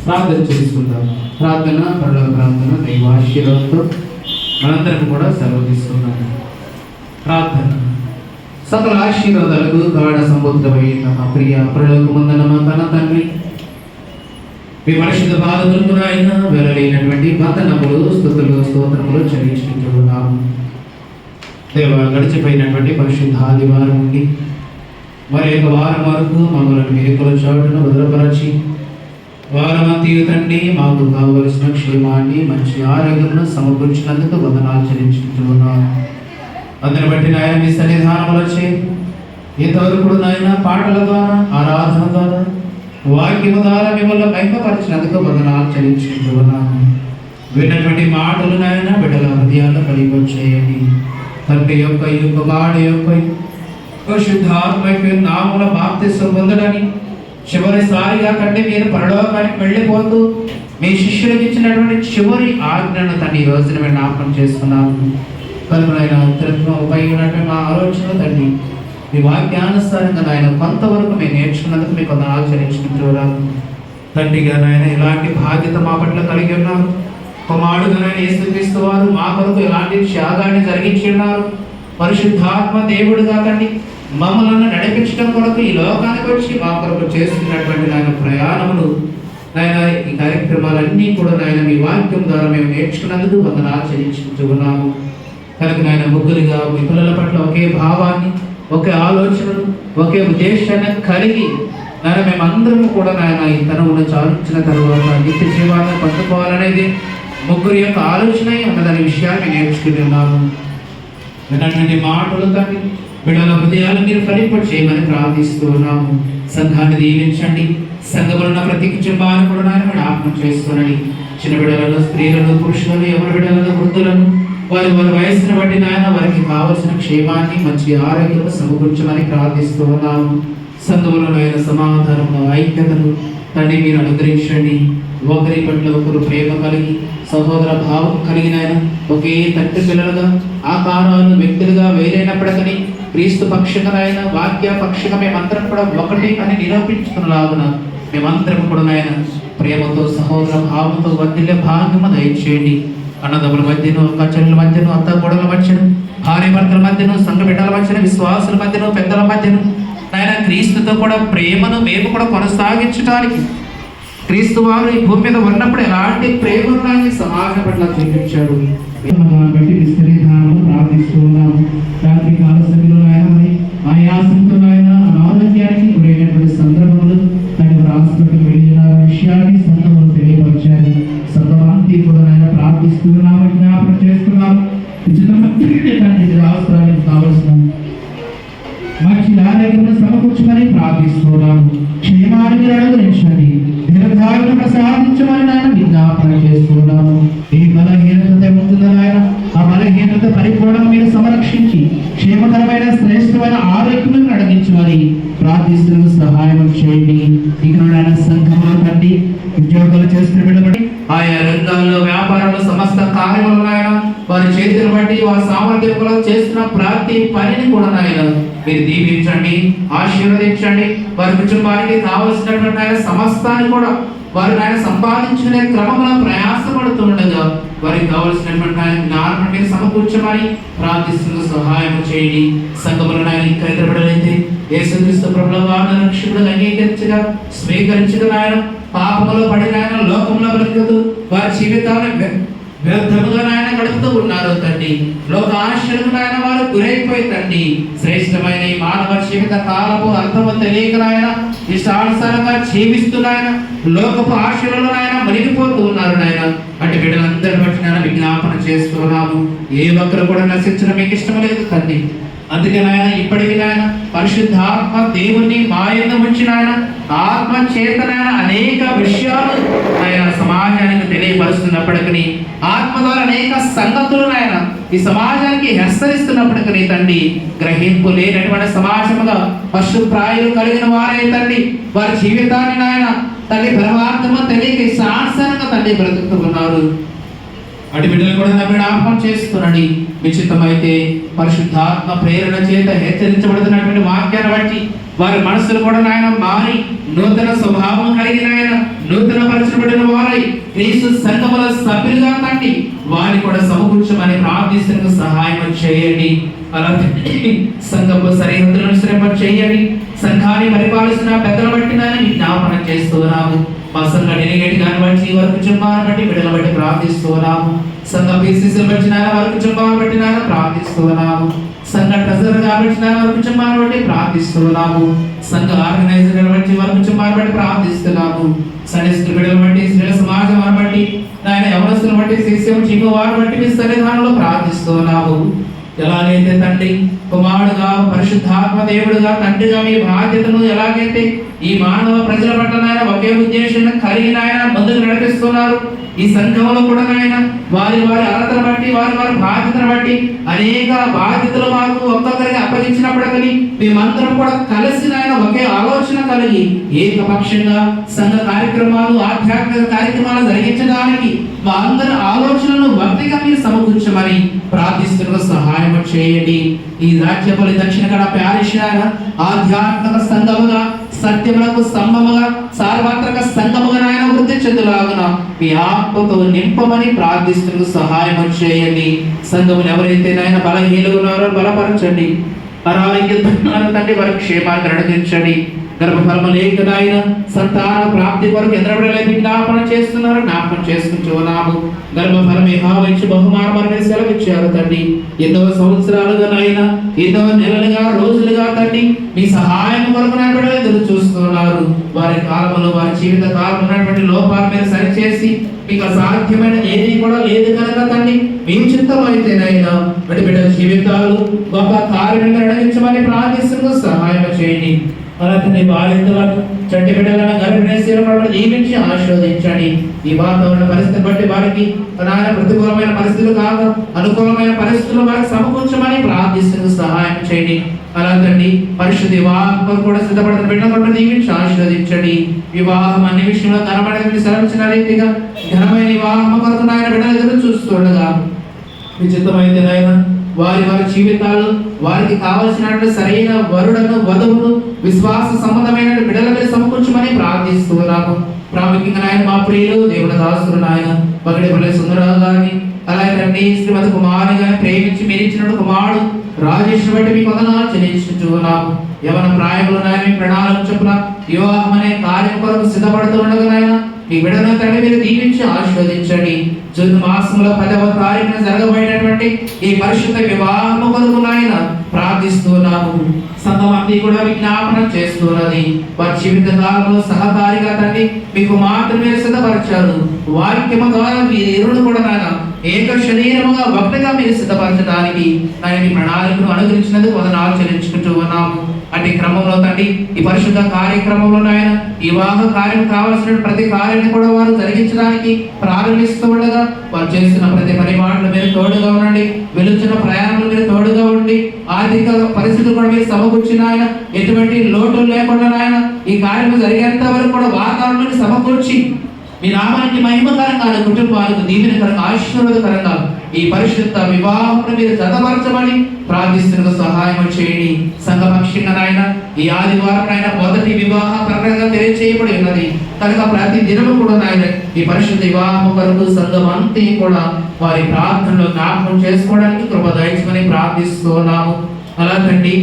ప్రార్థన చేసుకుందాం. ప్రార్థన, పరలోక ప్రార్థన, దైవ ఆశీర్వాదంతో మనందరం కూడా సెలవు తీసుకున్నాము. ప్రార్థన. సకల ఆశీర్వాదాలకు గాఢ సముద్రమైన మా ప్రియ పరలోకమందున్న మా కన్న తండ్రి, మీ పరిశుద్ధ పాదములకు నాయన వెళ్ళలేనటువంటి వందనములు, స్తుతులు, స్తోత్రములు చెల్లించుకుంటున్నాము. దేవా, గడిచిపోయినటువంటి పరిశుద్ధ ఆదివారం నుండి మరి ఒక వారం వరకు మమ్మల్ని మెరుకుల చాటును భద్రపరచి వారమంతయు తండ్రి మాకు కావలసిన క్షేమాన్ని, మంచి ఆరోగ్యమును సమకూర్చినందుకు వందనాలు చెల్లించుకుంటున్నాను. అందుని బట్టి నాయన మీ సన్నిధానములు వచ్చే ఇంతవరకు నాయన పాటల ద్వారా, ఆరాధన ద్వారా, వాక్యము ద్వారా మిమ్మల్ని మహిమపరిచినందుకు వందనాలు చెల్లించుకుంటున్నాను. విన్నటువంటి మాటలు నాయన బిడ్డల హృదయాల్లో కలిగొచ్చేయండి. తండ్రి యొక్క ఈ యొక్క వాడి యొక్క పరిశుద్ధాత్మ నామముల బాప్తిస్వం పొందడానికి చివరిసారిగా కంటే మీరు పరలోకానికి వెళ్ళిపోతూ మీ శిష్యులకు ఇచ్చినటువంటి చివరి ఆజ్ఞను తండ్రి ఈ రోజున మేము జ్ఞాపకం చేసుకున్నాము. కనుకనైనా ఉపయోగపై ఉన్నటువంటి మా ఆలోచన తండ్రి మీ వాక్యానుసారంగా నాయన కొంతవరకు మేము నేర్చుకున్నందుకు మీకు కొంత ఆచరించుకుంటున్నాము. తండ్రిగా నాయన ఇలాంటి బాధ్యత మా పట్ల కలిగి ఉన్నారు. కుమారుడుగా నాయన యేసుక్రీస్తు వారు మా కొరకు ఎలాంటి త్యాగాన్ని జరిగించి ఉన్నారు. పరిశుద్ధాత్మ దేవుడుగా తండ్రి మమ్మల్ని నడిపించడం కొరకు ఈ లోకానికి వచ్చి మా కొరకు చేస్తున్నటువంటి నాయన ప్రయాణములు, నాయన ఈ కార్యక్రమాలన్నీ కూడా నాయన మీ వాక్యం ద్వారా మేము నేర్చుకున్నందుకు వందనాలు చెల్లించుకుంటున్నాము. కనుక నాయన ముగ్గురుగా మీ పిల్లల పట్ల ఒకే భావాన్ని, ఒకే ఆలోచనలు, ఒకే ఉద్దేశాన్ని కలిగి నాయన మేమందరము కూడా నాయన ఈ తనమును చాలించిన తర్వాత నిత్య జీవాన్ని పంచుకోవాలనేది ముగ్గురు యొక్క ఆలోచన ఉన్నదనే విషయాన్ని నేర్చుకుని ఉన్నాము. విన్నటువంటి మాటలు తండ్రి బిడ్డల హృదయాలు మీరు ఫలింప చేయమని ప్రార్థిస్తూ ఉన్నాము. సంఘాన్ని దీవించండి. సంఘంలో ఉన్న ప్రతి కుటుంబాన్ని కూడా నాయన జ్ఞాపకం చేస్తున్నాడు. చిన్న బిడ్డలను, స్త్రీలను, పురుషులను, ఎవరి బిడ్డలను, వృద్ధులను వారి వయస్సును బట్టి నాయన వారికి కావలసిన క్షేమాన్ని, మంచి ఆరోగ్యం సమకూర్చమని ప్రార్థిస్తూ ఉన్నాము. సంఘంలో నాయన సమాధానము, ఐక్యతను తండ్రి మీరు అనుగ్రహించండి. ఒకరి పట్ల ఒకరు ప్రేమ కలిగి, సహోదర భావం కలిగిన ఆయన ఒకే తండ్రి పిల్లలుగా, ఆకారాలు వ్యక్తులుగా వేరైనప్పటికీ క్రీస్తు పక్షికమైన వాక్య పక్షిక మేమందరం కూడా ఒకటి అని నిరూపించుకున్నలాగున మేమందరం కూడా నాయన ప్రేమతో, సహోదర భావంతో వర్ధిల్లే భాగ్యము దయచేయండి. అన్నదమ్ముల మధ్యను, చెల్లెల మధ్యను, అత్త గొడవల మధ్యను, భార్య భర్తల మధ్యను, సంఘ బిడ్డల మధ్యను, విశ్వాసుల మధ్యను, పెద్దల మధ్యను నాయన క్రీస్తుతో కూడా ప్రేమను మేము కూడా కొనసాగించడానికి క్రీస్తు వారు ఈ భూమి మీద ఉన్నప్పుడు ఎలాంటి ప్రేమను సమాజం పట్ల చూపించాడు బట్టి విస్తరిధానంలో ప్రార్థిస్తూ ఉన్నాము. రాత్రి కాల సమయంలో ఆయన ఆయాసంతో ఆయన అనారోగ్యానికి గురైనటువంటి సందర్భంలో ఆయన హాస్పిటల్కి వెళ్ళిన విషయాన్ని సంఘంలో తెలియపరిచారు. సంఘమాంతి కూడా ఆయన ప్రార్థిస్తూ ఉన్నాము, జ్ఞాపకం చేస్తున్నాము. అవసరానికి కావలసిన మంచి ఆరోగ్యం సమకూర్చమని ప్రార్థిస్తున్నాము. క్షేమాన్ని మీరు అనుగ్రహించండి, దీర్ఘాయువును ప్రసాదించమని నాయన విజ్ఞాపన చేస్తున్నాము. ఈ బలహీనత ఉంటుందా నాయన, ఆ బలహీనత పరిపూర్ణం మీరు సంరక్షించి క్షేమకరమైన శ్రేష్టమైన ఆరోగ్యం అడిగించమని ప్రార్థిస్తున్న సహాయం చేయండి. ఇక్కడ సంఘంలో తండ్రి ఉద్యోగాలు చేస్తున్న బిడ్డబడి ఆయా రంగాల్లో, వ్యాపారంలో సమస్త కార్యములు నాయన వారి చేతులు బట్టి వారి సామర్థ్యంలో చేస్తున్న ప్రతి పనిని కూడా నాయన మీరు దీవించండి, ఆశీర్వదించండి. వారి కుటుంబానికి కావలసినటువంటి ఆయన సమస్తాన్ని కూడా వారు ఆయన సంపాదించుకునే క్రమంలో ప్రయాసపడుతుండగా వారికి కావలసినటువంటి ఆయన జ్ఞానం మీరు సమకూర్చమని ప్రార్థిస్తున్న సహాయం చేయండి. సంఘములో ఆయన ఇంకా ఎదురుబడలైతే యేసుక్రీస్తు ప్రభువుల వారిని రక్షకుడుగా అంగీకరించగా, స్వీకరించగా ఆయన పాపములో పడిన ఆయన లోకంలో బ్రతుకుతూ వారి జీవితాన్ని వ్యర్థముగా నాయన గడుపుతూ ఉన్నారు తండ్రి. లోక ఆశలకు నాయన వారు గురైపోయి తండ్రి శ్రేష్టమైన ఈ మానవ జీవిత కాలపు అర్థము తెలియక నాయన ఇష్టానుసారంగా జీవిస్తున్నాయన లోకపు ఆశలలో నాయన మునిగిపోతూ ఉన్నారు నాయన. అటు బిడ్డలందరి బట్టి నాయన విజ్ఞాపన చేస్తున్నాము. ఏ ఒక్కరు కూడా నశించడం మీకు ఇష్టం లేదు తండ్రి. అందుకే నాయన ఇప్పటికీ నాయన పరిశుద్ధాత్మ దేవుణ్ణి మాయందు ఉంచిన ఆయన ఆత్మ చేతనైన అనేక విషయాలు ఆయన సమాజానికి తెలియపరుస్తున్నప్పటికీ, ఆత్మ ద్వారా అనేక సంగతులు ఆయన ఈ సమాజానికి హెచ్చరిస్తున్నప్పటికీ తండ్రి గ్రహింపు లేనటువంటి సమాజముగా పశుప్రాయులు కలిగిన వారే తండ్రి వారి జీవితాన్ని నాయన తండ్రి పరమార్థము తెలియక శాసనంగా తండ్రి బ్రతుకుతూ ఉన్నారు. అటు బిడ్డలు కూడా నా జ్ఞాపకం చేస్తున్నాడు. విచిత్తమైతే పరిశుద్ధాత్మ ప్రేరణ చేత హెచ్చరించబడుతున్నటువంటి వాక్యాన్ని బట్టి వారి మనసులు కూడా నాయన మారి నూతన స్వభావం కలిగిన ఆయన నూతన పరచబడిన వారై క్రీస్తు సంఘముల సభ్యులుగా తండ్రి వారిని కూడా సమకూర్చమని ప్రార్థిస్తున్న సహాయం చేయండి. అలా సంఘపు సరిహద్దులను శ్రమ చేయండి. సంఘాన్ని పరిపాలిస్తున్న పెద్దల బట్టి నాయన విజ్ఞాపన చేస్తున్నాము. మా సంఘ డెలిగేట్ గారిని బట్టి వారి కుటుంబాన్ని బట్టి బిడ్డల బట్టి ప్రార్థిస్తున్నాము. సంఘ బీసీసీలు బట్టి నాయన వారి కుటుంబాన్ని బట్టి నాయన ప్రార్థిస్తున్నాము. సంఘ ట్రెజరర్ కాబట్టి వారి కుటుంబాన్ని బట్టి ప్రార్థిస్తున్నాము. సంఘ ఆర్గనైజర్ బట్టి వారి కుటుంబాన్ని బట్టి ప్రార్థిస్తున్నాము. సండే స్కూల్ బిడ్డలు బట్టి, స్త్రీల సమాజం వారిని బట్టి నాయన యవనస్తులను బట్టి, శిష్యం చిమ్మ వారిని బట్టి మీ సన్నిధానంలో ప్రార్థిస్తున్నాము. ఎలాగైతే తండ్రి కుమారుడుగా పరిశుద్ధాత్మ దేవుడుగా తండ్రిగా మీ బాధ్యతను ఎలాగైతే ఈ మానవ ప్రజల పట్ల నాయన ఒకే ఉద్దేశం కలిగిన ఆయన ముందుకు నడిపిస్తున్నారు. ఈ సంఘంలో కూడా నాయన వారి వారి అర్హతను బట్టి వారి వారి బాధ్యతను బట్టి అనేక బాధ్యతలు మాకు ఒక్కొక్కరికి అప్పగించినప్పటికీ మేమందరం కూడా కలిసి నాయన ఒకే ఆలోచన కలిగి ఏకపక్షంగా సంఘ కార్యక్రమాలు, ఆధ్యాత్మిక కార్యక్రమాలు జరిగించడానికి మా అందరి ఆలోచనలను భక్తిగా మీరు సమకూర్చమని ప్రార్థిస్తున్న సహాయం చేయండి. ఈ రాజ్యపల్లి దక్షిణ కడప ప్యారిష్ ఆధ్యాత్మిక సంఘముగా, సత్యములకు స్తంభముగా, సార్వత్రిక సంఘముగా నాయన వృద్ధి చెందులాగున మీ ఆత్మతో నింపమని ప్రార్థిస్తున్న సహాయం చేయండి. సంఘములు ఎవరైతే నాయన బలహీనులు ఉన్నారో బలపరచండి. అనారోగ్యంతో తండ్రి వారి క్షేమాన్ని అనుగ్రహించండి. గర్భఫలము లేక నాయన సంతాన ప్రాప్తి కొరకు ఎందరబడలే విజ్ఞాపన చేస్తున్నారు, జ్ఞాపకం చేసుకుంటూ ఉన్నాము. గర్భఫలం యెహోవాయిచ్చి బహుమానమని సెలవిచ్చారు తండ్రి. ఎన్నో సంవత్సరాలుగా నాయన, ఎన్నో నెలలుగా, రోజులుగా తండ్రి మీ సహాయం కొరకు నా బిడ్డలు ఎదురు చూస్తున్నారు. వారి కాలంలో, వారి జీవిత కాలంలో ఉన్నటువంటి లోపాలు మీరు సరిచేసి మీకు అసాధ్యమైన ఏది కూడా లేదు కనుక తండ్రి మీ చిత్తం అయితేనైనా బట్టి బిడ్డల జీవితాలు గొప్ప కార్యంగా నడిపించమని ప్రార్థిస్తూ సహాయం చేయండి. అలాగే బాలింతలను, చంటి బిడ్డలను, గర్భిణీ స్త్రీలను దీవించి ఆశీర్వదించండి. ఈ వాతావరణ పరిస్థితిని బట్టి వారికి ప్రతికూలమైన పరిస్థితులు కాక అనుకూలమైన పరిస్థితులు వారికి సమకూర్చమని ప్రార్థిస్తూ సహాయం చేయండి. అలాగండి పరిశుద్ధ వివాహం కూడా సిద్ధపడుతున్న బిడ్డలను దీవించి ఆశీర్వదించండి. వివాహం అన్ని విషయంలో ఘనమైన సెలవించిన రీతిగా ఘనమైన వివాహం కొరకు నాయన బిడ్డలు ఎదురు చూస్తుండగా విచిత్రమైతే నాయన వారి వారి జీవితాలు వారికి కావలసినటువంటి సరైన వరుడను, వధువును, విశ్వాస సంబంధమైన బిడ్డల మీద సమకూర్చమని ప్రార్థిస్తున్నాము. ప్రాముఖ్యంగా నాయన మా ప్రియులు దేవుని దాసులు నాయన పగడిపల్లి సుందరరావు గారిని, అలాగే శ్రీమతి కుమారి గారిని ప్రేమించి మీరిచ్చినట్టు కుమారుడు రాజేష్ బట్టి మీకు వందనాలు చెల్లించుచున్నాము. యవన ప్రాయంలో నాయన మీ ప్రణాళిక చొప్పున వివాహం అనే కార్యం కొరకు సిద్ధపడుతూ ఉండగా నాయన మీ బిడ్డను తండ్రి మీరు దీవించి ఆశీర్వదించండి. జూన్ మాసంలో 10వ తారీఖున జరగబోయేటటువంటి ఈ పరిశుద్ధ వివాహం కొరకు నాయన ప్రార్థిస్తున్నాము. సంఘమంతి కూడా విజ్ఞాపన చేస్తున్నది. వారి జీవిత కాలంలో సహకారిగా తండ్రి మీకు మాత్రం మీరు సిద్ధపరిచారు. వాక్యము ద్వారా వీరిరువును కూడా నాయన ఏక శరీరముగా ఒకటిగా మీరు సిద్ధపరచడానికి ఆయన మీ ప్రణాళికను అనుగ్రహించినందుకు వందనాలు చెల్లించుకుంటూ ఉన్నాము. అటు క్రమంలో తండ్రి ఈ పరిశుద్ధ కార్యక్రమంలో నాయన వివాహ కార్యం కావలసిన ప్రతి కార్యాన్ని కూడా వారు జరిగించడానికి ప్రారంభిస్తూ ఉండగా వారు చేస్తున్న ప్రతి పరిమాణాలు మీరు తోడుగా ఉండండి. వెలుచున్న ప్రయాణాలు మీరు తోడుగా ఉండి ఆర్థిక పరిస్థితులు కూడా మీరు సమకూర్చిన ఆయన ఎటువంటి లోటు లేకుండా నాయన ఈ కార్యం జరిగేంత వరకు కూడా వాతావరణాన్ని సమకూర్చి మీ నామానికి మహిమకరంగా, కుటుంబాలకు దీవెనకరంగా, ఆశీర్వాదకరంగా ఈ పరిశుద్ధ వివాహం మీరు జతపరచమని ప్రార్థిస్తున్న సహాయం చేయండి. సంఘపక్షంగా నాయన ఈ ఆదివారం నాయన మొదటి వివాహ ప్రకటనగా తెలియచేయబడి ఉన్నది కనుక ప్రతి దినము కూడా నాయన ఈ పరిశుద్ధ వివాహం కొరకు సంఘం అంతా కూడా వారి ప్రార్థనలో జ్ఞాపకం చేసుకోవడానికి కృప దయచేయమని ప్రార్థిస్తున్నాము. అలాగండి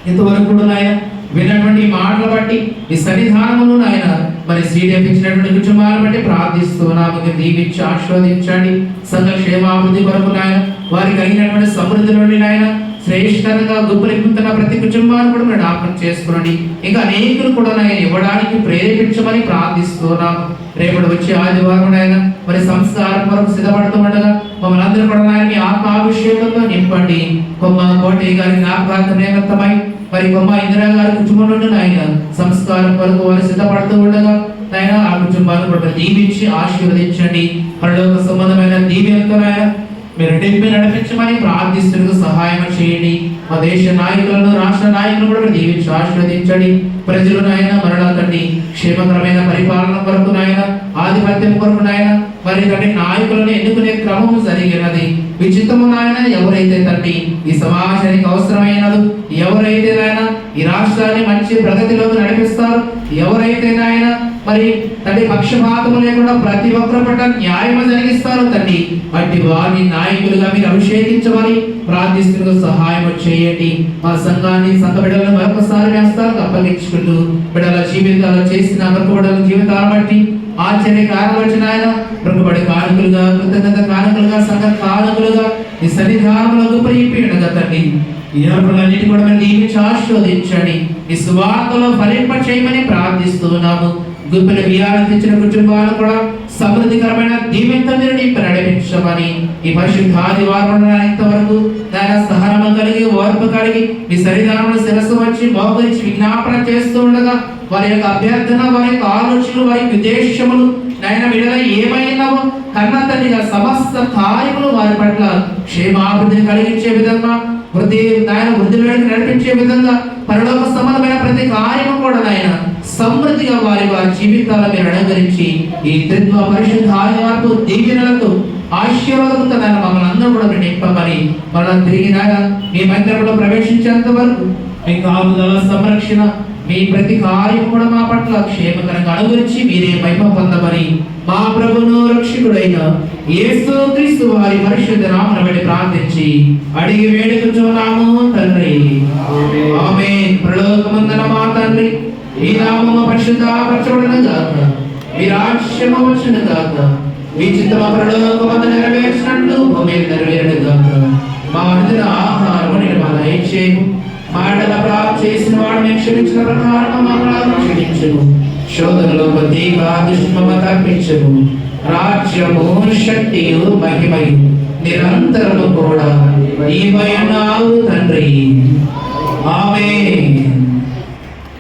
ఇంతవరకు కూడా నాయన విన్నటువంటి మాటలు బట్టి ఈ సన్నిధానమును నాయన మరి శ్రీదేవి ఇచ్చినటువంటి కుటుంబాలను బట్టి ప్రార్థిస్తున్నాము. మీరు దీవించి ఆశీర్వదించండి. సంఘ క్షేమాభివృద్ధి కొరకు నాయన వారికి కలిగినటువంటి సమృద్ధి నుండి నాయన శ్రేష్టంగా గుప్పలిపుతున్న ప్రతి కుటుంబాన్ని కూడా మీరు జ్ఞాపకం చేసుకోండి. ఇంకా అనేకులు కూడా నాయన ఇవ్వడానికి ప్రేరేపించమని ప్రార్థిస్తున్నాము. రేపటి వచ్చే ఆదివారం నాయన మరి సంస్కారం కొరకు సిద్ధపడుతూ ఉండగా మమ్మల్ని అందరూ కూడా నాయన మీ ఆత్మాభిషేకంతో నింపండి. కొమ్మ కోటి గారి జ్ఞాపకార్థం నిమిత్తమై మరి కొమ్మ ఇందిరా గారి కుటుంబం నుండి నాయన సంస్కారం కొరకు వారు సిద్ధపడుతూ ఉండగా నాయన ఆ కుటుంబాన్ని కూడా దీవించి ఆశీర్వదించండి. పరలోక సంబంధమైన దీవెనతో నాయన మీరు నడిపించమని ప్రార్థిస్తున్న సహాయం చేయండి. మా దేశ నాయకులను, రాష్ట్ర నాయకులను కూడా దీవించి ఆశీర్వదించండి. ప్రజలు నాయన మరలా తండ్రి క్షేమకరమైన పరిపాలన కొరకు నాయన ఆధిపత్యం కొరకు నాయన మరి తండ్రి నాయకులను ఎన్నుకునే క్రమం జరిగినది. విచిత్తము నాయన ఎవరైతే తండ్రి ఈ సమాజానికి అవసరమైనది, ఎవరైతే నాయన ఈ రాష్ట్రాన్ని మంచి ప్రగతిలోకి నడిపిస్తారు, ఎవరైతే నాయన మరి తండ్రి పక్షపాతము లేకుండా ప్రతి ఒక్కరి పట్ల న్యాయము జరిగిస్తారు తండ్రి అట్టి వారిని నాయకులుగా మీరు అభిషేకించమని ప్రార్థిస్తున్న సహాయం చేయండి. మా సంఘాన్ని, సంఘ బిడ్డలను మరొకసారి వేస్తారు అప్పగించుకుంటూ బిడ్డల జీవితాలు చేసిన మరొకబిడ్డల జీవితాలను బట్టి ఆశ్చర్యకారం వచ్చిన ఆయన మరొకబడి కానుకలుగా, కృతజ్ఞత కానుకలుగా, సంఘ కానుకలుగా ఈ సన్నిధానంలో ఉపయోగపడినగా తండ్రి ఈ అర్పణలన్నిటి కూడా మీరు దీవించి ఆశీర్వదించండి. ఈ సువార్తలో ఫలింప చేయమని ప్రార్థిస్తున్నాము. గొప్ప వియాలను తెచ్చిన కుటుంబాలను కూడా సమృద్ధికరమైన దీవెనతో మీరు నడిపించమని ఈ పరిశుద్ధ ఆదివారం ఇంతవరకు దాని సహనము కలిగి, ఓర్పు కలిగి మీ సన్నిధానంలో శిరస్సు వచ్చి మోకరించి విజ్ఞాపన చేస్తూ ఉండగా వారి యొక్క అభ్యర్థన, వారి యొక్క ఆలోచనలు, వారి ఉద్దేశములు నాయన విడుదల ఏమైనావో కన్న తండ్రిగా సమస్త కార్యములు వారి పట్ల క్షేమాభివృద్ధిని కలిగించే విధంగా, వృద్ధిలోకి నడిపించే విధంగా పరలోక సంబంధమైన ప్రతి కార్యము కూడా నాయన సమృద్ధిగా వారి జీవితాల మీరు అనుగ్రహించి ఈ త్రిత్వ పరిశుద్ధ ఆదివారపు దీవెనలతో ఆశీర్వాదంతో నాయన మమ్మల్ని అందరూ కూడా మీరు నింపమని మళ్ళీ తిరిగి నాయన మీ మందిరంలో ప్రవేశించేంత వరకు మీ కాపుదల, సంరక్షణ, మీ ప్రతి కార్యం కూడా మా పట్ల క్షేమకరంగా అనుగురించి మీరే మహిమ పొందమని మా ప్రభువును రక్షకుడైన యేసుక్రీస్తు వారి పరిశుద్ధ నామమున బట్టి ప్రార్థించి అడిగి వేడుకొనుచున్నాము తండ్రి. ఆమేన్. పరలోకమందున మా పరిశుద్ధాపరచబడును గాక. మీ రాజ్యము వచ్చును గాక. మీ చిత్తము పరలోకమందు నెరవేర్చినట్లు భూమి మీద నెరవేరును గాక. మా అనుదిన ఆహారము నేను మా దయచేయము. మా ఎడల అపరాధం చేసిన వాడు మేము క్షమించిన ప్రకారం మా అపరాధం క్షమించుము. శోధనలో ప్రతిగా దుష్మమ తప్పించుము. రాజ్యము శక్తియు మహిమయు నిరంతరము కూడా నీవైనావు తండ్రి. ఆమేన్.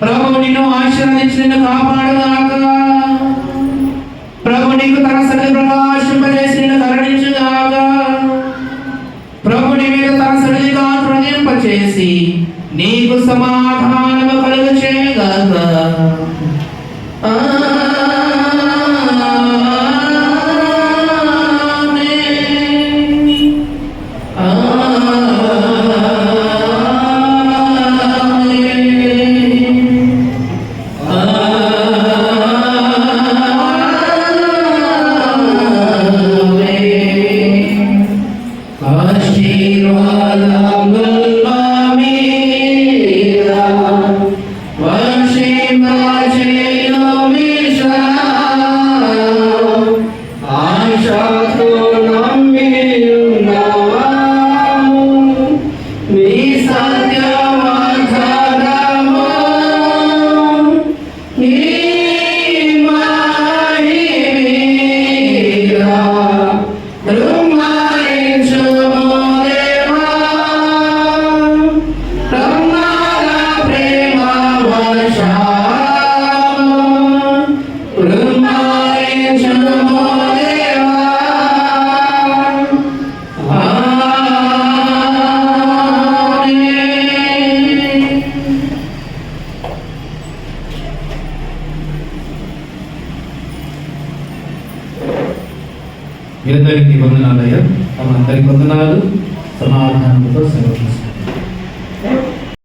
ప్రభు నిన్ను ఆశీర్వదించి నిన్ను కాపాడుగాక. ప్రభు నీకు తన సన్నిధి ప్రకాశింపజేసి నిన్ను కరుణించుగాక. ప్రభు నీ మీద తన సన్నిధి కాంతింపచేసి నీకు సమాధానము కలుగు చేయగాక. మీ అందరికీ వందనాలయ్యా. తమ అందరికి వందనాలు. సమాధానంతో సెలవు.